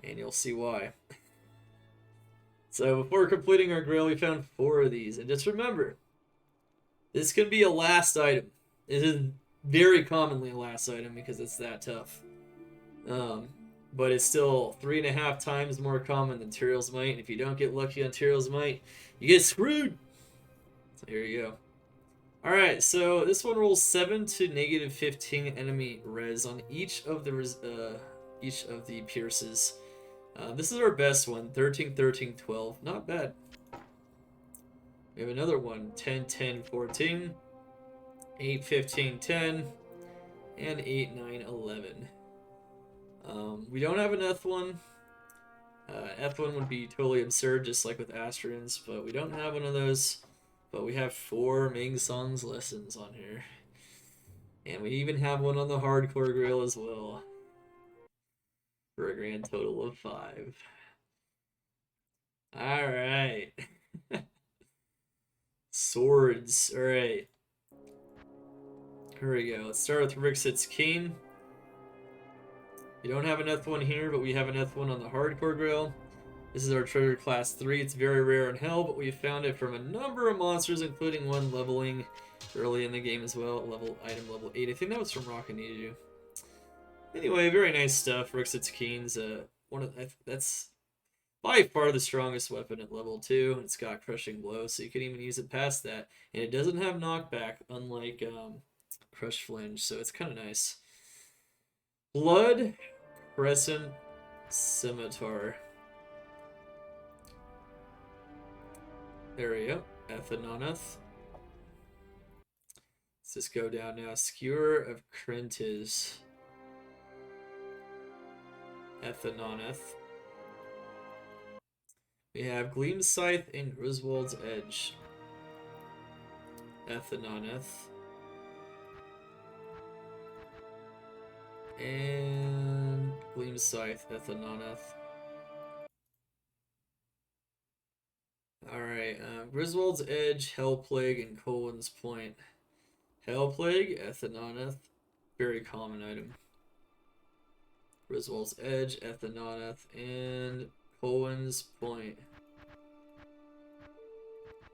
And you'll see why. So before completing our grail, we found 4 of these. And just remember, this can be a last item. It is very commonly a last item because it's that tough. But it's still 3.5 times more common than Tyrael's Might. And if you don't get lucky on Tyrael's Might, you get screwed. So here you go. Alright, so this one rolls 7 to negative 15 enemy res on each of the pierces. This is our best one, 13, 13, 12. Not bad. We have another one, 10, 10, 14, 8, 15, 10, and 8, 9, 11. We don't have an F1. F1 would be totally absurd, just like with Astrians, but we don't have one of those. But we have 4 Ming Song's lessons on here. And we even have one on the Hardcore Grail as well. For a grand total of 5. Alright. Swords. Alright. Here we go. Let's start with Rixit's Keen. We don't have an F1 here, but we have an F1 on the Hardcore Grail. This is our treasure class 3. It's very rare in hell, but we found it from a number of monsters, including one leveling early in the game as well. Item level 8. I think that was from Rock and Niju. Anyway, very nice stuff. Rixit's Keen's that's by far the strongest weapon at level 2. It's got Crushing Blow, so you can even use it past that. And it doesn't have knockback, unlike Crush Flinge, so it's kind of nice. Blood Crescent Scimitar. There we go. Ethanoneth. Let's just go down now. Skewer of Kryntiz. Ethanoneth. We have Gleam Scythe and Griswold's Edge. Ethanoneth. And Gleam Scythe, Ethanoneth. Alright, Griswold's Edge, Hell Plague, and Colwyn's Point. Hell Plague, Ethanoneth. Very common item. Griswold's Edge, Ethanoneth, and Colwyn's Point.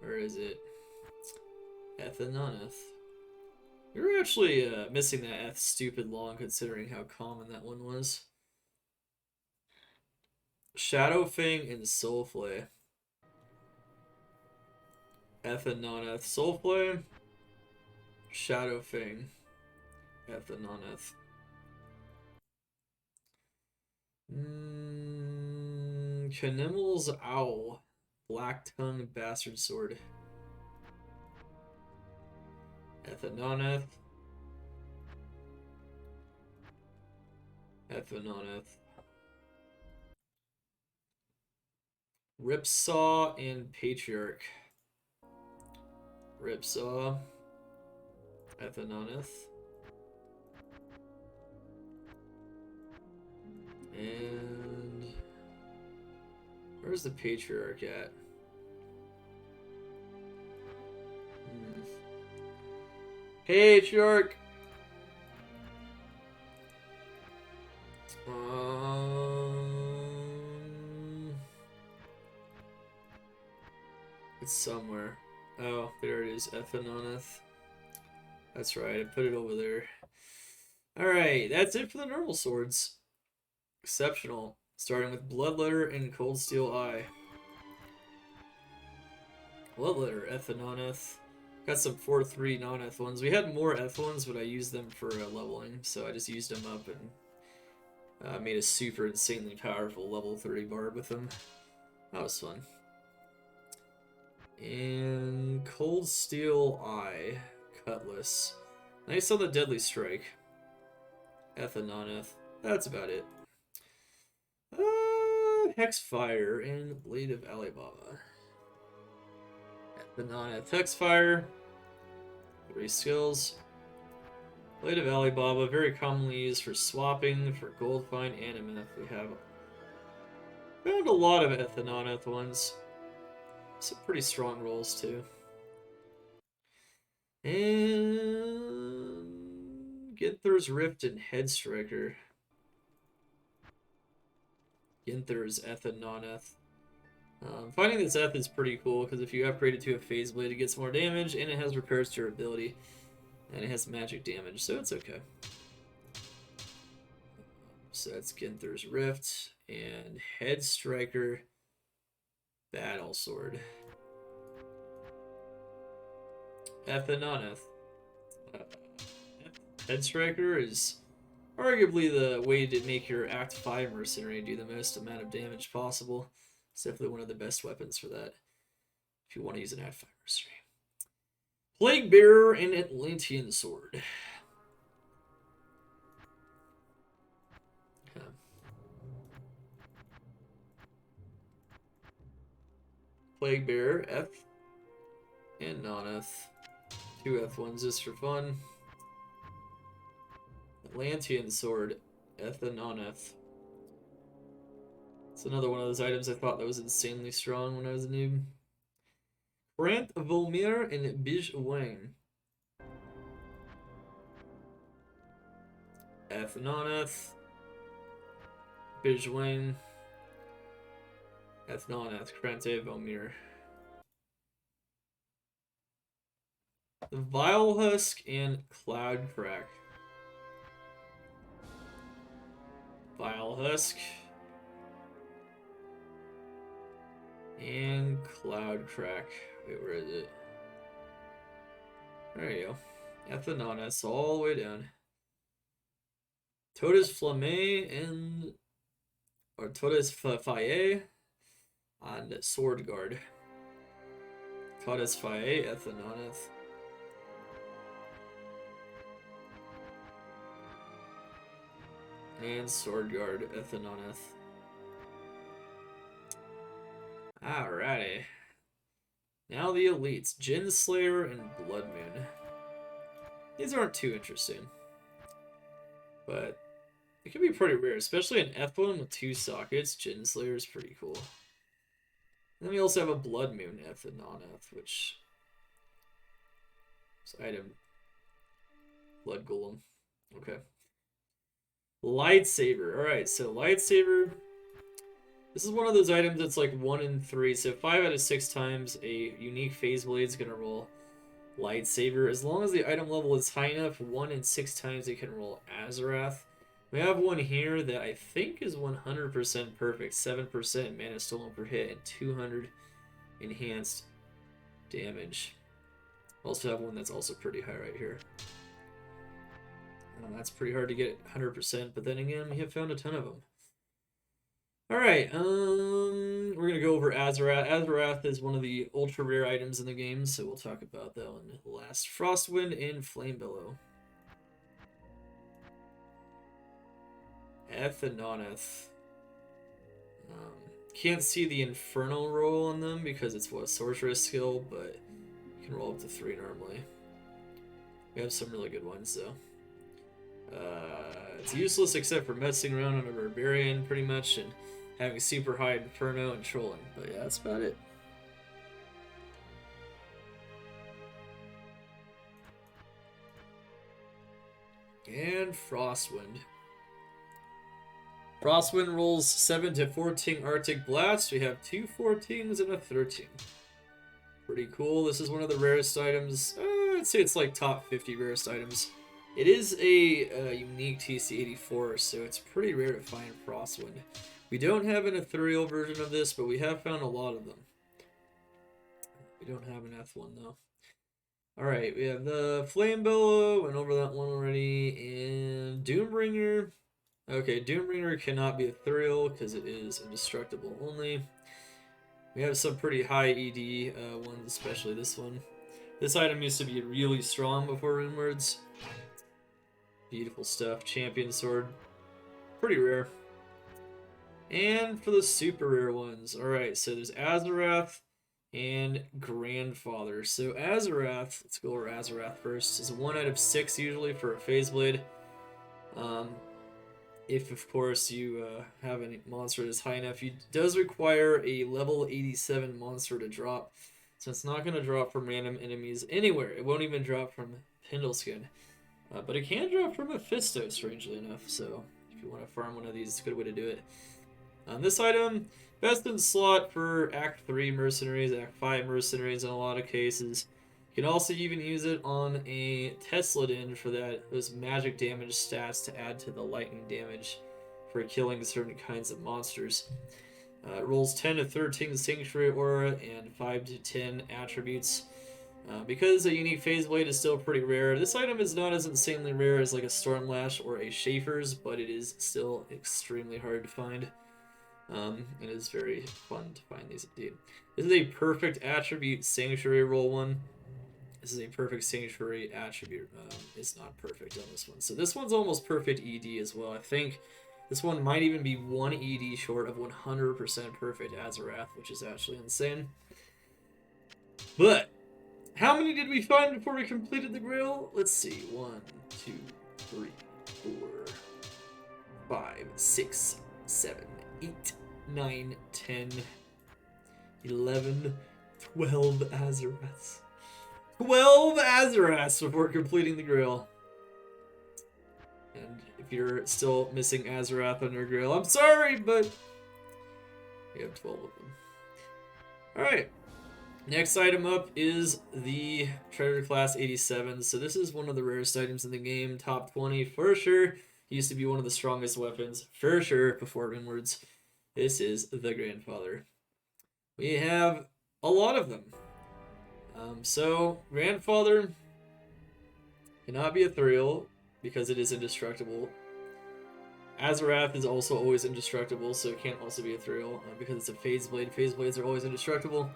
Where is it? Ethanoneth. You're actually missing that Eth stupid long, considering how common that one was. Shadowfang and Soulflay. Ethanoneth, Soulflay. Shadowfang, Ethanoneth. Kanimel's Owl. Black Tongue Bastard Sword. Ethanoneth. Ethanoneth. Ripsaw and Patriarch. Ripsaw. Ethanoneth. And where's the Patriarch at? Patriarch! It's somewhere. Oh, there it is. Ethanoneth. That's right, I put it over there. Alright, that's it for the normal swords. Exceptional. Starting with Bloodletter and Cold Steel Eye. Bloodletter, Eth and Non-Eth. Got some 4-3 non-Eth ones. We had more Eth ones, but I used them for leveling, so I just used them up and made a super insanely powerful level 30 barb with them. That was fun. And Cold Steel Eye, Cutlass. Nice on the Deadly Strike. Eth and Non-Eth. That's about it. Hexfire and Blade of Alibaba. Eth and Non-Eth Hexfire. 3 skills. Blade of Alibaba, very commonly used for swapping, for gold find, and MF. We have found a lot of Eth and Non-Eth ones. Some pretty strong rolls too. And Ginther's Rift and Headstriker. Ginther's Eth and Non-Eth. Finding this Eth is pretty cool because if you upgrade it to a Phase Blade, it gets more damage and it has repairs durability. And it has magic damage, so it's okay. So that's Ginther's Rift and Headstriker Battle Sword. Eth and Non-Eth. Headstriker is arguably the way to make your Act 5 Mercenary do the most amount of damage possible. It's definitely one of the best weapons for that, if you want to use an Act 5 Mercenary. Plague Bearer and Atlantean Sword. Plague Bearer, Eth, and Non-Eth. 2 Eth ones just for fun. Atlantean Sword, Eth and Non-Eth. It's another one of those items I thought that was insanely strong when I was a noob. Brant Volmir and Bij Wang. Eth and Non-Eth. Bij Wang. Eth Non-Eth, Krante Volmir. The Vile Husk and Cloud Crack. Vile Husk. And Cloud Crack. Wait, where is it? There you go. Eth and Non-Eth, all the way down. Todes Flamme and... or Todes Faye and Sword Guard. Todes Faye, Eth and Non-Eth. And Sword Guard, Eth and Non-Eth. Alrighty. Now the elites, Jin Slayer and Blood Moon. These aren't too interesting, but it can be pretty rare, especially an F1 with 2 sockets. Jin Slayer is pretty cool. And then we also have a Blood Moon Eth and Non-Eth, which is item Blood Golem. Okay. Lightsaber. Alright, so Lightsaber. This is one of those items that's like 1 in 3. So 5 out of 6 times a unique Phase Blade is going to roll Lightsaber. As long as the item level is high enough, 1 in 6 times it can roll Azarath. We have one here that I think is 100% perfect. 7% mana stolen per hit and 200 enhanced damage. Also have one that's also pretty high right here. That's pretty hard to get 100%, but then again, we have found a ton of them. Alright, we're going to go over Azarath. Azarath is one of the ultra rare items in the game, so we'll talk about that one last. Frostwind and Flamebillow. Eth and Non-Eth. Can't see the Infernal roll on them because it's a sorceress skill, but you can roll up to 3 normally. We have some really good ones though. It's useless except for messing around on a barbarian pretty much and having super high Inferno and trolling, but yeah, that's about it. And Frostwind. Frostwind rolls 7 to 14 Arctic Blast. We have 2 14s and a 13. Pretty cool. This is one of the rarest items. I'd say it's like top 50 rarest items It is a unique TC84, so it's pretty rare to find Frostwind. We don't have an Ethereal version of this, but we have found a lot of them. We don't have an F1 though. Alright, we have the Flame Bellow, went over that one already, and Doombringer. Okay, Doombringer cannot be Ethereal because it is indestructible only. We have some pretty high ED ones, especially this one. This item used to be really strong before Runewords. Beautiful stuff. Champion Sword. Pretty rare. And for the super rare ones. Alright, so there's Azarath and Grandfather. So Azarath, let's go over Azarath first, is a 1 out of 6 usually for a Phase Blade. If, of course, you have a monster that's high enough. It does require a level 87 monster to drop. So it's not going to drop from random enemies anywhere. It won't even drop from Pindleskin. But it can drop from Mephisto, strangely enough. So if you want to farm one of these, it's a good way to do it. This item, best in slot for Act 3 mercenaries, Act 5 mercenaries in a lot of cases. You can also even use it on a Tesladin for those magic damage stats to add to the lightning damage for killing certain kinds of monsters. It rolls 10 to 13 Sanctuary Aura and 5 to 10 attributes. Because a unique Phase Blade is still pretty rare, this item is not as insanely rare as like a Stormlash or a Schaefer's, but it is still extremely hard to find. It is very fun to find these indeed. This is a perfect attribute Sanctuary roll one. This is a perfect Sanctuary attribute. It's not perfect on this one. So this one's almost perfect ED as well. I think this one might even be 1 ED short of 100% perfect Azarath, which is actually insane. But how many did we find before we completed the Grail? Let's see. 1, 2, 3, 4, 5, 6, 7, 8, 9, 10, 11, 12 Azaraths. 12 Azaraths before completing the Grail. And if you're still missing Azarath on your Grail, I'm sorry, but we have 12 of them. Alright. Next item up is the Treasure Class 87. So this is one of the rarest items in the game. Top 20 for sure. Used to be one of the strongest weapons for sure before Runewords. This is the Grandfather. We have a lot of them. So Grandfather cannot be Ethereal because it is indestructible. Azarath is also always indestructible, so it can't also be Ethereal because it's a Phase Blade. Phase Blades are always indestructible.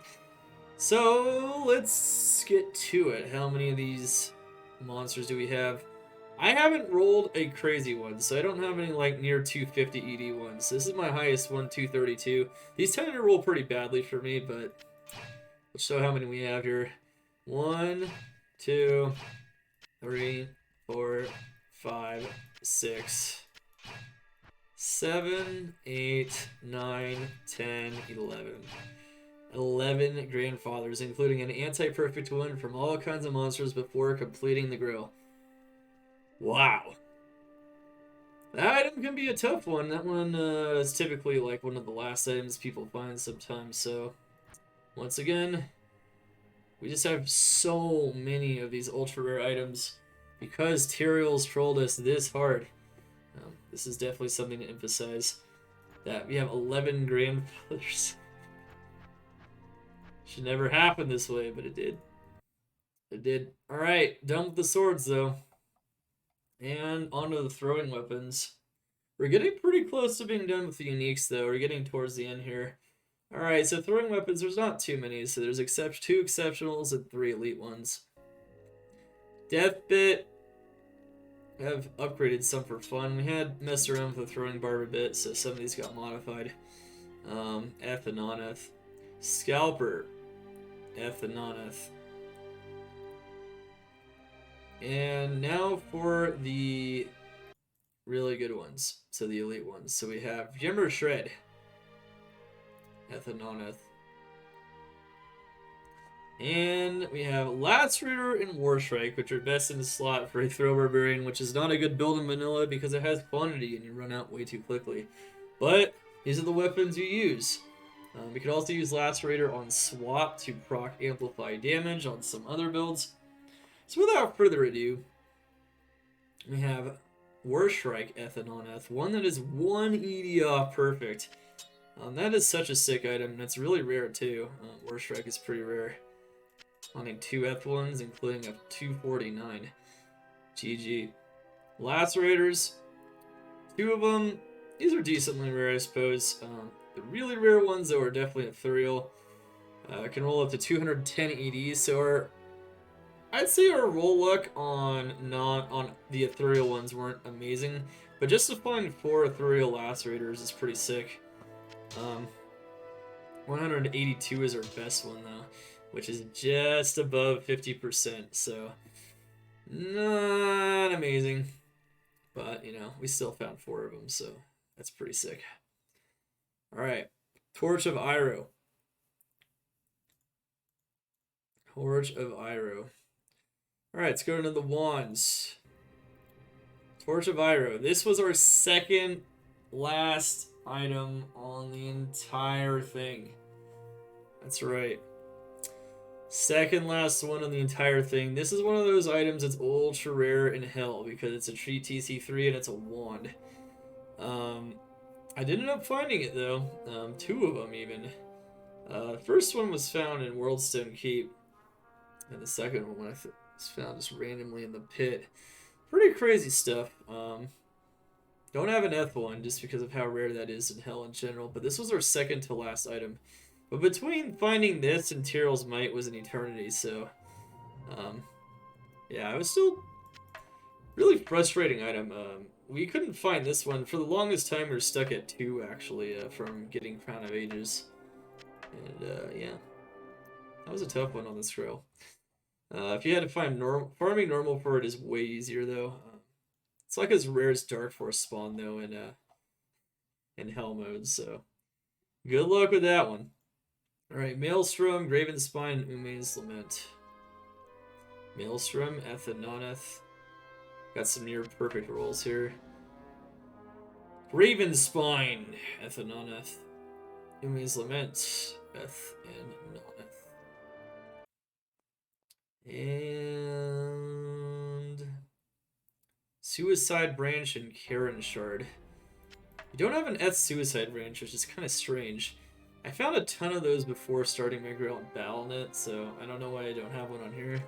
So let's get to it. How many of these monsters do we have? I haven't rolled a crazy one, so I don't have any like near 250 ED ones. This is my highest one, 232. These tend to roll pretty badly for me, but let's show how many we have here. 1, 2, 3, 4, 5, 6, 7, 8, 9, 10, 11. 11 Grandfathers, including an anti-perfect one from all kinds of monsters before completing the Grail. Wow. That item can be a tough one. That one is typically like one of the last items people find sometimes, so once again, we just have so many of these ultra rare items because Tyrael's trolled us this hard. This is definitely something to emphasize, that we have 11 Grandfathers. Should never happen this way, but it did. It did. Alright, done with the swords though. And onto the throwing weapons. We're getting pretty close to being done with the uniques though. We're getting towards the end here. Alright, so throwing weapons, there's not too many. So there's 2 exceptionals and 3 elite ones. Deathbit, I've upgraded some for fun. We had messed around with the throwing barb a bit, so some of these got modified. Ethanoneth. Scalper. Ethanoneth. And now for the really good ones. So the elite ones. So we have Jimmer Shred. Ethanoneth. And we have Lacerator and Warstrike, which are best in the slot for a Throw Barbarian, which is not a good build in vanilla because it has quantity and you run out way too quickly. But these are the weapons you use. We could also use Lacerator on swap to proc amplify damage on some other builds. So without further ado, We have Warstrike Eth and Non-Eth, one that is 1 ED off perfect. That is such a sick item, and it's really rare too. Warstrike is pretty rare. Finding 2 Eth ones, including a 249. GG. Lacerators, 2 of them. These are decently rare, I suppose. The really rare ones, though, are definitely Ethereal. Can roll up to 210 EDs, so I'd say our roll luck on the Ethereal ones weren't amazing, but just to find 4 Ethereal Lacerators is pretty sick. 182 is our best one though, which is just above 50%, so not amazing. But, you know, we still found 4 of them, so that's pretty sick. Alright, Torch of Iroh. Torch of Iroh. Alright, let's go into the wands. Torch of Iroh. This was our second last item on the entire thing. That's right. Second last one on the entire thing. This is one of those items that's ultra rare in hell because it's a treat TC3 and it's a wand. I did end up finding it though. 2 of them even. The first one was found in Worldstone Keep, and the second one was found just randomly in the pit. Pretty crazy stuff. Don't have an Eth one just because of how rare that is in hell in general, but this was our second to last item. But between finding this and Tyrael's Might was an eternity, so yeah, it was still really frustrating item. We couldn't find this one. For the longest time, we were stuck at 2, actually, from getting Crown of Ages. And, yeah. That was a tough one on this trail. If you had to find farming normal for it is way easier, though. It's like as rare as Dark Force spawn, though, in Hell mode, so good luck with that one. Alright, Maelstrom, Graven Spine, Ume's Lament. Maelstrom, Eth and Non-Eth. Got some near perfect rolls here. Graven Spine, Eth and Non-Eth. Ume's Lament, Eth and Non-Eth. And Suicide Branch and Karen Shard. We don't have an Eth Suicide Branch, which is kind of strange. I found a ton of those before starting my Grail on Bnet, so I don't know why I don't have one on here.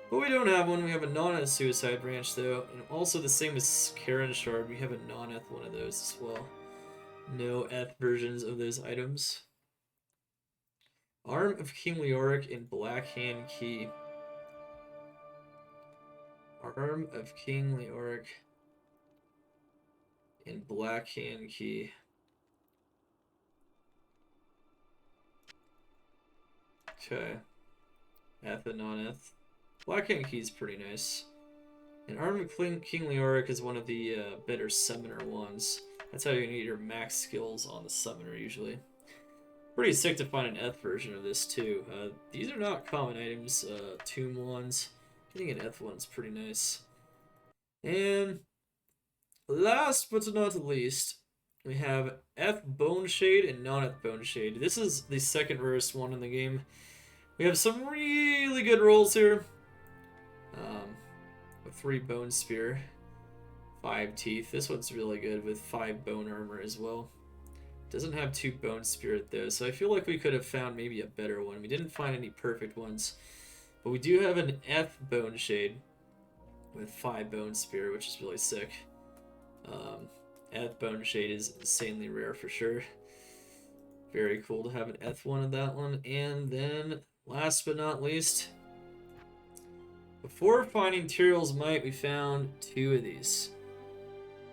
But we don't have one. We have a non-Eth Suicide Branch, though, and also the same as Karen Shard. We have a non-Eth one of those as well. No Eth versions of those items. Arm of King Leoric and Black Hand Key. Arm of King Leoric and Black Hand Key. Okay. Eth and non-Eth. Black Hand Key is pretty nice. And Arm of King Leoric is one of the better summoner ones. That's how you get your max skills on the summoner usually. Pretty sick to find an Eth version of this too. These are not common items. Tomb ones. Getting an Eth one's pretty nice. And last but not least, we have Eth Bone Shade and non-Eth Bone Shade. This is the second rarest one in the game. We have some really good rolls here. With 3 Bone Spear, 5 Teeth. This one's really good with 5 Bone Armor as well. Doesn't have 2 Bone Spirit though, so I feel like we could have found maybe a better one. We didn't find any perfect ones, but we do have an Eth Bone Shade with 5 Bone Spear, which is really sick. Eth Bone Shade is insanely rare for sure. Very cool to have an Eth one of that one. And then, last but not least, before finding Tyrael's Might, we found 2 of these.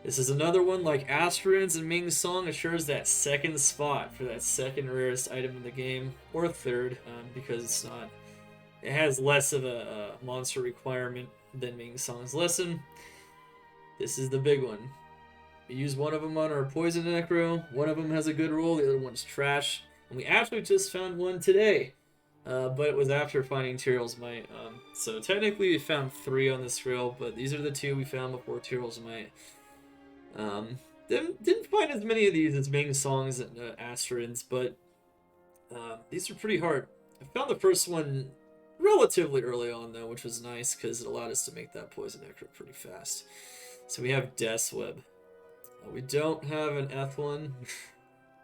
This is another one like Aspirants and Ming's Song assures that second spot for that second rarest item in the game, or third, because it's not. It has less of a monster requirement than Ming's Song's Lesson. This is the big one. We use one of them on our Poison Necro. One of them has a good roll, the other one's trash. And we actually just found one today. But it was after finding Tyrael's Might. So technically we found 3 on this trail, but these are the 2 we found before Tyrael's Might. Didn't find as many of these as Ming Songs and Astrins, but these are pretty hard. I found the first one relatively early on though, which was nice because it allowed us to make that poison necro pretty fast. So we have Death's Web. We don't have an F1. If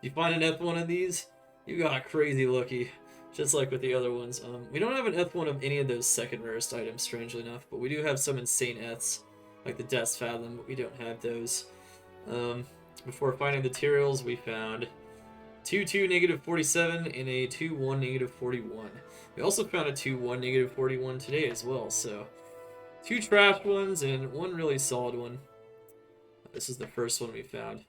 you find an F1 of these, you got crazy lucky. Just like with the other ones. We don't have an F1 of any of those second rarest items, strangely enough, but we do have some insane Fs, like the Death's Fathom, but we don't have those. Before finding the Tyraels, we found 2-2 -47 and a 2-1 -41. We also found a 2-1 -41 today as well, so 2 trash ones and 1 really solid one. This is the first one we found.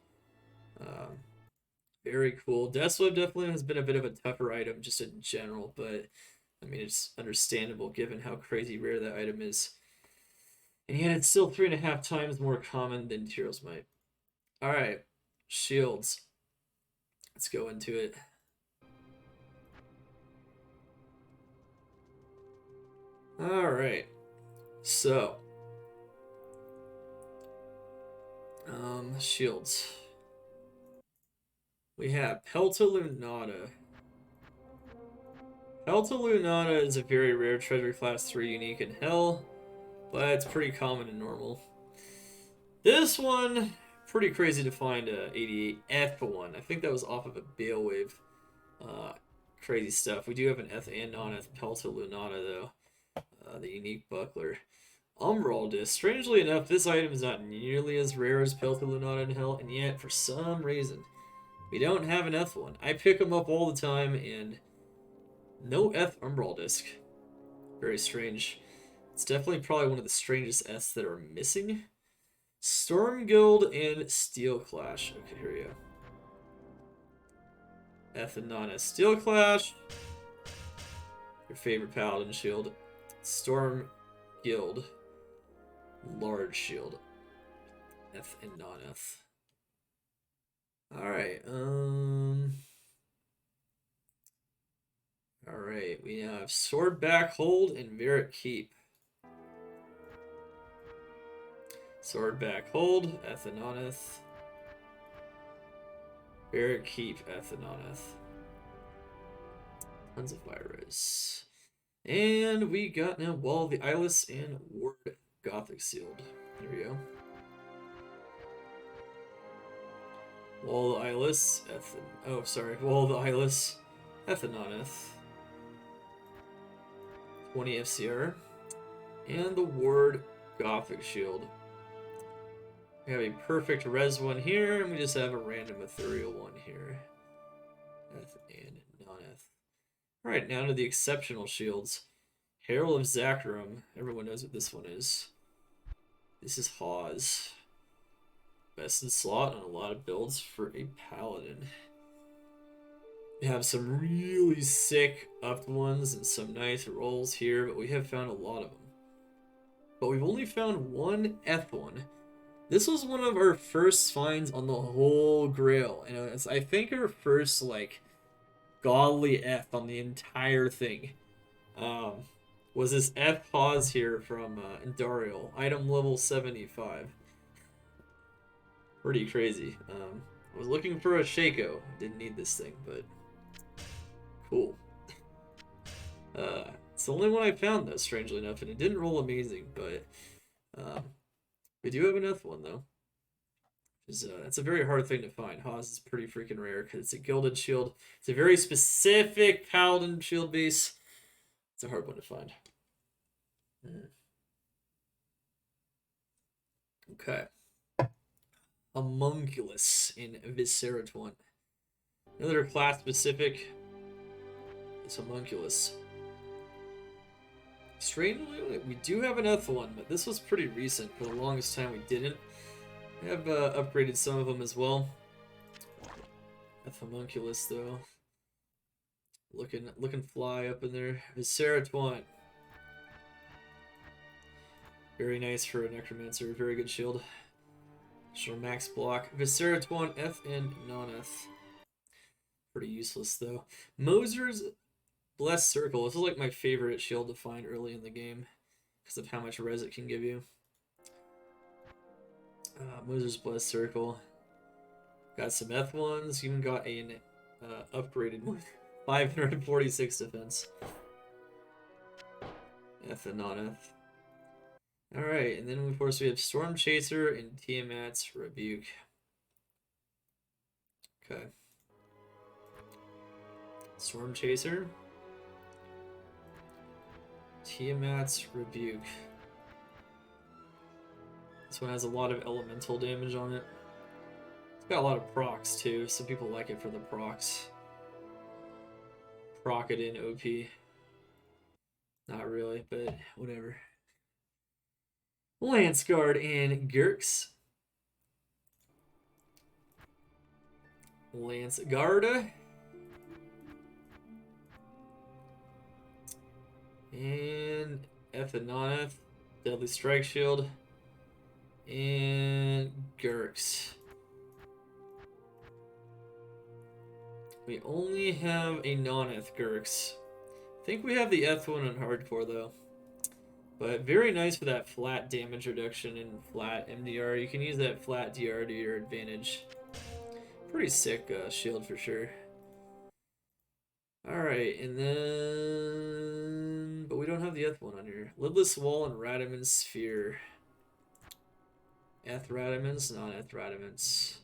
Very cool. Death's Web definitely has been a bit of a tougher item just in general, but I mean, it's understandable given how crazy rare that item is. And yet it's still 3.5 times more common than Tyrael Might. Alright, shields. Let's go into it. Alright, so shields. We have Peltalunata. Peltalunata is a very rare treasure class 3 unique in Hell, but it's pretty common in normal. This one, pretty crazy to find a 88 F1. I think that was off of a Bale Wave. Crazy stuff. We do have an F and non-F Peltalunata though. The unique buckler. Umbral Disc. Strangely enough, this item is not nearly as rare as Peltalunata in Hell, and yet for some reason we don't have an F1. I pick them up all the time, and no F Umbral Disc. Very strange. It's definitely probably one of the strangest S that are missing. Storm Guild and Steel Clash. Okay, here we go. F and non-S. Steel Clash. Your favorite Paladin shield. Storm Guild. Large shield. F and non-F. Alright, Alright, we have Swordback Hold and Varric Keep. Swordback Hold, Ethanoneth. Varric Keep, Ethanoneth. Tons of virus. And we got now Wall of the Eyeless and Ward Gothic Sealed. Here we go. Wall of the Eyeless, Wall of the Eyeless, Ethanoneth. 20 FCR. And the Ward Gothic Shield. We have a perfect res one here, and we just have a random ethereal one here. Eth and non-Eth. Alright, now to the exceptional shields. Herald of Zakarum. Everyone knows what this one is. This is Hawes. Best in slot on a lot of builds for a paladin. We have some really sick upped ones and some nice rolls here, but we have found a lot of them. But we've only found one F1. This was one of our first finds on the whole Grail, and it's, I think, our first like godly F on the entire thing. Was this F pause here from Ethereal, item level 75. Pretty crazy. I was looking for a Shaco. Didn't need this thing, but cool. It's the only one I found though, strangely enough, and it didn't roll amazing, but we do have an F1 though. That's a very hard thing to find. Haas is pretty freaking rare because it's a gilded shield. It's a very specific paladin shield base. It's a hard one to find. Okay. Homunculus in Visceratuan. Another class specific is Homunculus. Strangely, we do have an F1, but this was pretty recent. For the longest time, we didn't. We have upgraded some of them as well. Homunculus, though, looking fly up in there. Visceratuan. Very nice for a Necromancer. Very good shield. Show max block. Visceratuan, F and non-F. Pretty useless though. Moser's Blessed Circle. This is like my favorite shield to find early in the game because of how much res it can give you. Moser's Blessed Circle. Got some F1s. Even got an upgraded one. 546 defense. F and non-F. Alright, and then of course we have Storm Chaser and Tiamat's Rebuke. Okay. Storm Chaser. Tiamat's Rebuke. This one has a lot of elemental damage on it. It's got a lot of procs too. Some people like it for the procs. Hdin OP. Not really, but whatever. Lance Guard and Gurks. Lance Guard. And F and non-F. Deadly Strike Shield. And Gurks. We only have a non-Eth Gurks. I think we have the Eth one on Hardcore though. But very nice for that flat damage reduction and flat MDR. You can use that flat DR to your advantage. Pretty sick shield for sure. Alright, and then... But we don't have the Eth one on here. Lidless Wall and Radaman's Sphere. Eth Radamans, non-Eth Radamans.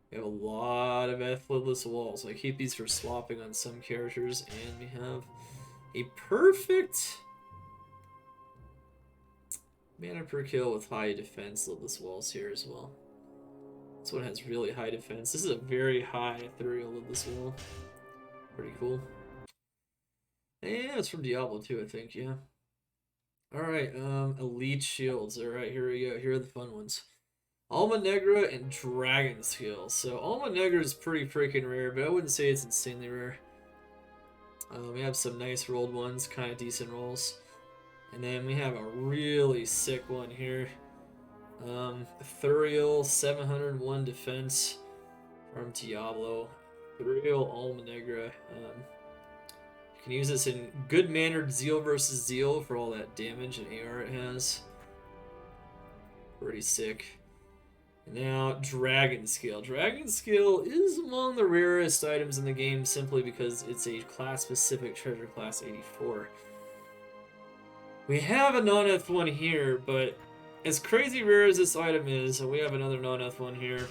We have a lot of Eth Lidless Walls. So I keep these for swapping on some characters. And we have a perfect mana per kill with high defense Lidless Walls here as well. This one has really high defense. This is a very high Ethereal Lidless Wall. Pretty cool. And it's from Diablo too, I think, yeah. Alright, Elite Shields. Alright, here we go. Here are the fun ones. Alma Negra and Dragon Skill. So Alma Negra is pretty freaking rare, but I wouldn't say it's insanely rare. We have some nice rolled ones, kind of decent rolls. And then we have a really sick one here. Ethereal, 701 defense from Diablo. Ethereal Alma Negra. You can use this in Good Mannered Zeal versus Zeal for all that damage and AR it has. Pretty sick. Now, Dragon Skill. Dragon Skill is among the rarest items in the game simply because it's a class-specific treasure class 84. We have a non-Eth one here, but as crazy rare as this item is, we have another non-Eth one here.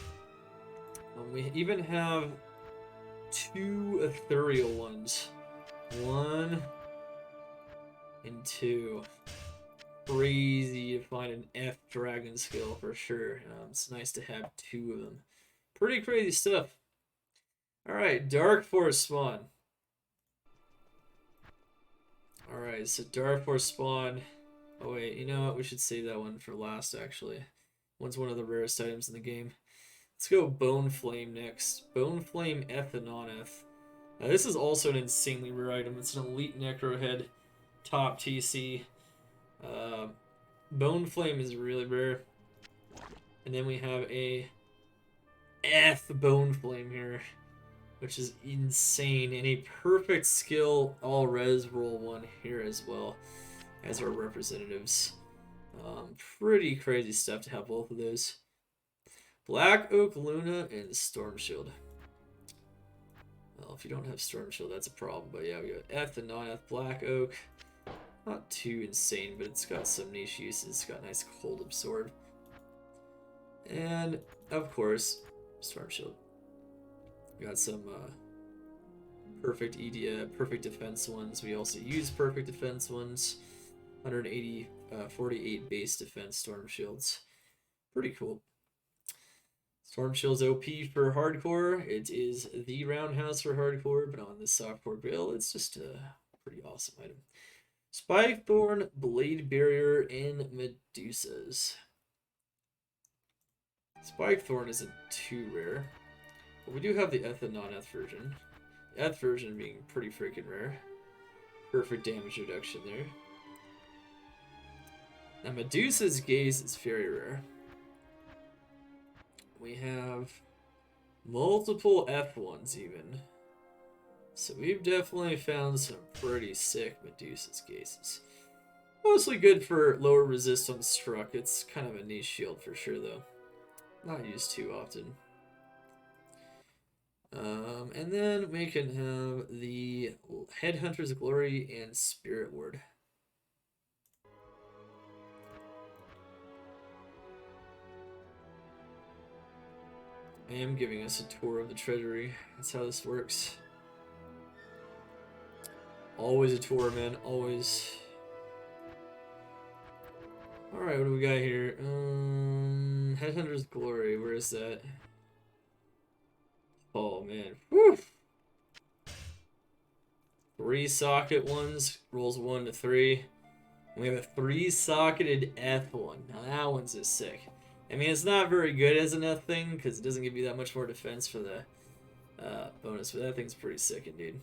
We even have two Ethereal ones. 1 and 2. Crazy to find an F Dragon Skill for sure. It's nice to have two of them. Pretty crazy stuff. Alright, Dark Force Spawn. Alright, so Dark Force Spawn. Oh wait, you know what? We should save that one for last actually. One's one of the rarest items in the game. Let's go Bone Flame next. Bone Flame F and non-F. Now, this is also an insanely rare item. It's an Elite Necro Head, top TC. Bone Flame is really rare. And then we have a F Bone Flame here, which is insane. And a perfect skill all res roll one here as well as our representatives. Pretty crazy stuff to have both of those. Black Oak Luna and Storm Shield. Well, if you don't have Storm Shield, that's a problem. But yeah, we got F and non-F Black Oak. Not too insane, but it's got some niche uses. It's got nice cold absorb. And, of course, Storm Shield. We got some perfect EDA, perfect defense ones. We also use perfect defense ones. 180, 48 base defense Storm Shields. Pretty cool. Storm Shield's OP for Hardcore. It is the roundhouse for Hardcore, but on this Softcore Grail, it's just a pretty awesome item. Spikethorn, Blade Barrier, and Medusas. Spikethorn isn't too rare, but we do have the Eth and non-Eth version. The Eth version being pretty freaking rare. Perfect damage reduction there. Now Medusa's Gaze is very rare. We have multiple F1s even. So we've definitely found some pretty sick Medusa's Gazes. Mostly good for lower resist on struck. It's kind of a niche shield for sure though. Not used too often. And then we can have the Headhunter's Glory and Spirit Ward. I am giving us a tour of the treasury. That's how this works. Always a tour, man. Always. Alright, what do we got here? Headhunter's Glory. Where is that? Oh, man. Whew! 3 socket ones. Rolls 1 to 3. We have a 3-socketed F one. Now that one's just sick. I mean, it's not very good as an F thing, because it doesn't give you that much more defense for the bonus, but that thing's pretty sick indeed.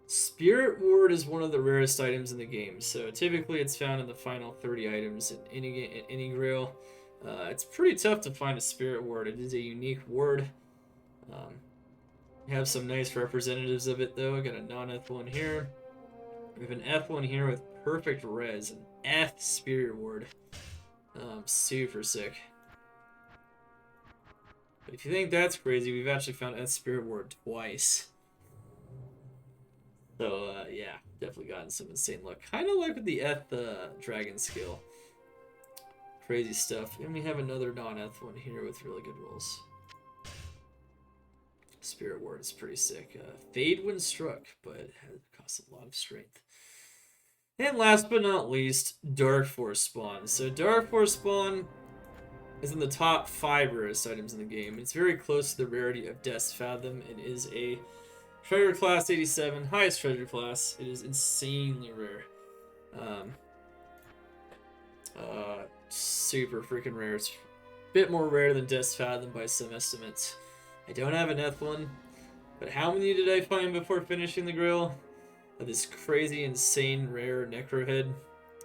Spirit Ward is one of the rarest items in the game, so typically it's found in the final 30 items in any grail. It's pretty tough to find a Spirit Ward. It is a unique ward. We have some nice representatives of it, though. I got a non-F one here. We have an F one here with perfect res, an F Spirit Ward. Super sick. But if you think that's crazy, we've actually found F Spirit Ward twice. So, yeah, definitely gotten some insane luck. Kind of like with the F Dragon skill. Crazy stuff. And we have another non-F one here with really good rolls. Spirit Ward is pretty sick. Fade when struck, but it costs a lot of strength. And last but not least, Dark Force Spawn. So Dark Force Spawn is in the top 5 rarest items in the game. It's very close to the rarity of Death's Fathom. It is a treasure class 87, highest treasure class. It is insanely rare. Super freaking rare. It's a bit more rare than Death's Fathom by some estimates. I don't have an F1, but how many did I find before finishing the Grail? Of this crazy, insane, rare Necro Head.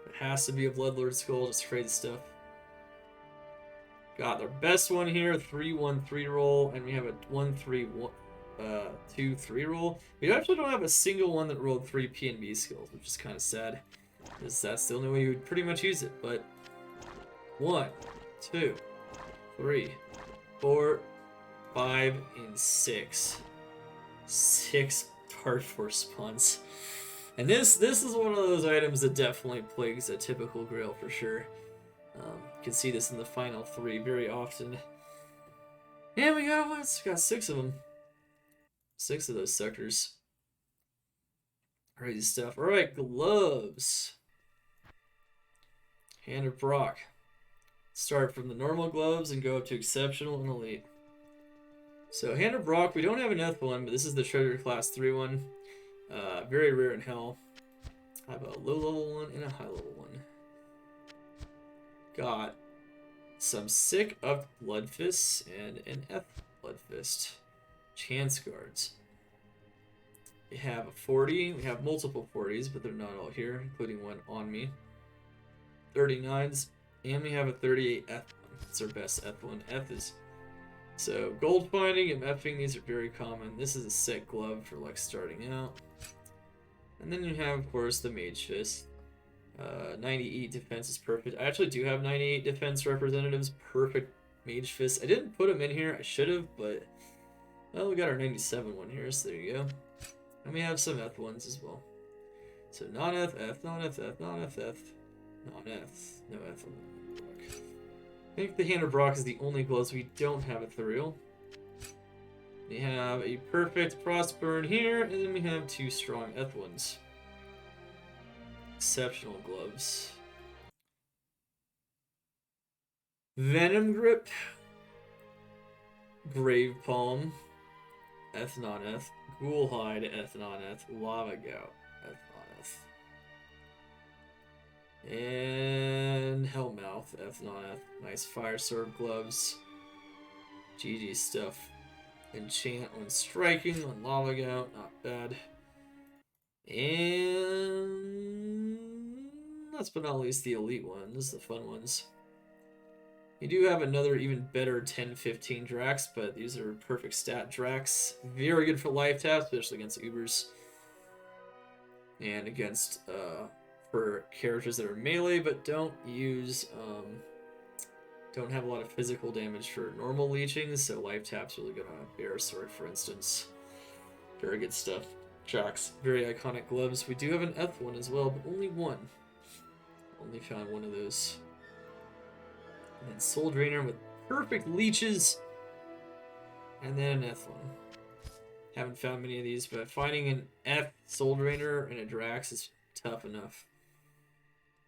It has to be a Bloodlord Skull, just crazy stuff. Got our best one here, 3-1-3 roll, and we have a 1-3-2-3 roll. We actually don't have a single one that rolled 3 P&B skills, which is kind of sad, because that's the only way you would pretty much use it. But 1, 2, 3, 4, 5, and 6. 6 Dark Force spawns. And this is one of those items that definitely plagues a typical Grail for sure. You can see this in the final 3 very often. And we got 6 of them. 6 of those suckers. Crazy stuff. Alright, gloves. Hand of Brock. Start from the normal gloves and go up to exceptional and elite. So Hand of Brock, we don't have an F1, but this is the treasure class 3 one. Very rare in hell. I have a low level one and a high level one. Got some sick up Blood Fists and an F Blood Fist. Chance guards. We have a 40. We have multiple 40s, but they're not all here, including one on me. 39s, and we have a 38 F1. It's our best F1. F is so gold finding and Fing. These are very common. This is a sick glove for like starting out. And then you have, of course, the Mage Fist. 98 defense is perfect. I actually do have 98 defense representatives. Perfect Mage Fist. I didn't put them in here. I should have, but well, we got our 97 one here, so there you go. And we have some F1s as well. So non-F, F, non-F, F, non-F, F, non-F, no F. I think the Hand of Brock is the only gloves we don't have Ethereal. We have a perfect Frostburn here, and then we have 2 strong F1s. Exceptional gloves. Venom Grip. Grave Palm. F non-F. Ghoulhide F non-F. Lava Gout F non-F. And Hellmouth F non-F. Nice Fire Sword gloves. GG stuff. Enchant when striking on Lava Gout. Not bad. And last but not least, the elite ones, the fun ones. You do have another even better 10-15 Drax, but these are perfect stat Drax. Very good for life taps, especially against Ubers. And against, for characters that are melee, but don't use, don't have a lot of physical damage for normal leeching, so life tap's really good on a Bear Sword, for instance. Very good stuff. Drax, very iconic gloves. We do have an F1 as well, but only one. Only found one of those. And then Soul Drainer with perfect leeches. And then an Eth one. Haven't found many of these, but finding an F Soul Drainer and a Drax is tough enough.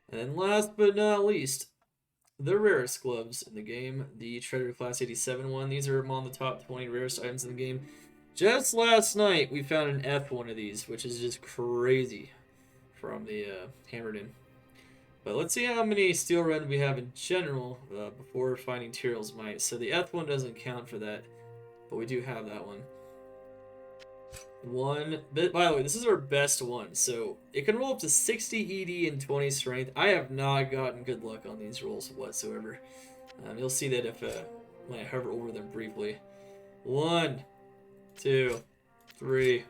And then last but not least, the rarest gloves in the game, the Treasure Class 87 one. These are among the top 20 rarest items in the game. Just last night, we found an F one of these, which is just crazy from the Hammered In. But let's see how many Steel Red we have in general before finding Tyrael's Might. So the F one doesn't count for that, but we do have that one. By the way, this is our best one, so it can roll up to 60 ED and 20 strength. I have not gotten good luck on these rolls whatsoever. You'll see that if when I hover over them briefly. 1, 2, 3,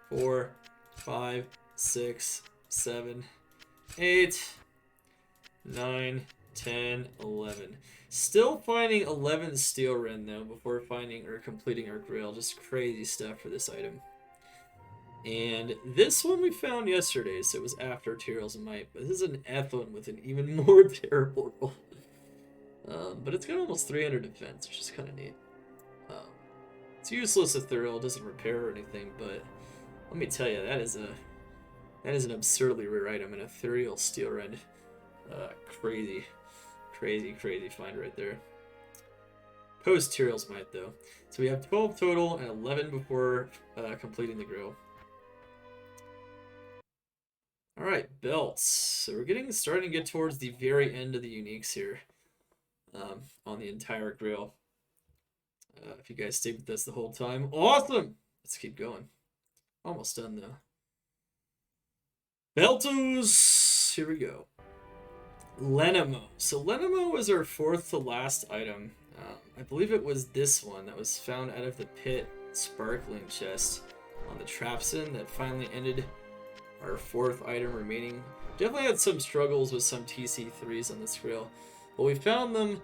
4, 5, 6, 7, 8, 9, 10, 11. Still finding 11 Steel Ren though before finding or completing our Grail. Just crazy stuff for this item. And this one we found yesterday, so it was after Tyrael's Might. But this is an Eth one with an even more terrible roll. But it's got almost 300 defense, which is kind of neat. It's useless Ethereal, doesn't repair or anything, but let me tell you, that is an absurdly rare item, an Ethereal Steel Red. Crazy find right there. Post Tyrael's Might though. So we have 12 total and 11 before completing the Grail. Alright, belts. So we're starting to get towards the very end of the uniques here on the entire Grail. If you guys stayed with us the whole time, awesome! Let's keep going. Almost done though. Beltos! Here we go. Lenamo. So Lenamo was our fourth to last item. I believe it was this one that was found out of the pit sparkling chest on the Trapsin that finally ended our fourth item remaining. Definitely had some struggles with some TC3s on this Grail, but we found them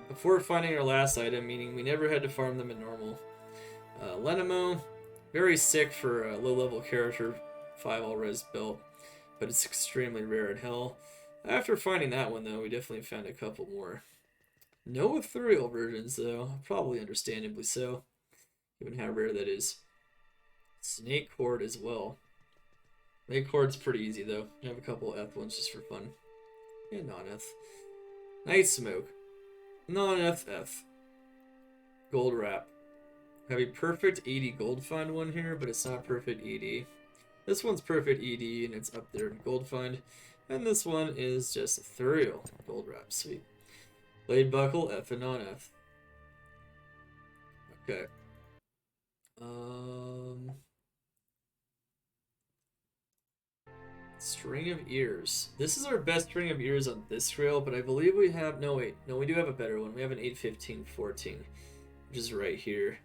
before finding our last item, meaning we never had to farm them in normal. Lenamo, very sick for a low-level character, 5 all-res belt, but it's extremely rare in hell. After finding that one, though, we definitely found a couple more. No Ethereal versions, though, probably understandably so, given how rare that is. Snake Cord as well. Snake Cord's pretty easy, though. You have a couple Eth ones just for fun. And non-Eth. Night Smoke. Non-Eth Eth. Gold Wrap. Have a perfect 80 gold find one here, but it's not perfect ED. This one's perfect ED, and it's up there in gold find. And this one is just Ethereal Gold Wrap. Sweet. Blade Buckle, F and non-F. Okay. String of Ears. This is our best String of Ears on this Grail, but I believe we have... No, wait. No, we do have a better one. We have an 815-14, which is right here.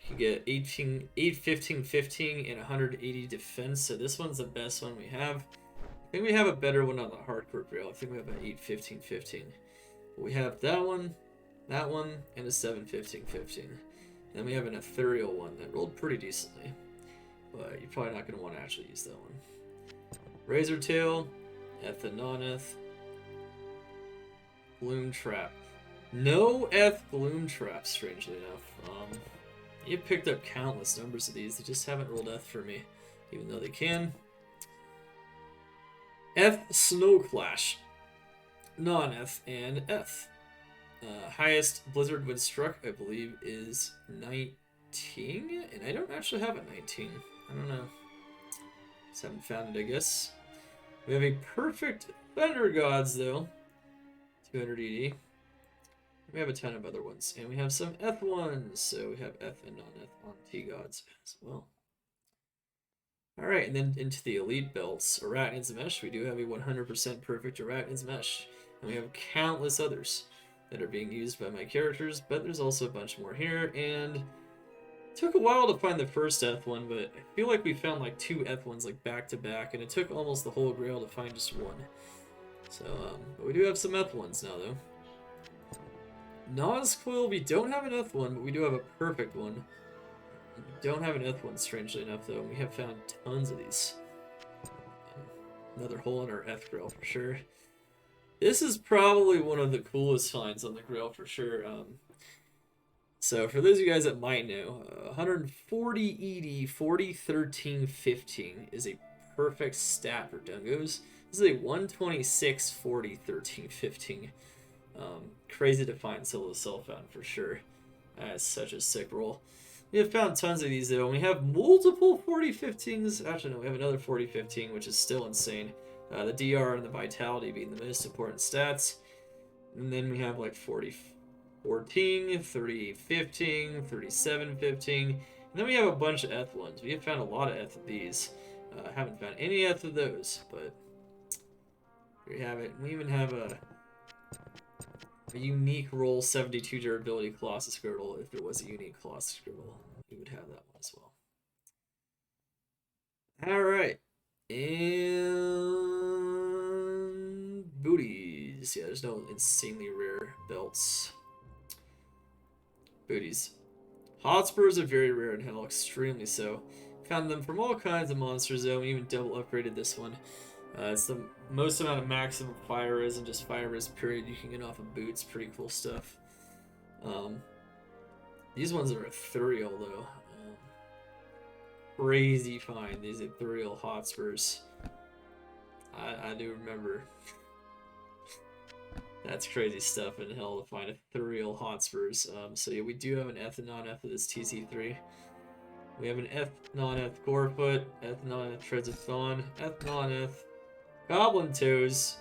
You get 815-15 and 180 defense, so this one's the best one we have. I think we have a better one on the Hardcore Grail. I think we have an 815-15. We have that one, and a 715-15. Then we have an Ethereal one that rolled pretty decently, but you're probably not going to want to actually use that one. Razor Tail, Eth and non-Eth. Gloom Trap. No Eth Gloom Trap, strangely enough. You picked up countless numbers of these. They just haven't rolled Eth for me, even though they can. Eth Snow Clash. Non-Eth and Eth. Highest Blizzard when struck, I believe, is 19, and I don't actually have a 19. I don't know. Just haven't found it, I guess. We have a perfect Thunder Gods, though. 200 ED. We have a ton of other ones, and we have some Eth ones, so we have Eth and non-Eth on T-Gods as well. Alright, and then into the Elite Belts. Arachnid's Mesh, we do have a 100% perfect Arachnid's Mesh, and we have countless others that are being used by my characters, but there's also a bunch more here, and it took a while to find the first Eth one, but I feel like we found like 2 Eth ones like back to back, and it took almost the whole Grail to find just one. So, but we do have some Eth ones now, though. Nazquil, we don't have an Eth one, but we do have a perfect one. We don't have an Eth one, strangely enough, though. We have found tons of these. Another hole in our Eth Grail for sure. This is probably one of the coolest finds on the Grail for sure. So for those of you guys that might know, 140 ED 40 13 15 is a perfect stat for Dungos. This is a 126 40 13 15. Crazy to find solo self-found for sure. That's such a sick roll. We have found tons of these though, and we have multiple 40-15s. Actually, no, we have another 40-15, which is still insane. The DR and the Vitality being the most important stats. And then we have like 40-14, 30-15, 37-15. And then we have a bunch of Eth ones. We have found a lot of Eth of these. Haven't found any Eth of those, but here we have it. We even have a unique roll 72 durability Colossus Girdle. If there was a unique Colossus Girdle, we would have that one as well. Alright. And booties. Yeah, there's no insanely rare belts. Booties. Hotspurs are very rare in Hell, extremely so. Found them from all kinds of monsters though, and even double upgraded this one. It's the most amount of maximum fire res and just fire res period you can get off of boots. Pretty cool stuff. These ones are ethereal though. Crazy find, these ethereal Hotspurs. I do remember. That's crazy stuff in Hell to find ethereal Hotspurs. So yeah, we do have an Eth and non-Eth of this TC3. We have an Eth non-Eth Gorefoot, Eth non-Eth Treads of Thon, Eth non-Eth Goblin Toes,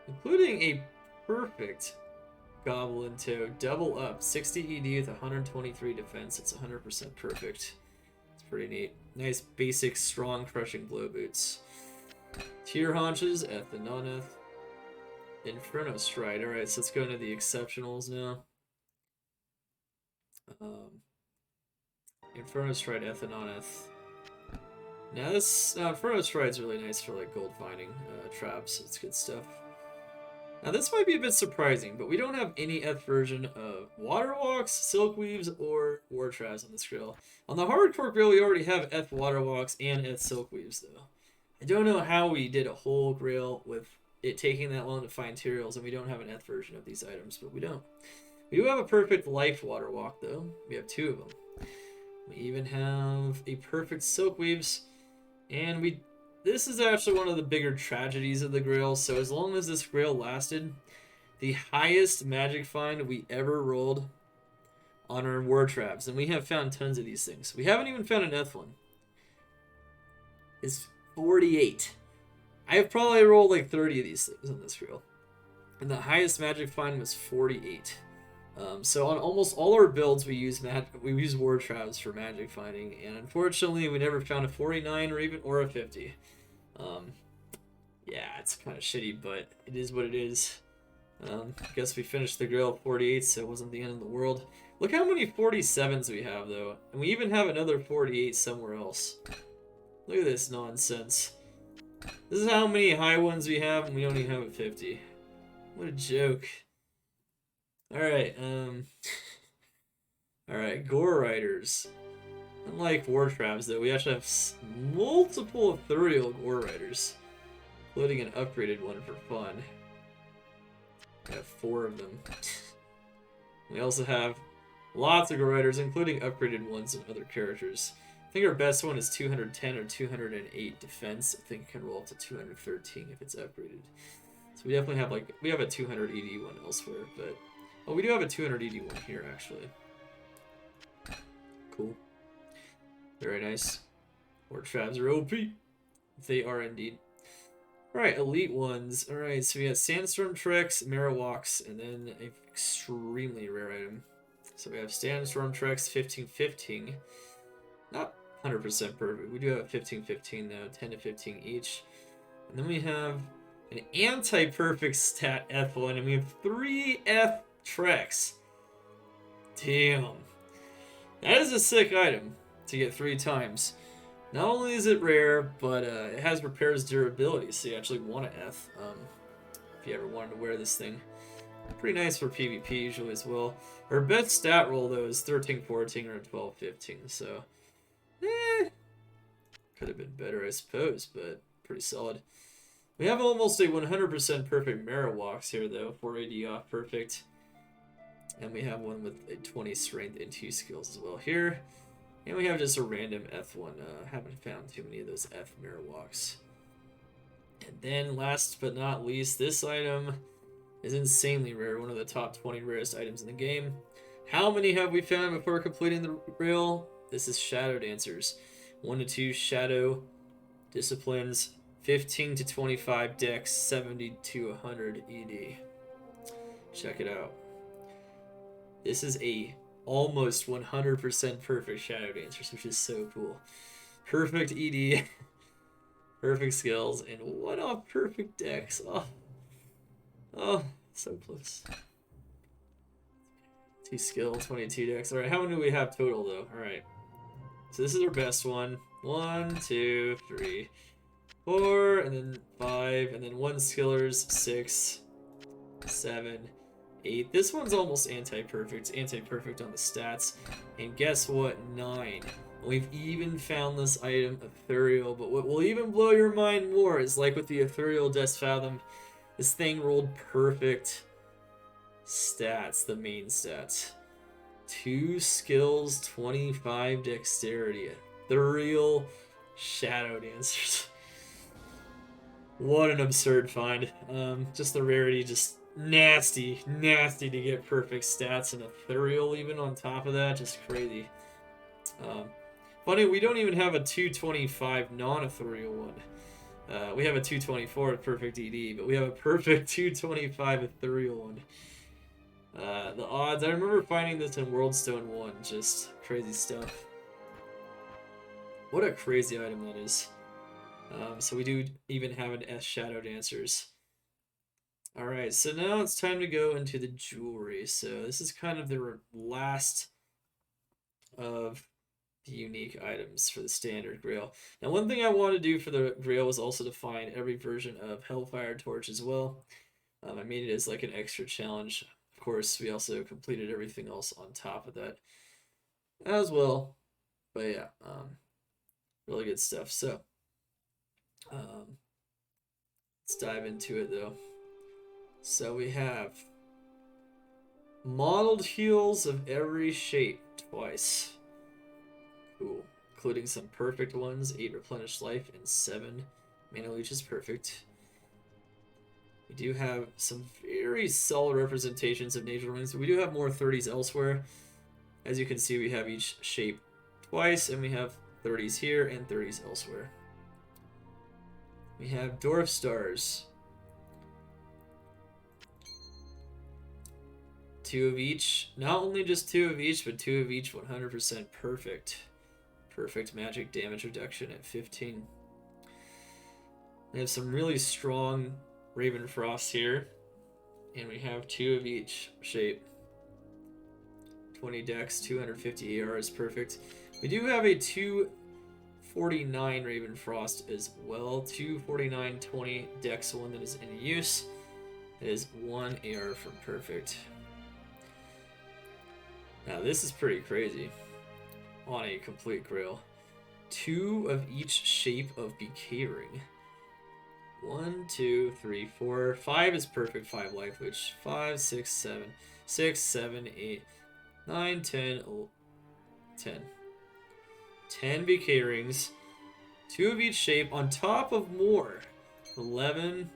including a perfect Goblin Toe, double up, 60 ED with 123 defense. It's 100% perfect. It's pretty neat. Nice basic strong crushing blow boots. Tier haunches, Eth and non-Eth. Inferno Stride. Alright, so let's go into the exceptionals now. Inferno Stride, Eth and non-Eth. Now this Inferno Stride's really nice for like gold finding traps. It's good stuff. Now this might be a bit surprising, but we don't have any Eth version of Water Walks, Silk Weaves, or War Traps on this Grail. On the Hardcore Grail, we already have Eth Water Walks and Eth Silk Weaves though. I don't know how we did a whole Grail with it taking that long to find Tyraels, and we don't have an Eth version of these items, but we don't. We do have a perfect Life Water Walk though. We have 2 of them. We even have a perfect Silk Weaves. And this is actually one of the bigger tragedies of the Grail. So as long as this Grail lasted, the highest magic find we ever rolled on our War Traps, and we have found tons of these things. We haven't even found an Eth one. Is 48. I have probably rolled like 30 of these things on this Grail. And the highest magic find was 48. So on almost all our builds, we use War Traps for magic finding, and unfortunately, we never found a 49 or a 50. Yeah, it's kind of shitty, but it is what it is. I guess we finished the Grail at 48, so it wasn't the end of the world. Look how many 47s we have, though, and we even have another 48 somewhere else. Look at this nonsense. This is how many high ones we have, and we only have a 50. What a joke. Alright, alright, Gore Riders. Unlike War Traps, though, we actually have multiple Ethereal Gore Riders, including an upgraded one for fun. We have 4 of them. We also have lots of Gore Riders, including upgraded ones and other characters. I think our best one is 210 or 208 defense. I think it can roll up to 213 if it's upgraded. So we definitely have we have a 200 ED one elsewhere, but oh, we do have a 200 ED one here actually. Cool. Very nice. War Traps are OP. They are indeed. Alright, elite ones. Alright, so we have Sandstorm Treks, Marowaks, and then an extremely rare item. So we have Sandstorm Treks 15-15. Not 100% perfect. We do have a 15-15 though, 10 to 15 each. And then we have an anti-perfect stat F one, and we have 3 F Treks. Damn. That is a sick item to get 3 times. Not only is it rare, but it has repairs durability, so you actually want an F if you ever wanted to wear this thing. Pretty nice for PvP usually as well. Our best stat roll though is 13-14 or 12-15, so could have been better I suppose, but pretty solid. We have almost a 100% perfect Marowaks here though, 480 off perfect. And we have one with a 20 strength and 2 skills as well here. And we have just a random F1. Haven't found too many of those F mirror walks. And then last but not least, this item is insanely rare. One of the top 20 rarest items in the game. How many have we found before completing the Grail? This is Shadow Dancers. 1 to 2 Shadow Disciplines. 15 to 25 Dex. 70 to 100 ED. Check it out. This is a almost 100% perfect Shadow Dancers, which is so cool. Perfect ED. Perfect skills, and what a perfect dex. Oh, so close. 2 skill, 22 dex. Alright, how many do we have total though? Alright. So this is our best one. 1, 2, 3, 4, and then 5, and then 1 skillers, 6, 7, 8. This one's almost anti-perfect. It's anti-perfect on the stats. And guess what? 9. We've even found this item, Ethereal, but what will even blow your mind more is like with the Ethereal Death Fathom, this thing rolled perfect stats, the main stats. 2 skills, 25 dexterity. Ethereal Shadow Dancers. What an absurd find. Just the rarity, just nasty to get perfect stats, and Ethereal even on top of that, just crazy. Funny, we don't even have a 225 non-Ethereal one. We have a 224 with perfect ED, but we have a perfect 225 Ethereal one. The odds, I remember finding this in Worldstone 1, just crazy stuff. What a crazy item that is. So we do even have an S Shadow Dancers. Alright, so now it's time to go into the jewelry. So this is kind of the last of the unique items for the standard Grail. Now, one thing I want to do for the Grail was also to find every version of Hellfire Torch as well. I made it as like an extra challenge. Of course, we also completed everything else on top of that as well. But yeah, really good stuff. So, let's dive into it though. So we have modeled heals of every shape twice. Cool. Including some perfect ones, 8 replenished life and 7 mana leeches perfect. We do have some very solid representations of nature rings. We do have more 30s elsewhere. As you can see, we have each shape twice, and we have 30s here and 30s elsewhere. We have dwarf stars. 2 of each. Not only just 2 of each, but 2 of each 100% perfect. Perfect magic damage reduction at 15. We have some really strong Raven Frost here. And we have 2 of each shape. 20 dex, 250 AR is perfect. We do have a 249 Raven Frost as well. 249, 20 dex one that is in use. It is 1 AR from perfect. Now this is pretty crazy. On a complete Grail. 2 of each shape of Decay Ring. 1, 2, 3, 4. 5 is perfect, 5 life, which 5, 6, 7. 6, 7, 8, 9, 10, 10. 10 Decay Rings. 2 of each shape on top of more. 11.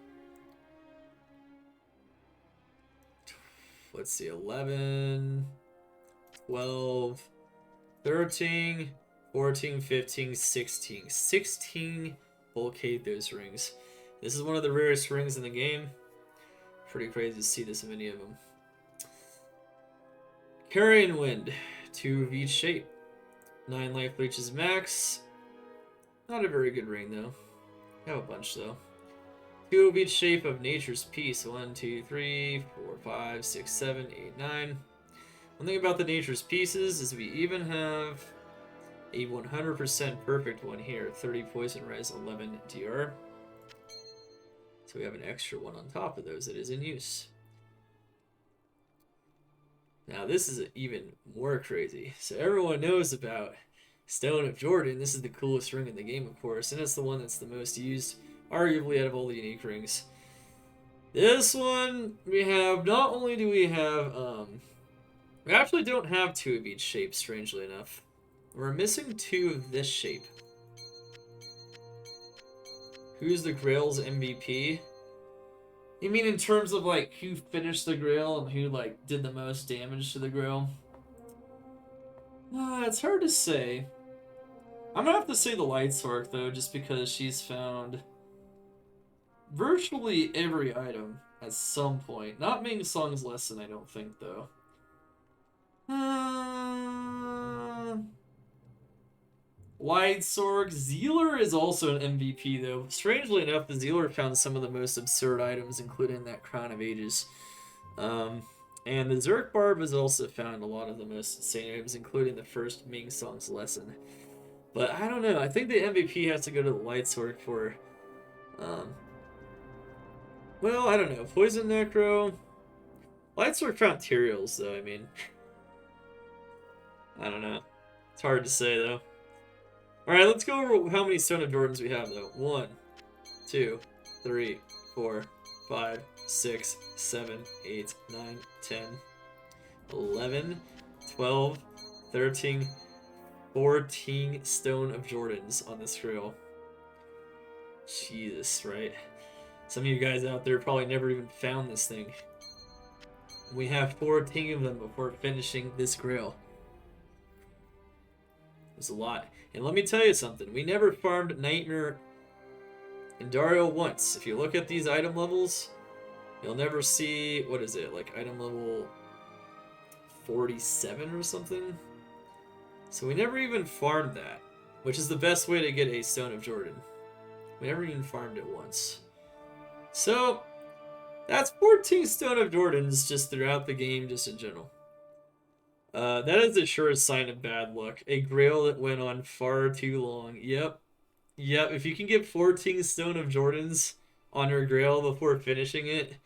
Let's see, 11, 12, 13, 14, 15, 16. 16 Volcathos rings. This is one of the rarest rings in the game. Pretty crazy to see this many of them. Carrion Wind. 2 of each shape. 9 life leeches max. Not a very good ring though. I have a bunch though. 2 of each shape of Nature's Peace. 1, 2, 3, 4, 5, 6, 7, 8, 9. One thing about the Nature's Pieces is we even have a 100% perfect one here. 30 poison res, 11 DR. So we have an extra one on top of those that is in use. Now this is even more crazy. So everyone knows about Stone of Jordan. This is the coolest ring in the game, of course, and it's the one that's the most used, arguably, out of all the unique rings. This one, we have, not only do we have We actually don't have 2 of each shape, strangely enough. We're missing 2 of this shape. Who's the Grail's MVP? You mean in terms of, like, who finished the Grail and who, like, did the most damage to the Grail? It's hard to say. I'm gonna have to say the Lightspark, though, just because she's found virtually every item at some point. Not Ming Song's lesson, I don't think, though. Wide Sorg. Zealer is also an MVP, though. Strangely enough, the Zealer found some of the most absurd items, including that Crown of Ages. And the Zerk Barb has also found a lot of the most insane items, including the first Ming Song's lesson. But I don't know. I think the MVP has to go to the Light Sword for... well, I don't know. Poison Necro... Light Sword found Tyrael's, though, I mean... I don't know. It's hard to say, though. Alright, let's go over how many Stone of Jordans we have, though. 1, 2, 3, 4, 5, 6, 7, 8, 9, 10, 11, 12, 13, 14 Stone of Jordans on this Grail. Jesus, right? Some of you guys out there probably never even found this thing. We have 14 of them before finishing this Grail. There's a lot. And let me tell you something. We never farmed Nightmare in Dario once. If you look at these item levels, you'll never see... what is it? Like item level 47 or something? So we never even farmed that. Which is the best way to get a Stone of Jordan. We never even farmed it once. So, that's 14 Stone of Jordans just throughout the game, just in general. That is the surest sign of bad luck. A Grail that went on far too long. Yep. Yep, if you can get 14 Stone of Jordans on your Grail before finishing it,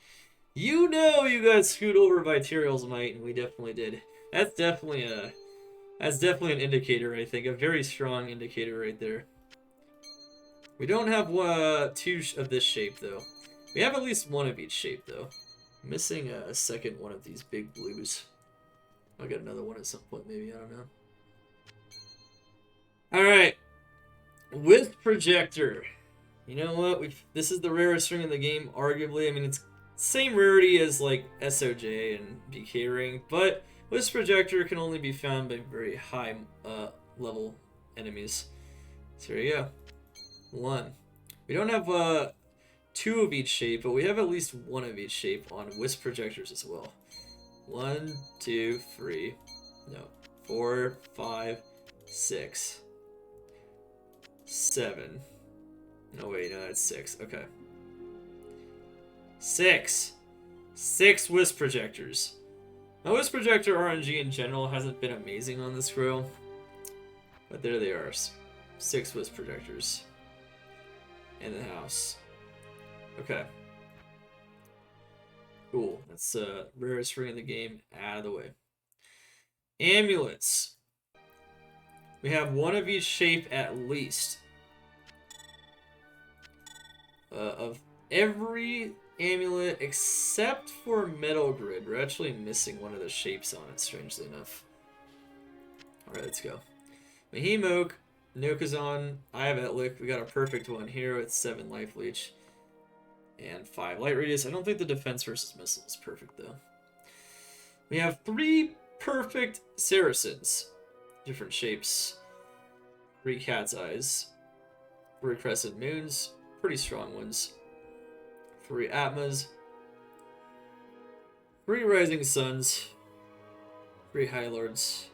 you know you got screwed over by Tyrael Might, and we definitely did. That's definitely an indicator, I think. A very strong indicator right there. We don't have 2 of this shape, though. We have at least 1 of each shape, though. I'm missing a second one of these big blues. I'll get another one at some point, maybe. I don't know. Alright. Wisp Projector. You know what? This is the rarest ring in the game, arguably. I mean, it's same rarity as, like, SOJ and BK ring, but Wisp Projector can only be found by very high level enemies. So there you go. 1. We don't have 2 of each shape, but we have at least 1 of each shape on Wisp Projectors as well. 1, 2, 3, no, 4, 5, 6, 7. No, wait, no, that's 6. Okay. 6 Wisp Projectors. Now, Wisp Projector RNG in general hasn't been amazing on this Grail, but there they are. 6 Wisp Projectors in the house. Okay. Cool. That's the rarest ring in the game out of the way. Amulets. We have 1 of each shape at least. Of every amulet except for Metal Grid. We're actually missing 1 of the shapes on it, strangely enough. Alright, let's go. Behemoth, Nokazon, I have Etlick. We got a perfect one here with 7 life leech. And 5 light radius. I don't think the defense versus missile is perfect, though. We have 3 perfect Saracens. Different shapes. 3 cat's eyes. 3 crescent moons. Pretty strong ones. 3 Atmas. 3 rising suns. 3 high lords.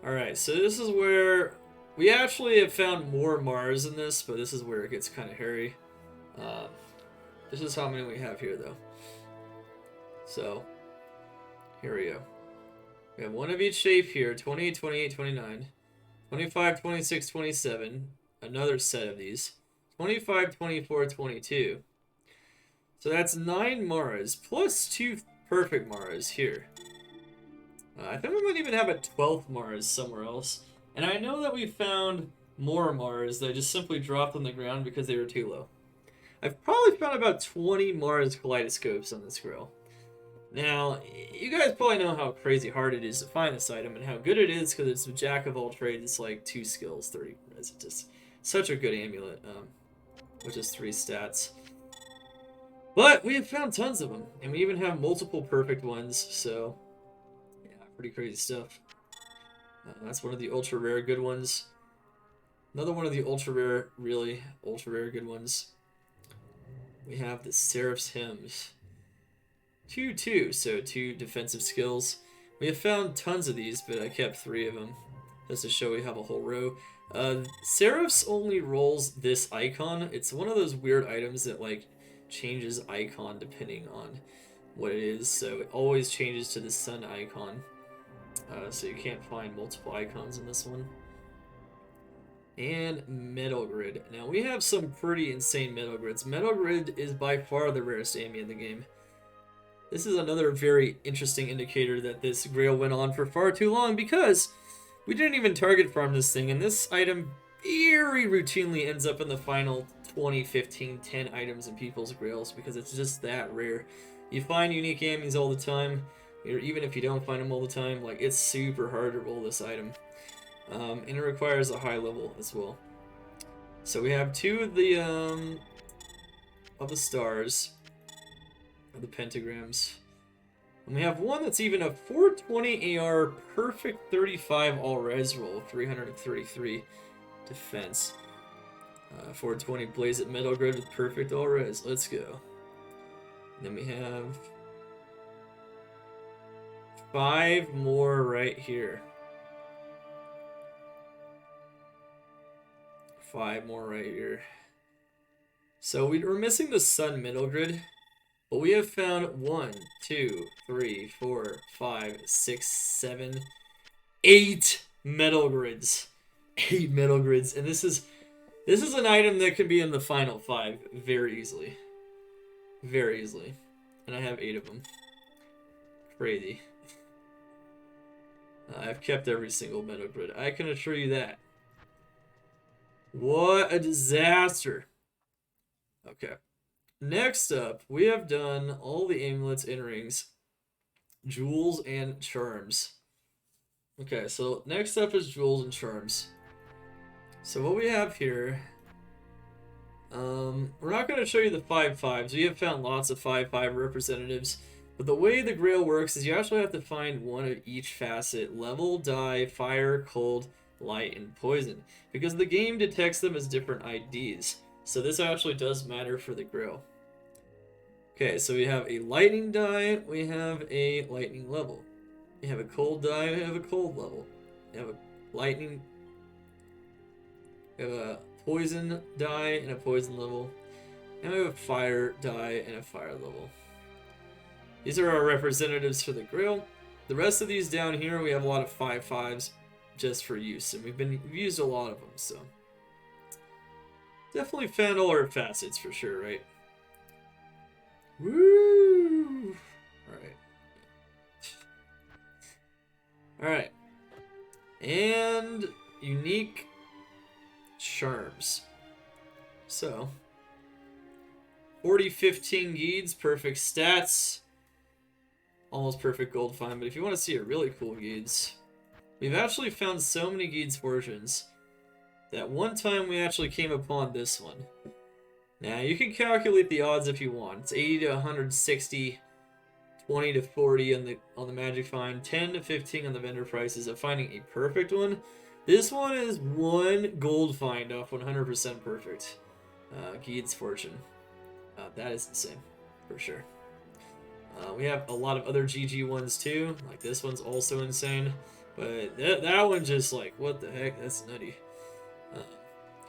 Alright, so this is where... we actually have found more Mars in this, but this is where it gets kind of hairy. This is how many we have here, though. So, here we go. We have 1 of each shape here, 28, 28, 29, 25, 26, 27, another set of these, 25, 24, 22. So that's 9 Maras, plus 2 perfect Maras here. I think we might even have a 12th Mars somewhere else. And I know that we found more Mars that just simply dropped on the ground because they were too low. I've probably found about 20 Mars Kaleidoscopes on this Grail. Now, you guys probably know how crazy hard it is to find this item and how good it is because it's a jack of all trades. It's like 2 skills, 30 res. It's just such a good amulet, with just 3 stats. But we have found tons of them, and we even have multiple perfect ones, so yeah, pretty crazy stuff. That's one of the ultra rare good ones. Another one of the ultra rare, really ultra rare good ones. We have the Seraph's Hymns. 2/2, so 2 defensive skills. We have found tons of these, but I kept 3 of them just to show we have a whole row. Seraph's only rolls this icon. It's one of those weird items that like changes icon depending on what it is, so it always changes to the sun icon. So you can't find multiple icons in this one. And Metal Grid. Now we have some pretty insane Metal Grids. Metal Grid is by far the rarest Amy in the game. This is another very interesting indicator that this Grail went on for far too long because we didn't even target farm this thing, and this item very routinely ends up in the final 20, 15, 10 items in people's Grails because it's just that rare. You find unique Amies all the time, or even if you don't find them all the time, like it's super hard to roll this item. And it requires a high level as well. So we have 2 of the stars, of the pentagrams. And we have one that's even a 420 AR, perfect 35 all res roll, 333 defense. 420 Blaze at Metal Grid with perfect all res. Let's go. And then we have 5 more right here. 5 more right here. So we're missing the Sun Middle Grid, but we have found 1, 2, 3, 4, 5, 6, 7, 8 Metal Grids. 8 Metal Grids, and this is an item that can be in the final 5 very easily. Very easily. And I have 8 of them. Crazy. I've kept every single Metal Grid. I can assure you that. What a disaster. Okay. Next up, we have done all the amulets and rings, jewels and charms. Okay, so next up is jewels and charms. So what we have here, we're not going to show you the 5/5s. We have found lots of 5/5 representatives, but the way the Grail works is you actually have to find one of each facet: level, die, fire, cold, light, and poison, because the game detects them as different IDs. So this actually does matter for the Grail. Okay, so we have a lightning die, we have a lightning level. We have a cold die, we have a cold level. We have a lightning, we have a poison die and a poison level. And we have a fire die and a fire level. These are our representatives for the Grail. The rest of these down here, we have a lot of 5/5s just for use, and we've used a lot of them, so definitely found all our facets for sure, right? Woo! Alright. And unique charms. So 40-15 Geeds, perfect stats. Almost perfect gold find, but if you want to see a really cool Geeds, we've actually found so many Geeds fortunes that one time we actually came upon this one. Now you can calculate the odds if you want. It's 80 to 160, 20 to 40 on the magic find, 10 to 15 on the vendor prices of finding a perfect one. This one is 1 gold find off 100% perfect. Geed's fortune. That is insane, for sure. We have a lot of other GG ones too. Like this one's also insane. But that one just like, what the heck? That's nutty.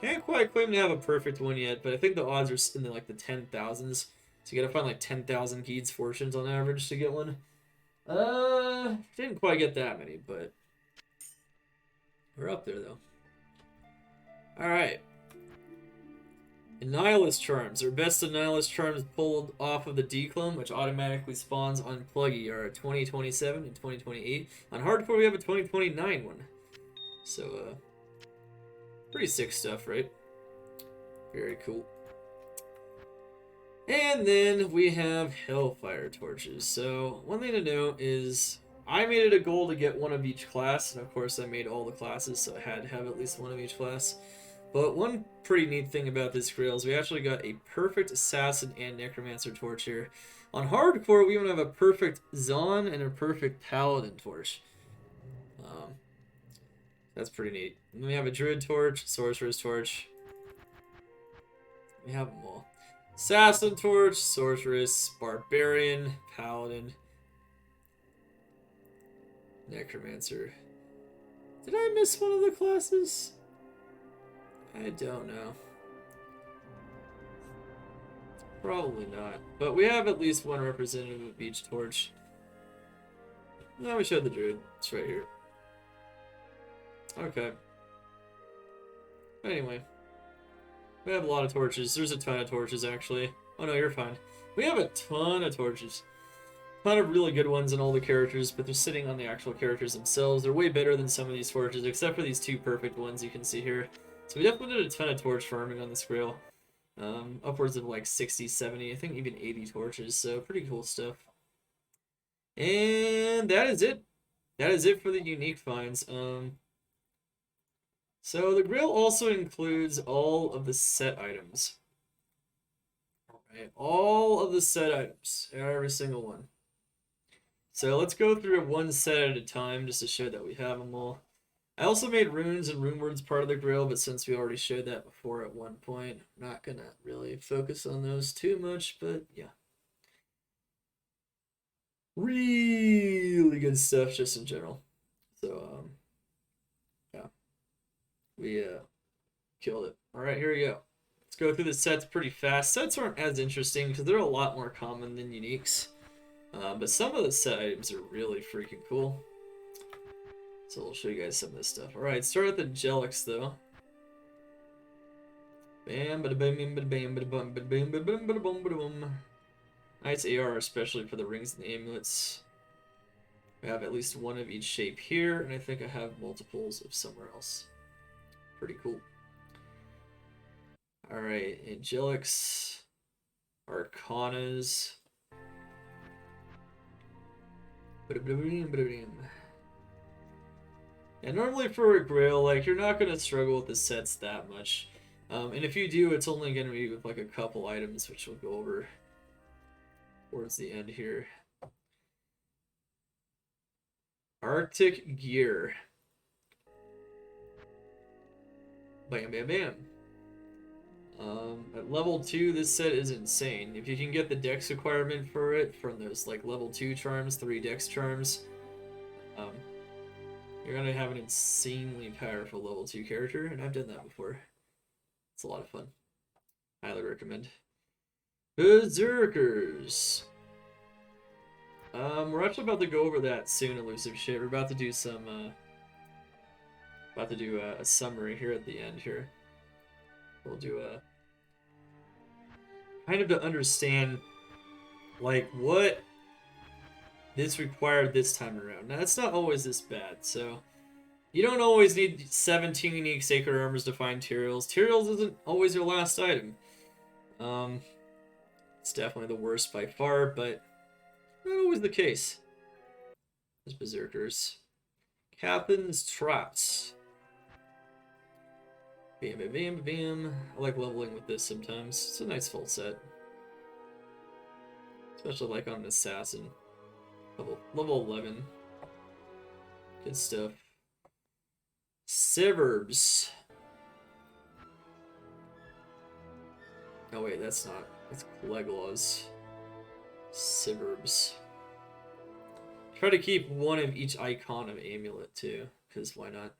Can't quite claim to have a perfect one yet, but I think the odds are in the 10,000s. So you gotta find like 10,000 Geed's fortunes on average to get one. Didn't quite get that many, but we're up there though. Alright. Annihilus Charms. Our best Annihilus Charms pulled off of the Declone, which automatically spawns on PlugY, are 2027 and 2028. On Hardcore, we have a 2029 one. So, pretty sick stuff, right? Very cool. And then we have Hellfire Torches. So one thing to note is I made it a goal to get one of each class, and of course I made all the classes, so I had to have at least one of each class. But one pretty neat thing about this Grail is we actually got a perfect Assassin and Necromancer torch here. On Hardcore, we even have a perfect Zon and a perfect Paladin torch. That's pretty neat. And then we have a Druid torch, Sorcerer's torch. We have them all. Assassin torch, Sorceress, Barbarian, Paladin, Necromancer. Did I miss one of the classes? I don't know. Probably not. But we have at least one representative of each torch. No, we showed the Druid. It's right here. Okay. Anyway. We have a lot of torches. There's a ton of torches, actually. Oh no, you're fine. We have a ton of torches. A ton of really good ones in all the characters, but they're sitting on the actual characters themselves. They're way better than some of these torches, except for these two perfect ones you can see here. So we definitely did a ton of torch farming on this Grail. Upwards of like 60, 70, I think even 80 torches, so pretty cool stuff. And that is it. That is it for the unique finds. So the Grail also includes all of the set items. Alright, all of the set items, every single one. So let's go through it one set at a time just to show that we have them all. I also made runes and rune words part of the Grail, but since we already showed that before at one point, I'm not gonna really focus on those too much, but yeah. Really good stuff just in general. So, yeah. We killed it. Alright, here we go. Let's go through the sets pretty fast. Sets aren't as interesting because they're a lot more common than uniques. But some of the set items are really freaking cool. So I'll show you guys some of this stuff. Alright, start with the Angelics though. Bam, bada bam, bada bam, bada bum, bada bam, bada bum, bada bum, bada bum. Nice AR, especially for the rings and the amulets. We have at least one of each shape here, and I think I have multiples of somewhere else. Pretty cool. Alright, Angelics, Arcanas. And normally for a Grail, like, you're not going to struggle with the sets that much. And if you do, it's only going to be with like a couple items, which we'll go over towards the end here. Arctic Gear. Bam, bam, bam. At level 2, this set is insane. If you can get the dex requirement for it from those like level 2 charms, 3 dex charms, you're gonna have an insanely powerful level 2 character, and I've done that before. It's a lot of fun. Highly recommend. Berserkers. We're actually about to go over that soon, elusive shit. We're about to do some, a summary here at the end here. We'll do a kind of to understand like what this required this time around. Now it's not always this bad, so you don't always need 17 unique sacred armors to find Tyraels. Tyraels isn't always your last item. It's definitely the worst by far, but not always the case. There's Berserkers. Captain's Traps. Bam, bam, bam, bam. I like leveling with this sometimes. It's a nice full set. Especially like on an Assassin. Level 11. Good stuff. Suburbs. Oh wait, that's not. That's Leglaws. Suburbs. Try to keep one of each icon of amulet too, because why not?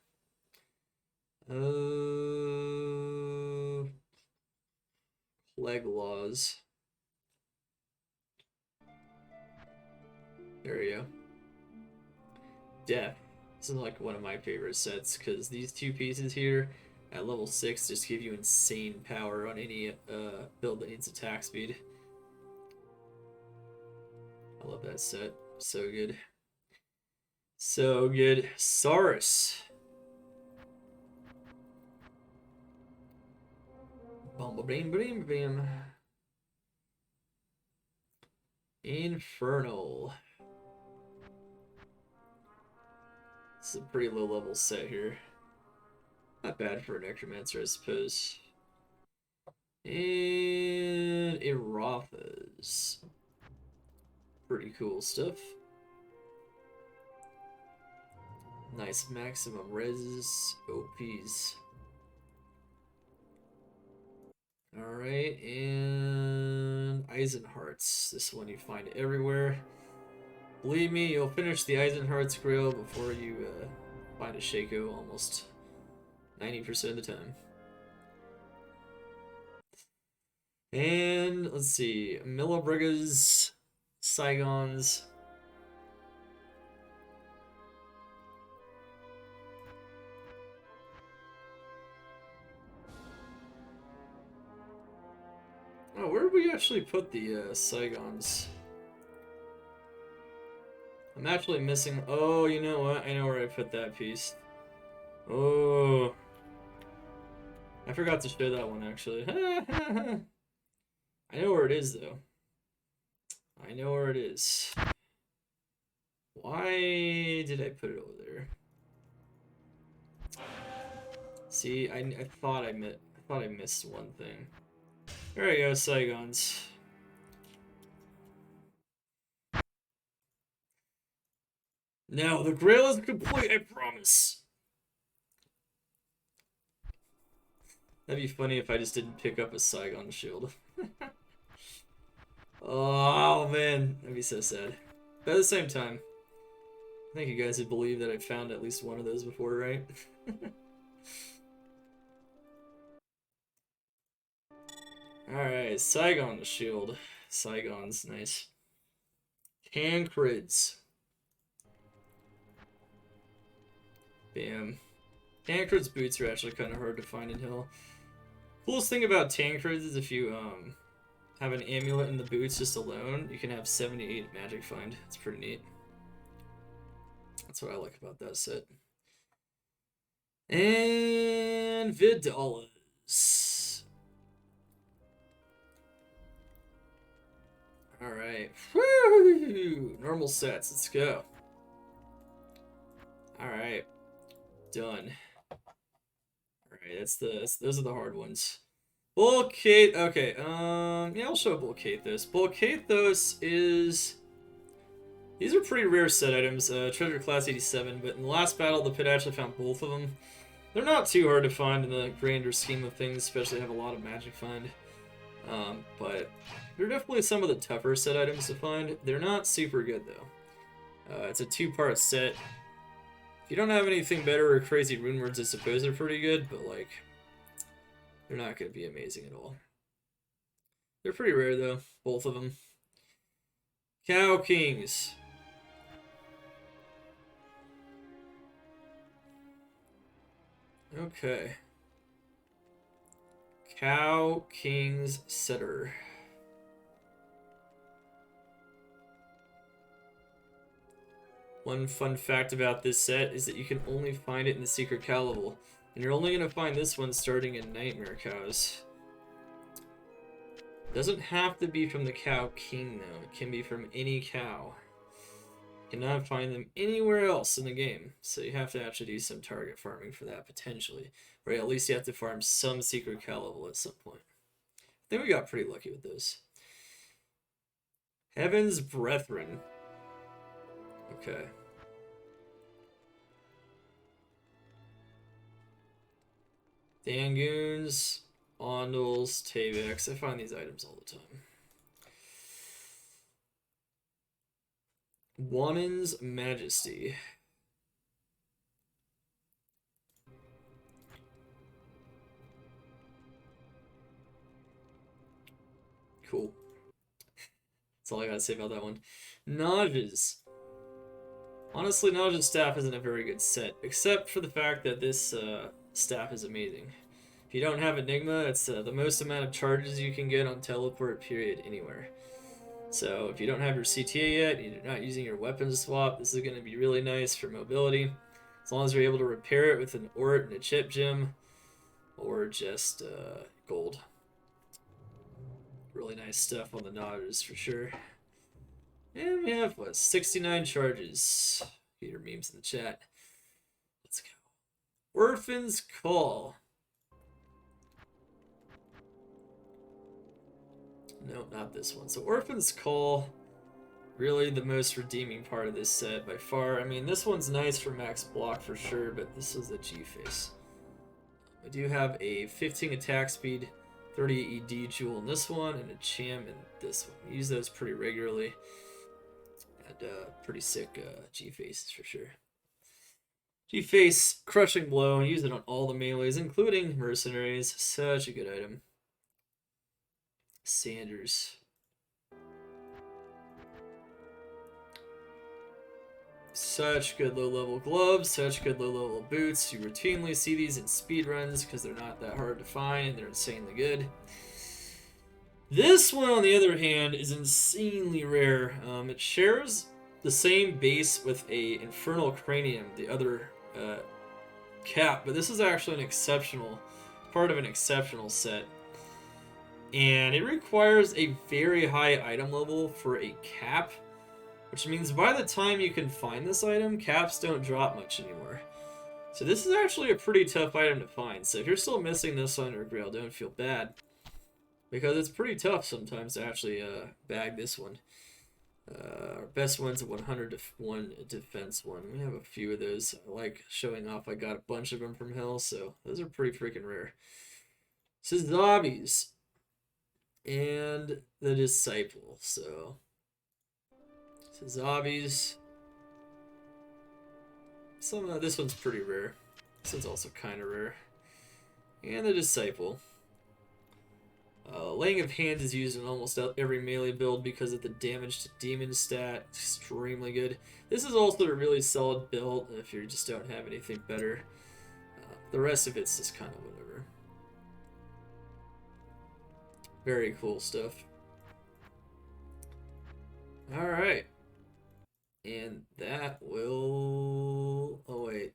Plague Laws. There we go. Death. This is like one of my favorite sets because these two pieces here at level 6 just give you insane power on any build that needs attack speed. I love that set. So good. So good. Saurus. Bam, bam, bam, bam. Infernal. It's a pretty low level set here. Not bad for a Necromancer, I suppose. And Erotha's. Pretty cool stuff. Nice maximum res OPs. Alright, and Eisenhearts. This one you find everywhere. Believe me, you'll finish the Eisenhearts Grail before you find a Shaco almost 90% of the time. And let's see, Milobrigas, Saigons. Oh, where did we actually put the Saigons? I'm actually missing. Oh, you know what? I know where I put that piece. Oh, I forgot to show that one actually. I know where it is though. I know where it is. Why did I put it over there? See, I thought I missed one thing. There we go, Saigons. Now the Grail is complete, I promise. That'd be funny if I just didn't pick up a Saigon shield. Oh man, that'd be so sad. But at the same time, I think you guys would believe that I found at least one of those before, right? Alright, Saigon shield. Saigon's nice. Tancreds. Bam. Tancred's boots are actually kind of hard to find in Hill. Coolest thing about Tancreds is if you have an amulet in the boots just alone, you can have 78 magic find. It's pretty neat. That's what I like about that set. And Vidalas. Alright. Woo! Normal sets. Let's go. Alright. Done. Alright, those are the hard ones. Bulkate, okay, yeah, I'll show Bulkathos. Bulkathos is... These are pretty rare set items, treasure class 87, but in the last battle the pit actually found both of them. They're not too hard to find in the grander scheme of things, especially have a lot of magic find. But they're definitely some of the tougher set items to find. They're not super good though. It's a two-part set. If you don't have anything better or crazy runewords, I suppose they're pretty good, but like, they're not going to be amazing at all. They're pretty rare though, both of them. Cow Kings. Okay. Cow Kings Setter. One fun fact about this set is that you can only find it in the secret cow level. And you're only going to find this one starting in Nightmare Cows. Doesn't have to be from the Cow King though. It can be from any cow. You cannot find them anywhere else in the game. So you have to actually do some target farming for that potentially. Or at least you have to farm some secret cow level at some point. I think we got pretty lucky with those. Heaven's Brethren. Okay. Dangoons, Ondals, Tavex. I find these items all the time. Wanon's Majesty. Cool. That's all I gotta say about that one. Naj's. Honestly, Naj's staff isn't a very good set, except for the fact that this staff is amazing. If you don't have Enigma, it's the most amount of charges you can get on teleport, period, anywhere. So if you don't have your CTA yet, you're not using your weapons swap, this is going to be really nice for mobility. As long as you're able to repair it with an Ort and a Chip Gem, or just gold. Really nice stuff on the Nodders for sure. And we have, what, 69 charges. Get your memes in the chat. Let's go. Orphan's Call. Nope, not this one. So Orphan's Call, really the most redeeming part of this set by far. I mean, this one's nice for max block for sure, but this is a G-face. I do have a 15 attack speed, 30 ED jewel in this one, and a Cham in this one. I use those pretty regularly. And pretty sick G-faces for sure. G-face, Crushing Blow, and use it on all the melees, including Mercenaries. Such a good item. Sanders. Such good low-level gloves, such good low-level boots. You routinely see these in speedruns because they're not that hard to find and they're insanely good. This one, on the other hand, is insanely rare. It shares the same base with a Infernal Cranium, the other cap, but this is actually an exceptional, part of an exceptional set. And it requires a very high item level for a cap, which means by the time you can find this item, caps don't drop much anymore. So this is actually a pretty tough item to find. So if you're still missing this on your Grail, don't feel bad, because it's pretty tough sometimes to actually bag this one. Our best one's a 101 defense one. We have a few of those. I like showing off. I got a bunch of them from Hell, so those are pretty freaking rare. This is Zombies and the Disciple. So Zombies. This one's pretty rare. This one's also kind of rare. And the Disciple. Laying of Hands is used in almost every melee build because of the damage to demon stat. Extremely good. This is also a really solid build if you just don't have anything better. The rest of it's just kind of whatever. Very cool stuff. Alright. And that will... Oh, wait.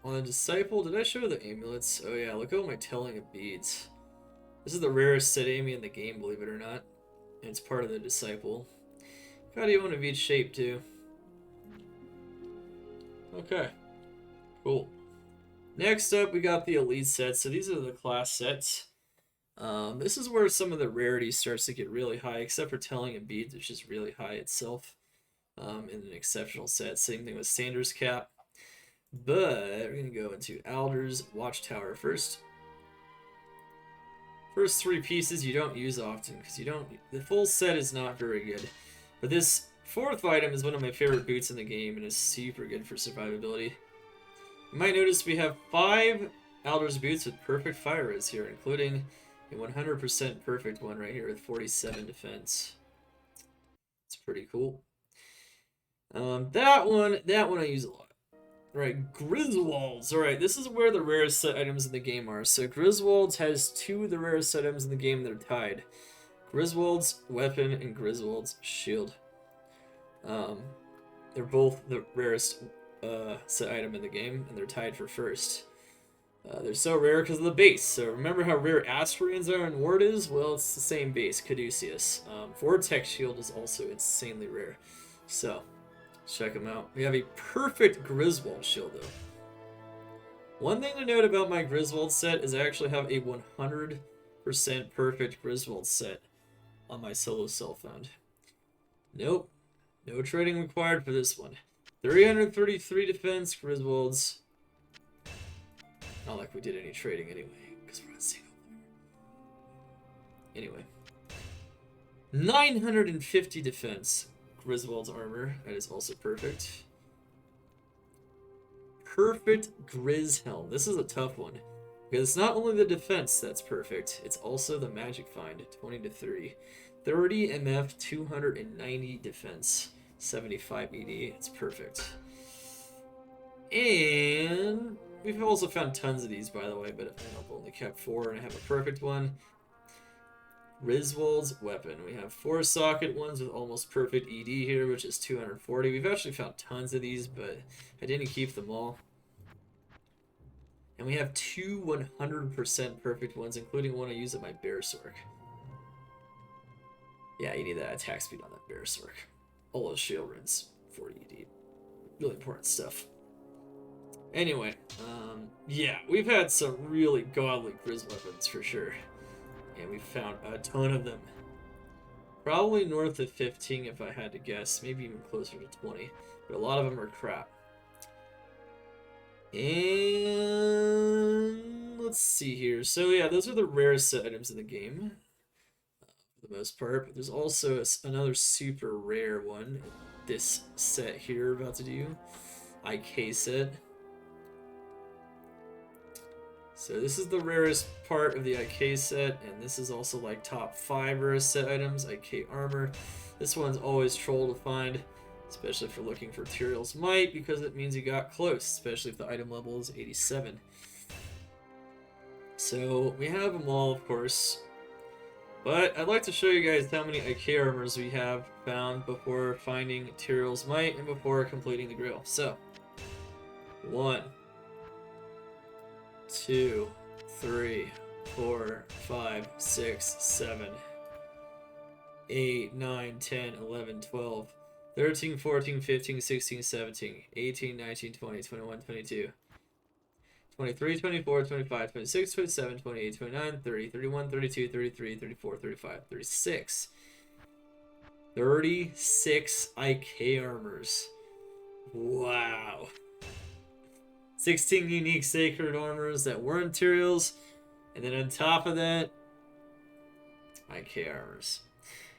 On the Disciple, did I show the amulets? Oh, yeah. Look at all my Telling of Beads. This is the rarest set Amy in the game, believe it or not. And it's part of the Disciple. Got you one of each shape, too. Okay. Cool. Next up, we got the Elite sets. So these are the class sets. This is where some of the rarity starts to get really high, except for Telling of Beads, which is really high itself. In an exceptional set. Same thing with Sanders Cap. But we're going to go into Alder's Watchtower first. First three pieces you don't use often because the full set is not very good. But this fourth item is one of my favorite boots in the game and is super good for survivability. You might notice we have 5 Alder's boots with perfect fire res here, including a 100% perfect one right here with 47 defense. It's pretty cool. That one I use a lot. Right, Griswolds. Alright, this is where the rarest set items in the game are. So Griswolds has 2 of the rarest set items in the game that are tied. Griswold's Weapon and Griswold's Shield. They're both the rarest set item in the game, and they're tied for first. They're so rare because of the base. So remember how rare Aspirines are and Ward is? Well, it's the same base, Caduceus. Vortex Shield is also insanely rare. So... check them out. We have a perfect Griswold shield, though. One thing to note about my Griswold set is I actually have a 100% perfect Griswold set on my solo self-found. Nope. No trading required for this one. 333 defense, Griswolds. Not like we did any trading anyway, because we're on single player. Anyway. 950 defense. Griswold's armor, that is also perfect. Perfect Grizz Helm. This is a tough one. Because it's not only the defense that's perfect, it's also the magic find, 20 to 3. 30 MF, 290 defense, 75 ED. It's perfect. And we've also found tons of these, by the way, but I've only kept 4 and I have a perfect one. Griswold's Weapon. We have 4 socket ones with almost perfect ED here, which is 240. We've actually found tons of these, but I didn't keep them all. And we have 2 100% perfect ones, including one I use at my Bear Sork. Yeah, you need that attack speed on that Berserk. All those shield runes for you, dude. Really important stuff. Anyway, yeah, we've had some really godly Grizz weapons for sure. And we found a ton of them. Probably north of 15 if I had to guess. Maybe even closer to 20. But a lot of them are crap. And let's see here. So yeah, those are the rarest items in the game. For the most part. But there's also another super rare one. This set here we're about to do. IK set. So this is the rarest part of the IK set, and this is also like top 5 rarest set items, IK armor. This one's always troll to find, especially if you're looking for Tyrael's Might, because it means you got close, especially if the item level is 87. So we have them all, of course, but I'd like to show you guys how many IK armors we have found before finding Tyrael's Might and before completing the Grail. So, 1, 2, 3, 4, 5, 6, 7, 8, 9, 10, 11, 12, 13, 14, 15, 16, 17, 18, 19, 20, 21, 22, 23, 24, 25, 26, 27, 28, 29, 30, 31, 32, 33, 34, 35, 36. 36 IK armors. Wow. 16 unique sacred armors that weren't Tyrael's, and then on top of that, IK armors.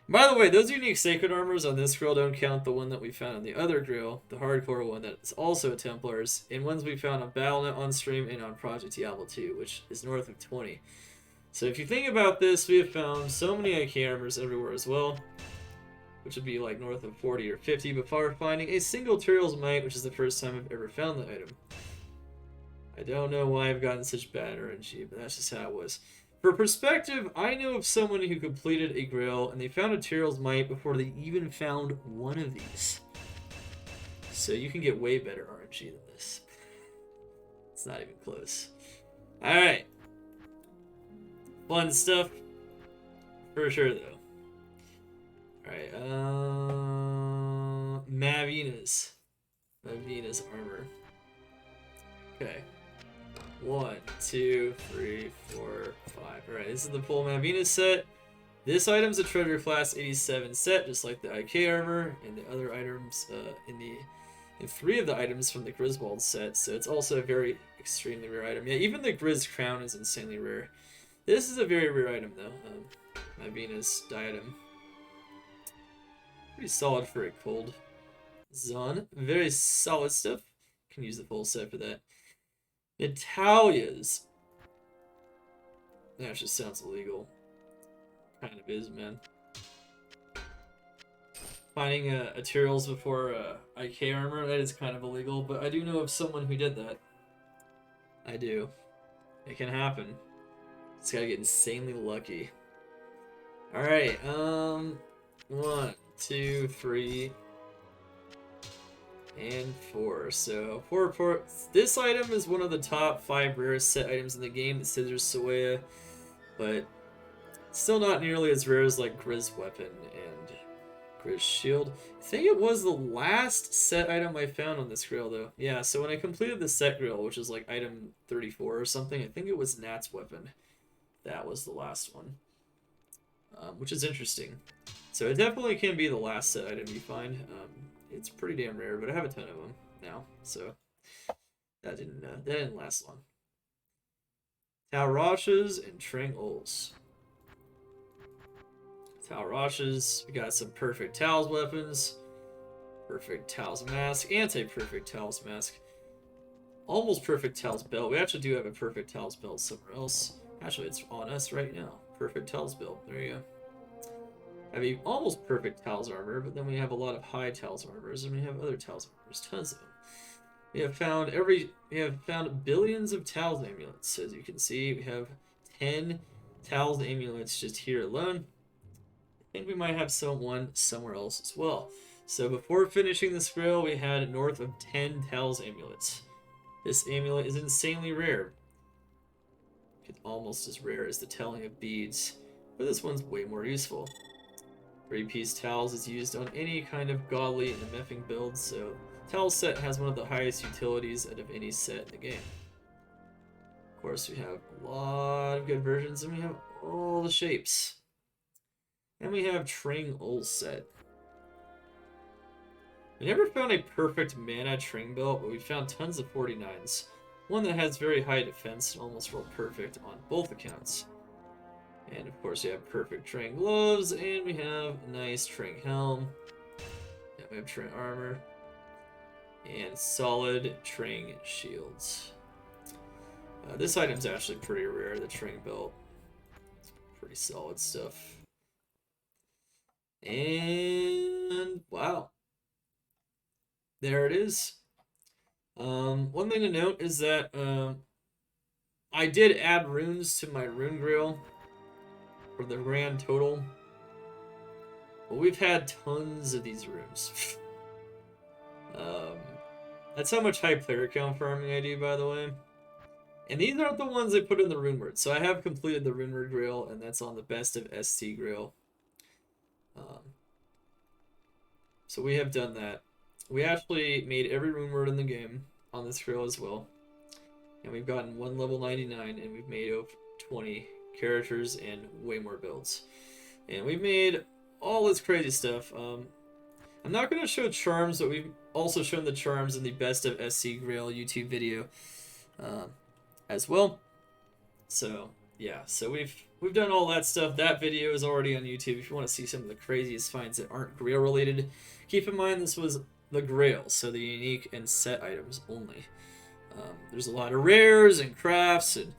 By the way, those unique sacred armors on this Grail don't count the one that we found on the other Grail, the hardcore one that's also a Templar's, and ones we found on Bnet on stream and on Project Diablo 2, which is north of 20. So if you think about this, we have found so many IK armors everywhere as well, which would be like north of 40 or 50 before finding a single Tyrael's Might, which is the first time I've ever found the item. I don't know why I've gotten such bad RNG, but that's just how it was. For perspective, I know of someone who completed a Grail and they found a Tyrael's Might before they even found one of these. So you can get way better RNG than this. It's not even close. Alright. Fun stuff. For sure, though. Alright, Mavina's armor. Okay. 1, 2, 3, 4, 5. Alright, this is the full Mavina set. This item's a treasure class 87 set, just like the IK armor and the other items in 3 of the items from the Griswold set. So it's also a very extremely rare item. Yeah, even the Grizz crown is insanely rare. This is a very rare item though. Mavina's diadem. Pretty solid for a cold zone. Very solid stuff. Can use the full set for that. Natalia's. That just sounds illegal. Kind of is, man. Finding a Tyrael's before IK armor, that is kind of illegal, but I do know of someone who did that. I do. It can happen. Just gotta get insanely lucky. Alright, 1, 2, 3, and 4. So, this item is one of the top 5 rarest set items in the game, the Scissors Sawaya, but still not nearly as rare as like Grizz Weapon and Grizz Shield. I think it was the last set item I found on this Grail though. Yeah, so when I completed the set Grail, which is like item 34 or something, I think it was Nat's Weapon. That was the last one. Which is interesting. So it definitely can be the last set item you find. It's pretty damn rare, but I have a ton of them now, so that didn't last long. Talrashas and Trang-Ols. Talrashas, we got some perfect Tal's weapons, perfect Tal's mask, anti-perfect Tal's mask, almost perfect Tal's belt. We actually do have a perfect Tal's belt somewhere else. Actually, it's on us right now. Perfect Tal's belt. There you go. I have a almost perfect Tal's armor, but then we have a lot of high Tal's armors, and we have other Tal's armors, tons of them. We have found billions of Tal's amulets. As you can see, we have 10 Tal's amulets just here alone. I think we might have one somewhere else as well. So before finishing this Grail, we had north of 10 Tal's amulets. This amulet is insanely rare. It's almost as rare as the telling of beads, but this one's way more useful. 3-piece towels is used on any kind of godly and MFing build, so towel set has one of the highest utilities out of any set in the game. Of course, we have a lot of good versions, and we have all the shapes. And we have Tring Ul set. We never found a perfect mana Tring belt, but we found tons of 49s. One that has very high defense and almost rolled perfect on both accounts. And of course we have perfect Tring gloves, and we have a nice Tring helm. And we have Tring armor. And solid Tring shields. This item's actually pretty rare, the Tring belt. It's pretty solid stuff. And wow. There it is. One thing to note is that I did add runes to my Rune Grail for the grand total. But we've had tons of these runes. That's how much high player count farming I do, by the way. And these aren't the ones I put in the Runeword. So I have completed the Runeword Grail, and that's on the best of ST Grail. So we have done that. We actually made every Runeword in the game on this Grail as well. And we've gotten one level 99, and we've made over 20 characters and way more builds. And we've made all this crazy stuff. I'm not going to show charms, but we've also shown the charms in the best of SC Grail YouTube video as well. So yeah, so we've done all that stuff. That video is already on YouTube if you want to see some of the craziest finds that aren't Grail related. Keep in mind this was the Grail, so the unique and set items only. There's a lot of rares and crafts and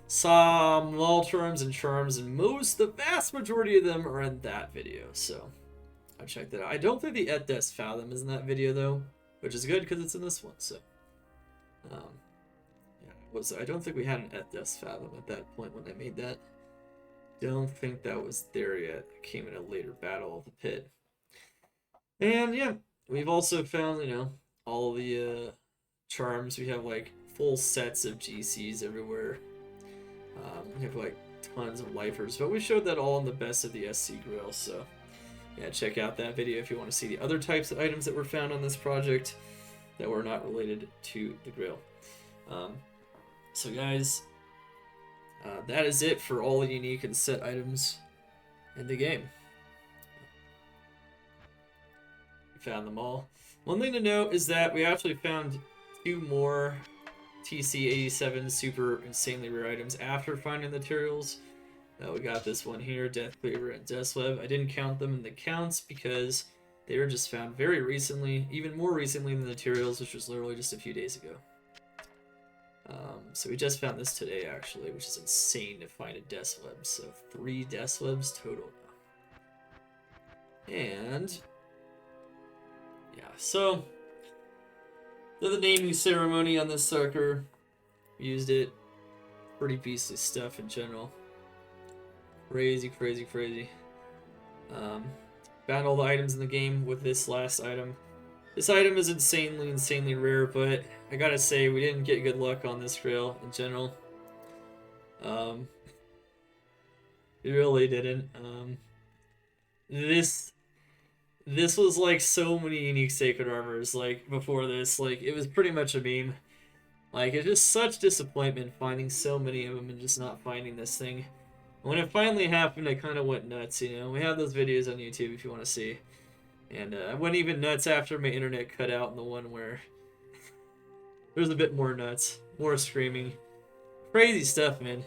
some terms and charms, and the vast majority of them are in that video, so I'll check that out. I don't think the Hdin Fathom is in that video though, which is good because it's in this one, so yeah, I don't think we had an Hdin Fathom at that point when I made that. Don't think that was there yet. It came in a later battle of the pit. And yeah, we've also found, you know, all the charms. We have like full sets of GCs everywhere. We have like tons of lifers, but we showed that all in the best of the SC Grail, so yeah, check out that video if you want to see the other types of items that were found on this project that were not related to the Grail. So guys, that is it for all the unique and set items in the game. We found them all. One thing to note is that we actually found 2 more TC87 super insanely rare items after finding the Tyraels. We got this one here, Death Cleaver and Death Web. I didn't count them in the counts because they were just found very recently, even more recently than the Tyraels, which was literally just a few days ago. So we just found this today, actually, which is insane to find a Death Web. So 3 Death Webs total. And yeah, so the naming ceremony on this sucker, used it. Pretty beastly stuff in general. Crazy, crazy, crazy. Found all the items in the game with this last item. This item is insanely, insanely rare, but I gotta say, we didn't get good luck on this Grail in general. We really didn't. This was like so many unique sacred armors, like before this, like it was pretty much a meme. Like it's just such disappointment finding so many of them and just not finding this thing. When it finally happened, I kind of went nuts, you know. We have those videos on YouTube if you want to see. And I went even nuts after my internet cut out in the one where there's a bit more nuts, more screaming. Crazy stuff, man.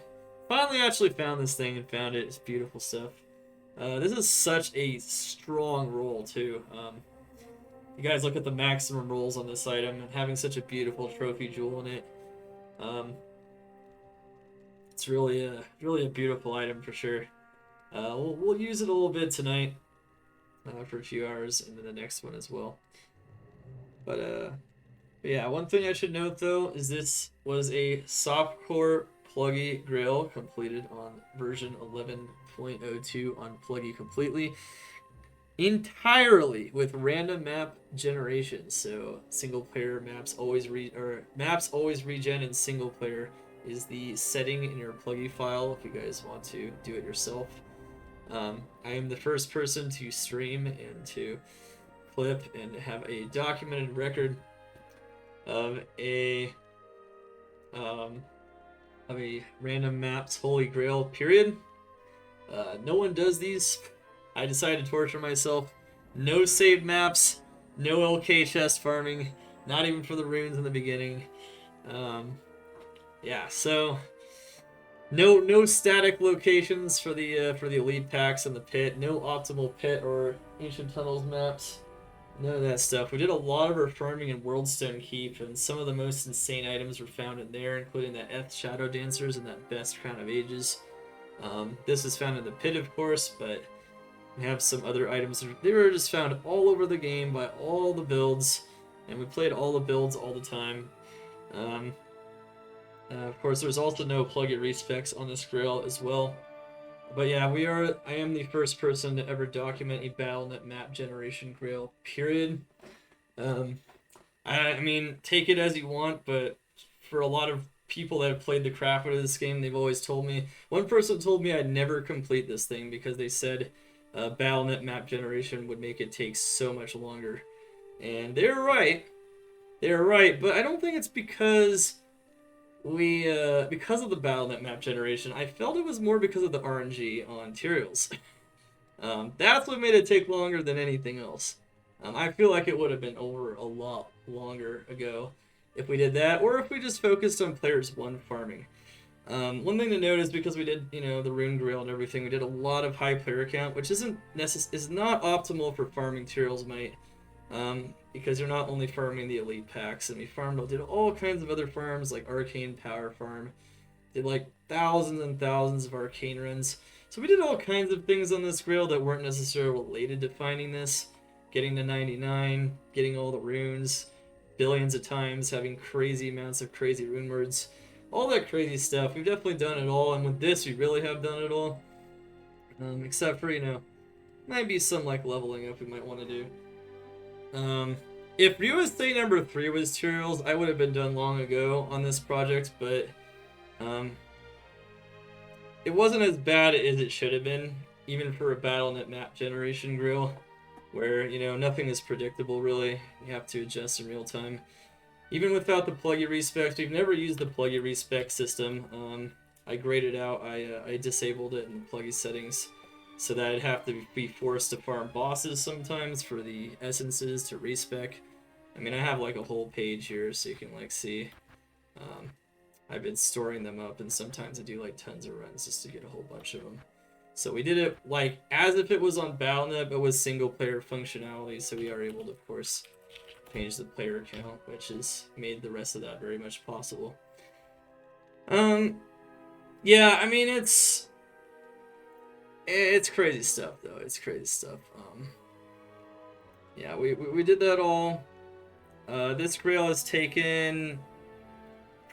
Finally actually found this thing and found it. It's beautiful stuff. This is such a strong roll, too. You guys look at the maximum rolls on this item and having such a beautiful trophy jewel in it. It's really a beautiful item for sure. We'll use it a little bit tonight for a few hours, and then the next one as well. But yeah, one thing I should note though is this was a Softcore PlugY Grail completed on version 11.02 on PlugY completely, entirely with random map generation. So single player maps always regen in single player is the setting in your PlugY file if you guys want to do it yourself. I am the first person to stream and to clip and have a documented record of a random maps Holy Grail period. No one does these. I decided to torture myself. No saved maps, no LK chest farming, not even for the runes in the beginning. Yeah, so no static locations for the elite packs in the pit. No optimal pit or ancient tunnels maps. None of that stuff. We did a lot of our farming in Worldstone Keep, and some of the most insane items were found in there, including that Eth Shadow Dancers and that Best Crown of Ages. This is found in the pit, of course, but we have some other items. They were just found all over the game by all the builds, and we played all the builds all the time. Of course, there's also no PlugY respecs on this grail as well. But yeah, I am the first person to ever document a Battle.net map generation grail, period. I mean, take it as you want, but for a lot of people that have played the crap out of this game, they've always told me... One person told me I'd never complete this thing because they said Battle.net map generation would make it take so much longer. And they're right. They're right, but I don't think it's because because of the Battle.net map generation. I felt it was more because of the RNG on Tyrael's. That's what made it take longer than anything else. I feel like it would have been over a lot longer ago if we did that, or if we just focused on players 1 farming. One thing to note is because we did, the Rune Grail and everything, we did a lot of high player count, which is not optimal for farming Tyrael's Might. Because you're not only farming the elite packs, and we did all kinds of other farms like Arcane Power Farm, did like thousands and thousands of arcane runs. So we did all kinds of things on this grail that weren't necessarily related to finding this, getting to 99, getting all the runes, billions of times, having crazy amounts of crazy rune words, all that crazy stuff. We've definitely done it all, and with this, we really have done it all. Except for, might be some like leveling up we might want to do. If real estate number 3 was Tyrael's, I would have been done long ago on this project, but it wasn't as bad as it should have been, even for a Battle.net map generation grail, where, nothing is predictable really. You have to adjust in real time. Even without the PlugY respecs, we've never used the PlugY respec system. I graded out, I disabled it in the PlugY settings, so that I'd have to be forced to farm bosses sometimes for the essences to respec. I mean, I have like a whole page here so you can like see. I've been storing them up, and sometimes I do like tons of runs just to get a whole bunch of them. So we did it like as if it was on Battle.net, but with single player functionality, so we are able to, of course, change the player count, which has made the rest of that very much possible. Yeah, I mean, it's crazy stuff, though. It's crazy stuff. Yeah, we did that all. This grail has taken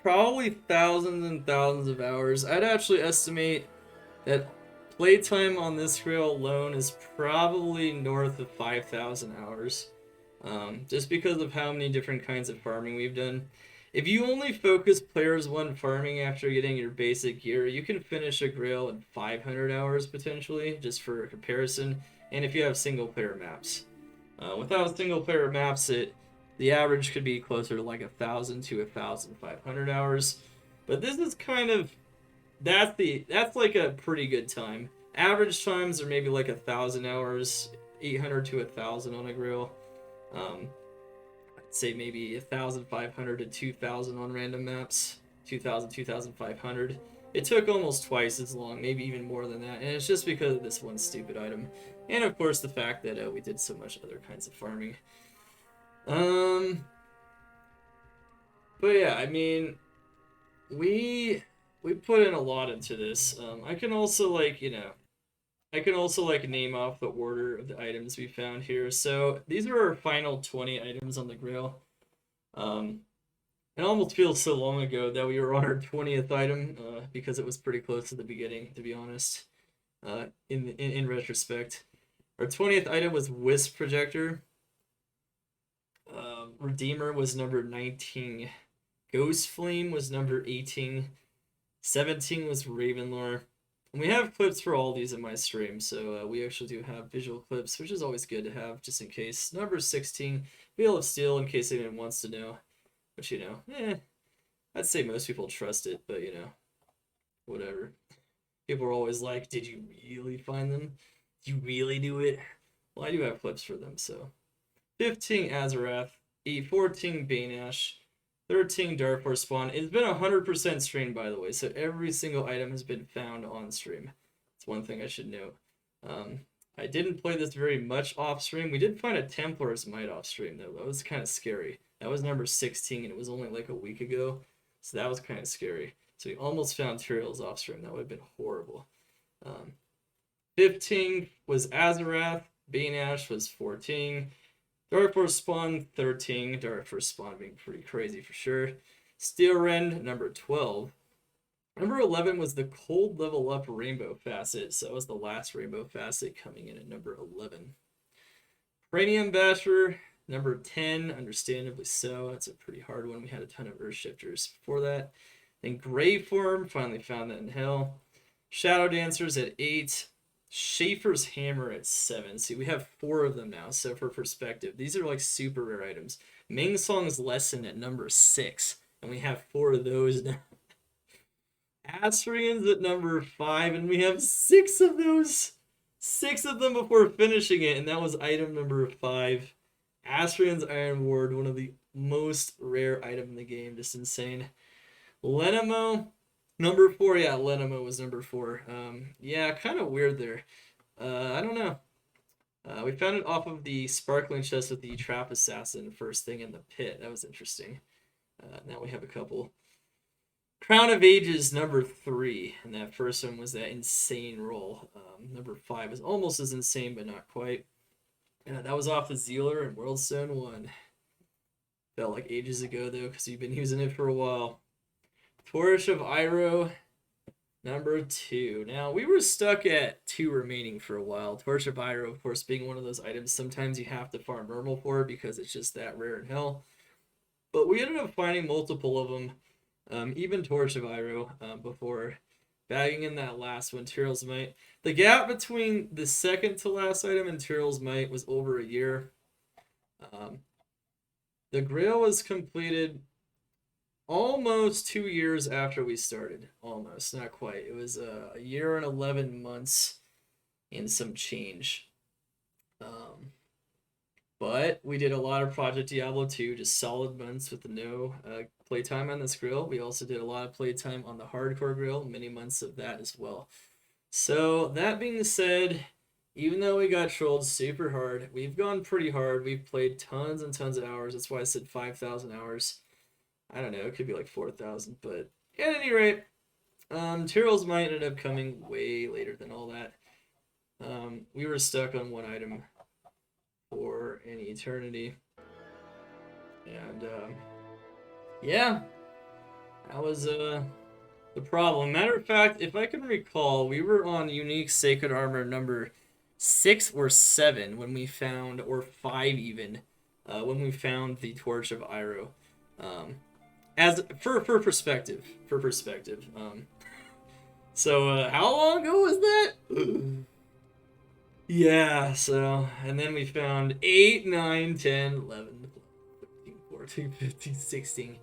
probably thousands and thousands of hours. I'd actually estimate that playtime on this grail alone is probably north of 5,000 hours. Just because of how many different kinds of farming we've done. If you only focus players 1 farming after getting your basic gear, you can finish a grail in 500 hours potentially, just for comparison, and if you have single player maps. Without single player maps, the average could be closer to like 1,000 to 1,500 hours. But this is kind of, that's like a pretty good time. Average times are maybe like 1,000 hours, 800 to 1,000 on a grail. I'd say maybe 1,500 to 2,000 on random maps, 2,000, 2,500. It took almost twice as long, maybe even more than that, and it's just because of this one stupid item. And of course the fact that we did so much other kinds of farming. But yeah, I mean, we put in a lot into this. I can also name off the order of the items we found here. So these are our final 20 items on the grail. It almost feels so long ago that we were on our 20th item, because it was pretty close to the beginning, to be honest, in retrospect. Our 20th item was Wisp Projector. Redeemer was number 19. Ghost Flame was number 18. 17 was Ravenlore. And we have clips for all these in my stream, so we actually do have visual clips, which is always good to have, just in case. Number 16, Wheel of Steel, in case anyone wants to know. Which, you know, I'd say most people trust it, but, you know, whatever. People are always like, did you really find them? Did you really do it? Well, I do have clips for them, so. 15, Azarath. 14, Banash. 13, Dark Force Spawn. It's been 100% streamed, by the way, so every single item has been found on stream. That's one thing I should note. I didn't play this very much off stream. We did find a Templar's Might off stream, though. That was kind of scary. That was number 16, and it was only like a week ago, so that was kind of scary. So we almost found Tyrael's off stream. That would have been horrible. 15 was Azarath. Banash was 14. Dark Force Spawn, 13. Dark Force Spawn being pretty crazy for sure. Steel Rend, number 12. Number 11 was the Cold Level Up Rainbow Facet. So that was the last Rainbow Facet coming in at number 11. Cranium Basher, number 10. Understandably so. That's a pretty hard one. We had a ton of Earth Shifters before that. Then Grave Form, finally found that in Hell. Shadow Dancers at 8. Schaefer's Hammer at 7. See, we have 4 of them now, so for perspective, these are like super rare items. Ming Song's Lesson at number 6, and we have 4 of those now. Assyrians at number 5, and we have 6 of those. 6 of them before finishing it, and that was item number 5. Assyrian's Iron Ward, one of the most rare items in the game, just insane. Lenimo, number 4, yeah, Lenimo was number 4. Yeah, kind of weird there. I don't know. We found it off of the sparkling chest with the trap assassin first thing in the pit. That was interesting. Now we have a couple. Crown of Ages, number 3. And that first one was that insane roll. Number 5 is almost as insane, but not quite. That was off the Zealer and Worldstone 1. Felt like ages ago, though, because you've been using it for a while. Torch of Iroh, number 2. Now, we were stuck at 2 remaining for a while. Torch of Iroh, of course, being one of those items sometimes you have to farm normal for because it's just that rare in Hell. But we ended up finding multiple of them, even Torch of Iroh, before bagging in that last one, Tyrael's Might. The gap between the second to last item and Tyrael's Might was over a year. The Grail was completed almost 2 years after we started. Almost, not quite. It was a year and 11 months and some change. But we did a lot of Project Diablo 2, just solid months with no playtime on this Grail. We also did a lot of playtime on the Hardcore Grail, many months of that as well. So that being said, even though we got trolled super hard, we've gone pretty hard. We've played tons and tons of hours. That's why I said 5,000 hours. I don't know, it could be like 4,000, but at any rate, Tyrael's Might ended up coming way later than all that. We were stuck on one item for an eternity. And, yeah, that was, the problem. Matter of fact, if I can recall, we were on Unique Sacred Armor number 6 or 7 when we found, or 5 even, when we found the Torch of Iroh. As for perspective, so how long ago was that? Yeah, so, and then we found 8, 9, 10, 11, 13, 14, 15, 16.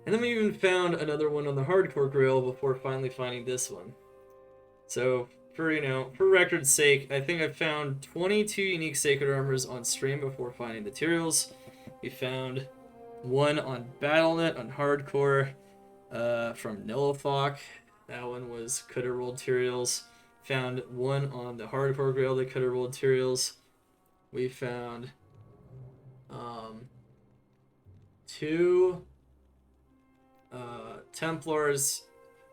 And then we even found another one on the Hardcore Grail before finally finding this one. So, for record's sake, I think I found 22 unique Sacred Armors on stream before finding the Tyraels. We found one on Battle.net on Hardcore from Nillithawk. That one was coulda rolled Tyraels. Found one on the Hardcore Grail that coulda rolled Tyraels. We found 2 Templars.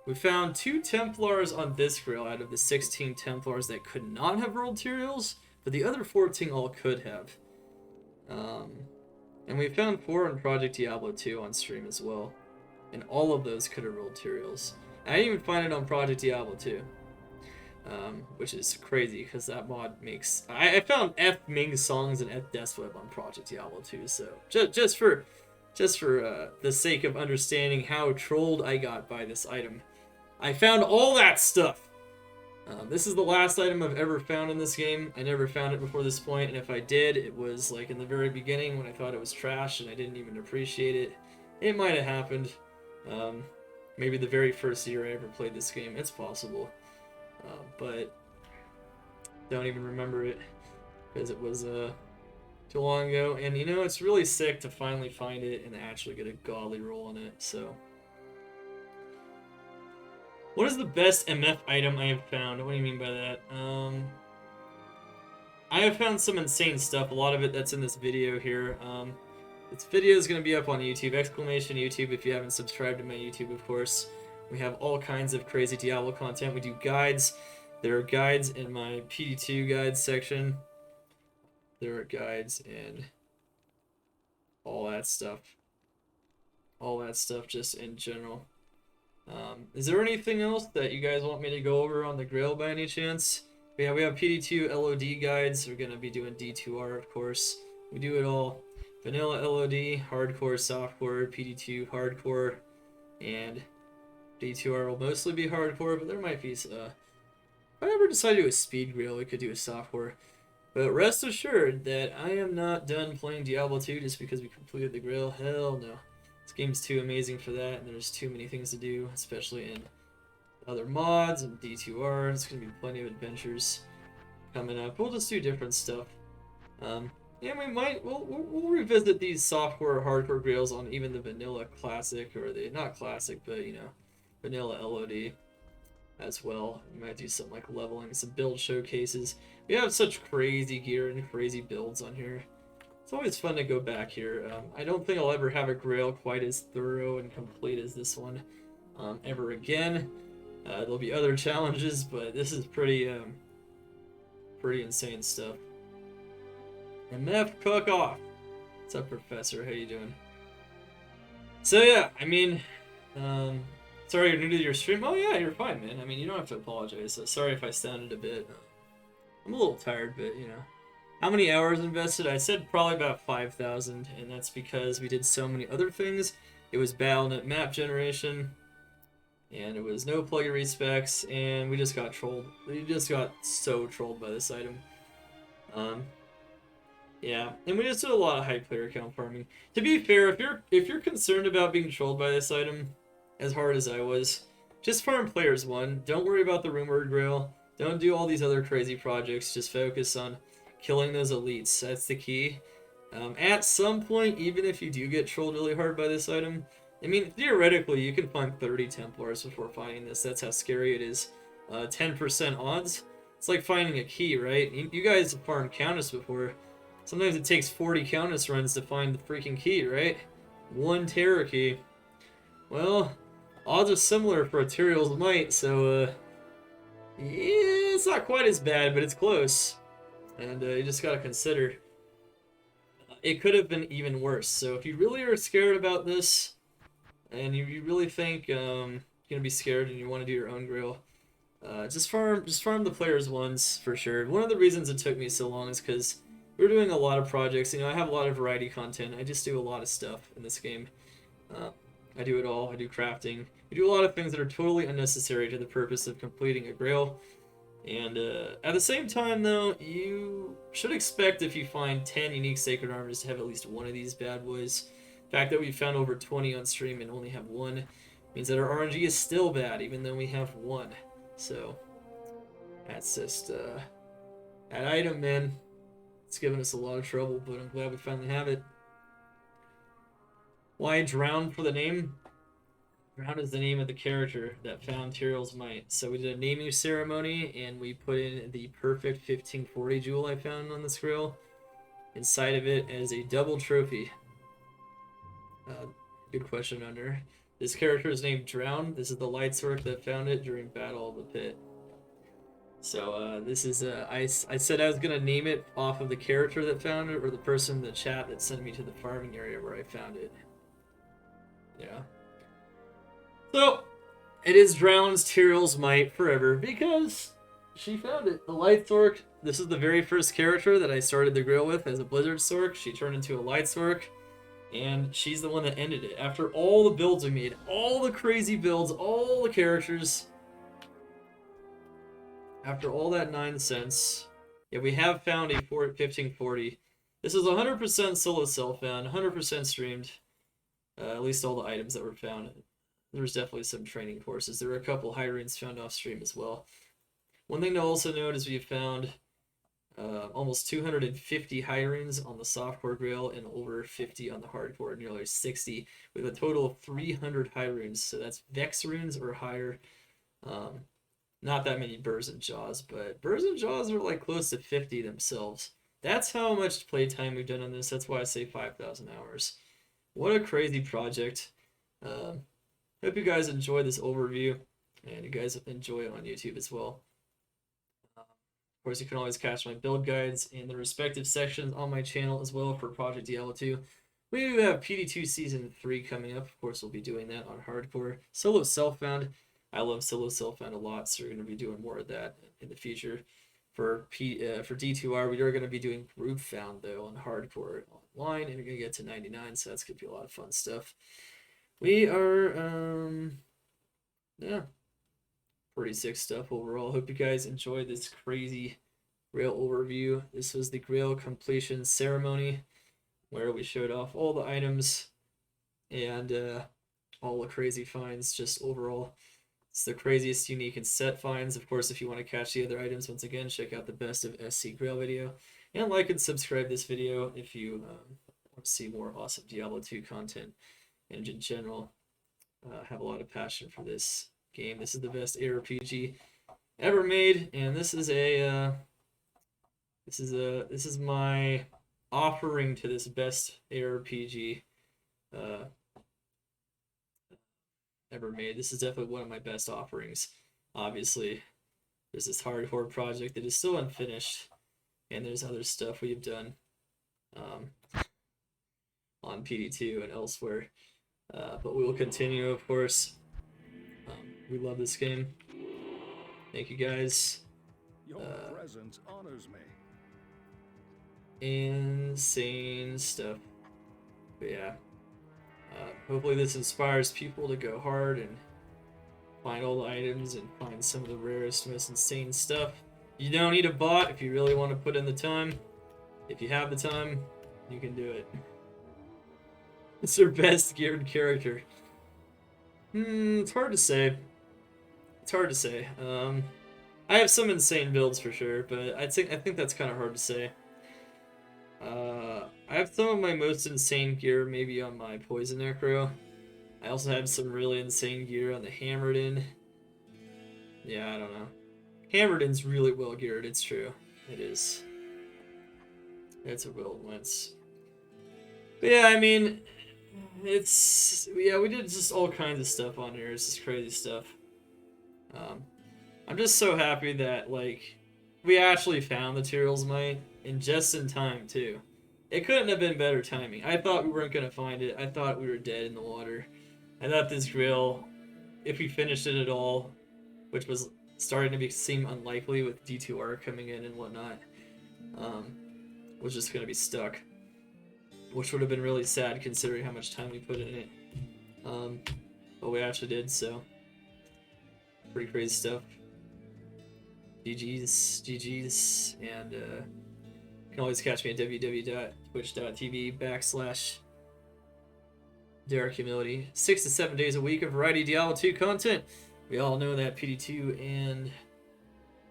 We found 2 Templars on this Grail out of the 16 Templars that could not have rolled Tyraels, but the other 14 all could have. And we found 4 on Project Diablo 2 on stream as well. And all of those could have rolled Tyraels. I didn't even find it on Project Diablo 2. Which is crazy because that mod makes... I found F Ming songs and F Deathweb on Project Diablo 2, so just for the sake of understanding how trolled I got by this item. I found all that stuff This is the last item I've ever found in this game. I never found it before this point, and if I did, it was like in the very beginning when I thought it was trash and I didn't even appreciate it. It might have happened. Maybe the very first year I ever played this game. It's possible. But don't even remember it because it was too long ago. And you know, it's really sick to finally find it and actually get a godly roll on it. So, what is the best MF item I have found? What do you mean by that? I have found some insane stuff. A lot of it that's in this video here. This video is going to be up on YouTube, !YouTube, if you haven't subscribed to my YouTube, of course. We have all kinds of crazy Diablo content. We do guides. There are guides in my PD2 guides section. There are guides and all that stuff. All that stuff just in general. Is there anything else that you guys want me to go over on the Grail by any chance? Yeah, we have PD2 LOD guides. We're going to be doing D2R, of course. We do it all. Vanilla LOD, Hardcore, Softcore, PD2, Hardcore, and D2R will mostly be Hardcore, but there might be, if I ever decide to do a Speed Grail, we could do a Softcore. But rest assured that I am not done playing Diablo 2 just because we completed the Grail. Hell no. This game's too amazing for that, and there's too many things to do, especially in other mods and D2R. There's going to be plenty of adventures coming up. We'll just do different stuff. And we might, we'll revisit these softcore hardcore grails on even the vanilla classic, or the, not classic, but, you know, vanilla LOD as well. We might do something like leveling, some build showcases. We have such crazy gear and crazy builds on here. It's always fun to go back here. I don't think I'll ever have a grail quite as thorough and complete as this one ever again. There'll be other challenges, but this is pretty insane stuff. MF cook off. What's up, Professor? How you doing? So yeah, I mean, sorry you're new to your stream. Oh yeah, you're fine, man. I mean, you don't have to apologize. So sorry if I sounded a bit. I'm a little tired, but you know. How many hours invested? I said probably about 5,000, and that's because we did so many other things. It was Bnet map generation, and it was no PlugY respecs, and we just got trolled. We just got so trolled by this item. Yeah, and we just did a lot of high player count farming. To be fair, if you're concerned about being trolled by this item, as hard as I was, just farm players 1. Don't worry about the Runeword Grail. Don't do all these other crazy projects. Just focus on killing those elites. That's the key. At some point, even if you do get trolled really hard by this item, I mean, theoretically, you can find 30 Templars before finding this. That's how scary it is. 10% odds. It's like finding a key, right? You guys have farmed Countess before. Sometimes it takes 40 Countess runs to find the freaking key, right? 1 Terror key. Well, odds are similar for Tyrael Might, so, yeah, it's not quite as bad, but it's close. And you just gotta consider, it could have been even worse. So if you really are scared about this, and you really think you're gonna be scared and you want to do your own grail, just farm the players ones for sure. One of the reasons it took me so long is because we're doing a lot of projects. You know, I have a lot of variety content. I just do a lot of stuff in this game. I do it all. I do crafting. We do a lot of things that are totally unnecessary to the purpose of completing a grail. And at the same time, though, you should expect if you find 10 unique sacred armors to have at least one of these bad boys. The fact that we found over 20 on stream and only have one means that our RNG is still bad, even though we have one. So that's just that item, man. It's given us a lot of trouble, but I'm glad we finally have it. Why Drown for the name? Drown is the name of the character that found Tyrael Might. So we did a naming ceremony, and we put in the perfect 1540 jewel I found on this grail inside of it as a double trophy. Good question, Under. This character is named Drown. This is the Lightswork that found it during Battle of the Pit. So this is I said I was gonna name it off of the character that found it, or the person in the chat that sent me to the farming area where I found it. Yeah. So it is Drown's Tyrael Might forever because she found it. The Lightswork. This is the very first character that I started the grail with as a Blizzard Sork. She turned into a Lightswork, and she's the one that ended it. After all the builds we made, all the crazy builds, all the characters, after all that nonsense, yeah, we have found a 1540. This is 100% solo self-found, 100% streamed. At least all the items that were found. There was definitely some training courses. There were a couple high runes found off stream as well. One thing to also note is we found almost 250 high runes on the Softcore Grail and over 50 on the Hardcore, nearly 60, with a total of 300 high runes. So that's Vex runes or higher. Not that many Burrs and Jaws, but Burrs and Jaws are like close to 50 themselves. That's how much playtime we've done on this. That's why I say 5,000 hours. What a crazy project. Hope you guys enjoy this overview, and you guys enjoy it on YouTube as well. Of course, you can always catch my build guides in the respective sections on my channel as well for Project Diablo 2. We do have PD2 Season 3 coming up. Of course, we'll be doing that on Hardcore. Solo Self-Found. I love Solo Self-Found a lot, so we're going to be doing more of that in the future. For D2R, we are going to be doing Group Found, though, on Hardcore online, and we're going to get to 99, so that's going to be a lot of fun stuff. We are, yeah, pretty sick stuff overall. Hope you guys enjoyed this crazy Grail overview. This was the Grail completion ceremony, where we showed off all the items and all the crazy finds just overall. It's the craziest, unique, and set finds. Of course, if you want to catch the other items, once again, check out the Best of SC Grail video. And like and subscribe this video if you want to see more awesome Diablo 2 content. And in general, have a lot of passion for this game. This is the best ARPG ever made, and this is my offering to this best ARPG ever made. This is definitely one of my best offerings. Obviously, there's this Hardcore project that is still unfinished, and there's other stuff we've done on PD2 and elsewhere. But we will continue, of course. We love this game. Thank you, guys. Your presence honors me. Insane stuff. But yeah. Hopefully this inspires people to go hard and find all the items and find some of the rarest, most insane stuff. You don't need a bot if you really want to put in the time. If you have the time, you can do it. It's their best geared character. It's hard to say. It's hard to say. I have some insane builds for sure, but I think that's kind of hard to say. I have some of my most insane gear maybe on my Poison Necro. I also have some really insane gear on the Hdin. Yeah, I don't know. Hdin's really well geared, it's true. It is. It's a well lens. But yeah, I mean, we did just all kinds of stuff on here. It's just crazy stuff. I'm just so happy that, like, we actually found the Tyrael Might, and just in time, too. It couldn't have been better timing. I thought we weren't going to find it. I thought we were dead in the water. I thought this Grail, if we finished it at all, which was starting to seem unlikely with D2R coming in and whatnot, was just going to be stuck. Which would have been really sad considering how much time we put in it. But we actually did, so pretty crazy stuff. GG's, and you can always catch me at www.twitch.tv/DarkHumility. 6 to 7 days a week of variety Diablo 2 content. We all know that PD2 and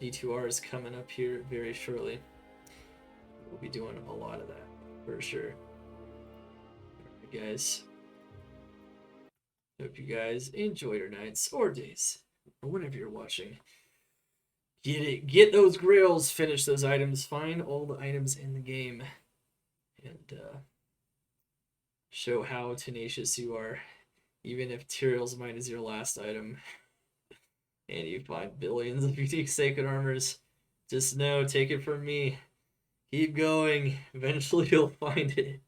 D2R is coming up here very shortly. We'll be doing a lot of that for sure. Alright, guys. Hope you guys enjoyed your nights or days, or whenever you're watching. Get those grails, finish those items, find all the items in the game, and show how tenacious you are. Even if Tyrael Might is your last item, and you find billions of unique sacred armors, just know, take it from me, keep going, eventually you'll find it.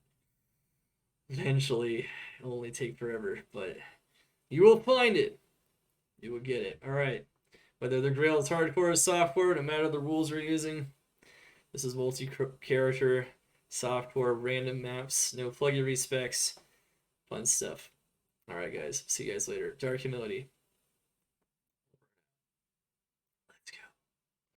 Eventually, it'll only take forever, but you will find it. You will get it. Alright. Whether the Grail is hardcore or softcore, no matter the rules we're using, this is multi-character, softcore, random maps, no PlugY respecs, fun stuff. Alright guys, see you guys later. Dark Humility.